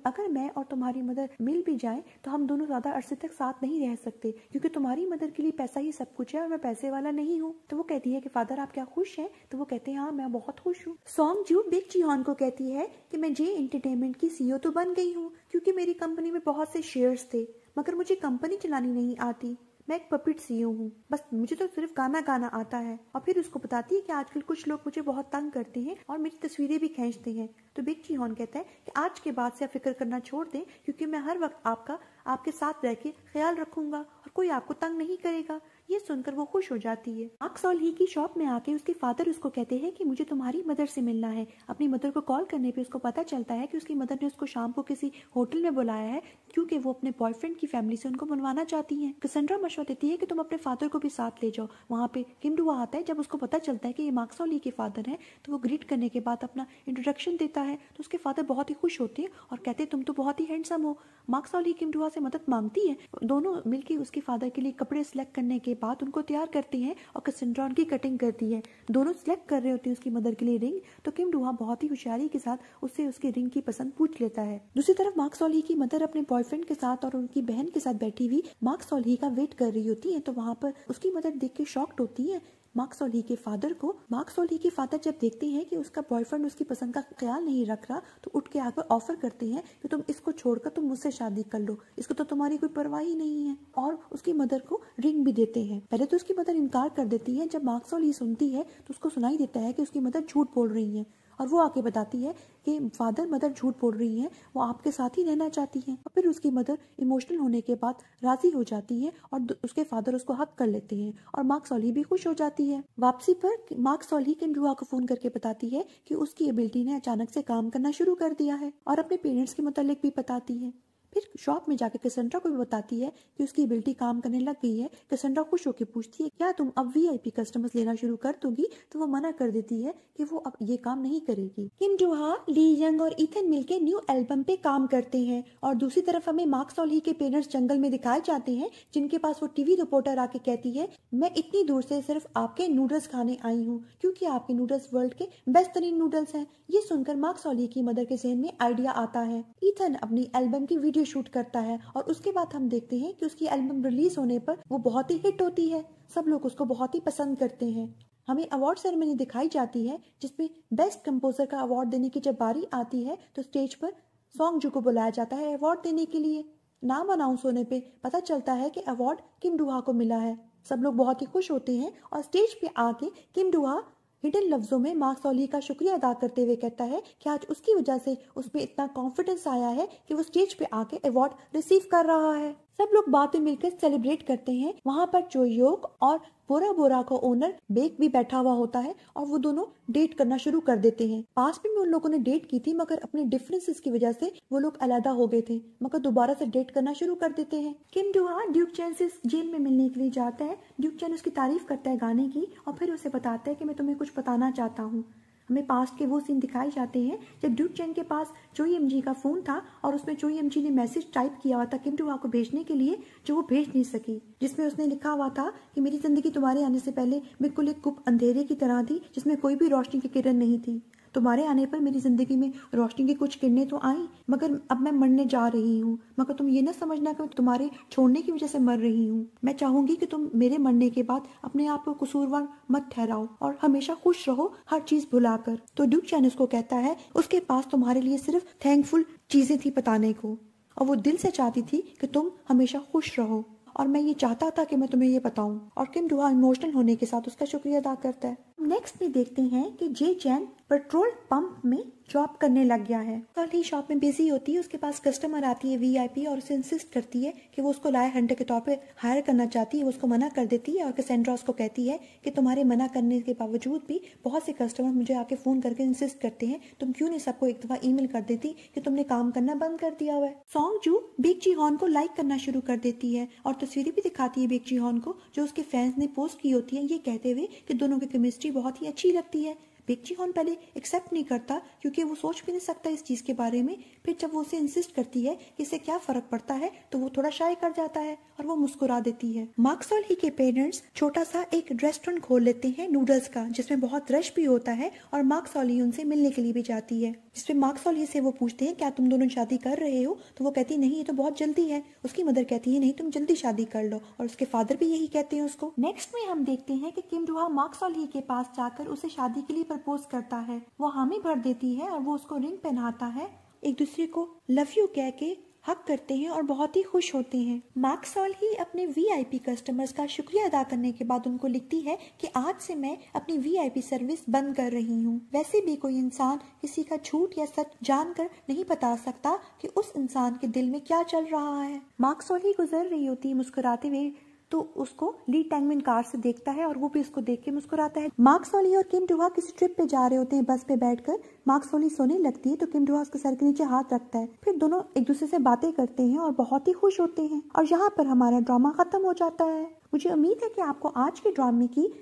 अगर मैं और तुम्हारी मदर मिल भी जाएं तो हम दोनों ज्यादा अरसे तक साथ नहीं रह सकते, क्योंकि तुम्हारी मदर के लिए पैसा ही सब कुछ है और मैं पैसे वाला नहीं हूँ। तो वो कहती है कि फादर आप क्या खुश हैं? तो वो कहते हैं हाँ, मैं बहुत खुश हूँ। सॉन्ग जू बिग जिहॉन को कहती है कि मैं जे एंटरटेनमेंट की सीईओ तो बन गई हूँ, क्योंकि मेरी कंपनी में बहुत से शेयर्स थे, मगर मुझे कंपनी चलानी नहीं आती। मैं एक पपिट सीईओ हूँ, बस मुझे तो सिर्फ गाना गाना आता है। और फिर उसको बताती है कि आजकल कुछ लोग मुझे बहुत तंग करते हैं और मेरी तस्वीरें भी खींचते हैं। तो बिग जिहॉन कहता है कि आज के बाद से आप फिक्र करना छोड़ दें, क्योंकि मैं हर वक्त आपके साथ रह के ख्याल रखूंगा और कोई आपको तंग नहीं करेगा। ये सुनकर वो खुश हो जाती है। मार्क सॉल्ही की शॉप में आके उसके फादर उसको कहते हैं कि मुझे तुम्हारी मदर से मिलना है। अपनी मदर को कॉल करने पे उसको पता चलता है कि उसकी मदर ने उसको शाम को किसी होटल में बुलाया है, क्योंकि वो अपने बॉयफ्रेंड की फैमिली से उनको मिलवाना चाहती हैं। कैसेंड्रा मशवरा देती है कि तुम अपने फादर को भी साथ ले जाओ। वहाँ पे किम डुहा आता है। जब उसको पता चलता है कि ये मार्क सॉल्ही के फादर हैं, तो वो ग्रीट करने के बाद अपना इंट्रोडक्शन देता है। तो उसके फादर बहुत ही खुश होते हैं और कहते हैं तुम तो बहुत ही हैंडसम हो। मार्क सॉल्ही किम डुहा से मदद मांगती है। दोनों मिलकर उसके फादर के लिए कपड़े सिलेक्ट करने के बाद उनको तैयार करती हैं और कैसेंड्रा उनकी कटिंग करती है। दोनों सिलेक्ट कर रहे होते हैं उसकी मदर के लिए रिंग। तो किम डुहा बहुत ही होशियारी के साथ उससे उसकी रिंग की पसंद पूछ लेता है। दूसरी तरफ मार्क सॉल्ही की मदर अपने बॉयफ्रेंड के साथ और उनकी बहन के साथ बैठी हुई मार्क सॉल्ही का वेट कर रही होती है। तो वहाँ पर उसकी मदर देख के शॉक्ड होती है मार्क सॉल्ही के फादर को। मार्क सॉल्ही के फादर जब देखते हैं कि उसका बॉयफ्रेंड उसकी पसंद का ख्याल नहीं रख रहा, तो उठ के आकर ऑफर करते हैं कि तुम इसको छोड़कर तुम मुझसे शादी कर लो, इसको तो तुम्हारी कोई परवाह ही नहीं है। और उसकी मदर को रिंग भी देते हैं। पहले तो उसकी मदर इनकार कर देती है। जब मार्क सॉल्ही सुनती है तो उसको सुनाई देता है कि उसकी मदर झूठ बोल रही है, और वो आके बताती है कि फादर मदर झूठ बोल रही हैं, वो आपके साथ ही रहना चाहती हैं। और फिर उसकी मदर इमोशनल होने के बाद राजी हो जाती है और उसके फादर उसको हक कर लेते हैं और मार्क सॉल्ही भी खुश हो जाती है। वापसी पर मार्क सॉल्ही किम डुहा को फोन करके बताती है कि उसकी एबिलिटी ने अचानक से काम करना शुरू कर दिया है और अपने पेरेंट्स के मुतालिक भी बताती है। फिर शॉप में जाकर कैसेंड्रा को भी बताती है कि उसकी एबिलिटी काम करने लग गई है। कैसेंड्रा खुश होकर पूछती है क्या तुम अब वीआईपी कस्टमर्स लेना शुरू कर दोगी? तो वो मना कर देती है कि वो अब ये काम नहीं करेगी। किम डुहा, ली यंग और ईथन मिलकर न्यू एल्बम पे काम करते हैं और दूसरी तरफ हमें मार्क सॉल्ही के पेरेंट्स जंगल में दिखाए जाते हैं, जिनके पास वो टीवी रिपोर्टर आके कहती है मैं इतनी दूर से सिर्फ आपके नूडल्स खाने आई हूँ, क्योंकि आपके नूडल्स वर्ल्ड के बेस्ट तरीन नूडल्स हैं। ये सुनकर मार्क सॉल्ही की मदर के जहन में आइडिया आता है। ईथन अपनी एल्बम की वीडियो शूट करता है और उसके बाद हम देखते हैं कि उसकी एल्बम रिलीज होने पर वो बहुत ही हिट होती है। सब लोग उसको बहुत ही पसंद करते हैं। हमें अवार्ड सेरेमनी दिखाई जाती है, जिसमें बेस्ट कंपोजर का अवार्ड देने की जब बारी आती है तो स्टेज पर सॉन्ग जू को बुलाया जाता है अवार्ड देने के लिए। नाम अनाउंस होने पे पता चलता है कि अवार्ड किम डुहा को मिला है। सब लोग बहुत ही खुश होते हैं और स्टेज पे आके किम डुहा हिडन लफ्जों में मार्क सॉल्ही का शुक्रिया अदा करते हुए कहता है कि आज उसकी वजह से उसमें इतना कॉन्फिडेंस आया है कि वो स्टेज पे आके अवार्ड रिसीव कर रहा है। सब लोग बाद में मिलकर सेलिब्रेट करते हैं। वहाँ पर चोयोक और बोरा बोरा का ओनर बेक भी बैठा हुआ होता है और वो दोनों डेट करना शुरू कर देते हैं। पास में उन लोगों ने डेट की थी, मगर अपने डिफरेंसेस की वजह से वो लोग अलग हो गए थे, मगर दोबारा से डेट करना शुरू कर देते हैं। किम डुहा ड्यूक चैन से जेल में मिलने के लिए जाता है। ड्यूक चैन उसकी तारीफ करता है गाने की और फिर उसे बताता है कि मैं तुम्हें कुछ बताना चाहता हूँ। हमें पास्ट के वो सीन दिखाए जाते हैं जब ड्यूक चैन के पास चोई एमजी का फोन था और उसमें चोई एमजी ने मैसेज टाइप किया हुआ था किम डुहा को भेजने के लिए, जो वो भेज नहीं सकी, जिसमें उसने लिखा हुआ था कि मेरी जिंदगी तुम्हारे आने से पहले बिल्कुल एक गुप्त अंधेरे की तरह थी, जिसमें कोई भी रोशनी की किरण नहीं थी। तुम्हारे आने पर मेरी जिंदगी में रोशनी की कुछ किरणें तो आई, मगर अब मैं मरने जा रही हूँ। मगर तुम ये ना समझना कि मैं तुम्हारे छोड़ने की वजह से मर रही हूँ। मैं चाहूंगी कि तुम मेरे मरने के बाद अपने आप को कसूरवार मत ठहराओ और हमेशा खुश रहो, हर चीज भुलाकर। तो ड्यूक चैन उसको कहता है उसके पास तुम्हारे लिए सिर्फ थैंकफुल चीजें थी बताने को, और वो दिल से चाहती थी कि तुम हमेशा खुश रहो, और मैं ये चाहता था कि मैं तुम्हें ये बताऊं। और किम डुहा इमोशनल होने के साथ उसका शुक्रिया अदा करता है। नेक्स्ट में देखते हैं कि जे चैन पेट्रोल पंप में जॉब करने लग गया है। कल ही शॉप में बिजी होती है, उसके पास कस्टमर आती है वीआईपी और उसे इंसिस्ट करती है कि वो उसको लायर हंटर के तौर पे हायर करना चाहती है। वो उसको मना कर देती है और कैसेंड्रा उसको कहती है कि तुम्हारे मना करने के बावजूद भी बहुत से कस्टमर मुझे आके फोन करके इंसिस्ट करते हैं, तुम क्यों नहीं सबको एक दफा ईमेल कर देती कि तुमने काम करना बंद कर दिया हुआ है। सॉन्ग जू बिग जी हॉन को लाइक करना शुरू कर देती है और तस्वीरें भी दिखाती है बिग जी हॉन को जो उसके फैंस ने पोस्ट की होती है, ये कहते हुए कि दोनों की केमिस्ट्री बहुत ही अच्छी लगती है। बिग जी हॉन पहले एक्सेप्ट नहीं करता क्योंकि वो सोच भी नहीं सकता इस चीज के बारे में। फिर जब वो उसे इंसिस्ट करती है कि इससे क्या फर्क पड़ता है तो वो थोड़ा शाय कर जाता है और वो मुस्कुरा देती है। मार्क सॉल्ही के पेरेंट्स छोटा सा एक रेस्टोरेंट खोल लेते हैं नूडल्स का, जिसमें बहुत रश भी होता है और मार्क सॉल्ही उनसे मिलने के लिए भी जाती है। जिसमें मार्क सॉल्ही से वो पूछते हैं क्या तुम दोनों शादी कर रहे हो, तो वो कहती है नहीं ये तो बहुत जल्दी है। उसकी मदर कहती है नहीं तुम जल्दी शादी कर लो, और उसके फादर भी यही कहते हैं उसको। नेक्स्ट में हम देखते हैं कि किम डुहा मार्क सॉल्ही के पास जाकर उसे शादी के लिए प्रपोज करता है। वो हामी भर देती है और वो उसको रिंग पहनाता है, एक दूसरे को लव यू कह के हक करते हैं और बहुत ही खुश होते हैं। मार्क सॉल्ही अपने वीआईपी कस्टमर्स का शुक्रिया अदा करने के बाद उनको लिखती है कि आज से मैं अपनी वीआईपी सर्विस बंद कर रही हूँ। वैसे भी कोई इंसान किसी का झूठ या सच जानकर नहीं बता सकता कि उस इंसान के दिल में क्या चल रहा है। मार्क सॉल्ही गुजर रही होती है मुस्कुराते हुए, तो उसको ली टैंगमिन कार से देखता है और वो भी उसको देख के मुस्कुराता है। मार्क सॉल्ही और किम डुहा किसी ट्रिप पे जा रहे होते हैं बस पे बैठकर। मार्क सॉल्ही सोने लगती है तो किम डुहा उसके सर के नीचे हाथ रखता है। फिर दोनों एक दूसरे से बातें करते हैं और बहुत ही खुश होते हैं, और यहाँ पर हमारा ड्रामा खत्म हो जाता है। मुझे उम्मीद है कि आपको आज के ड्रामे की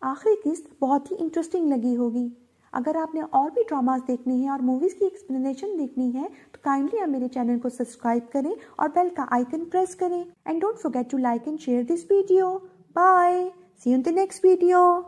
आखिरी किस्त बहुत ही इंटरेस्टिंग लगी होगी। अगर आपने और भी ड्रामास देखने हैं और मूवीज की एक्सप्लेनेशन देखनी है तो काइंडली आप मेरे चैनल को सब्सक्राइब करें और बेल का आइकन प्रेस करें। And don't forget to like and share this video. Bye, see you in the next video.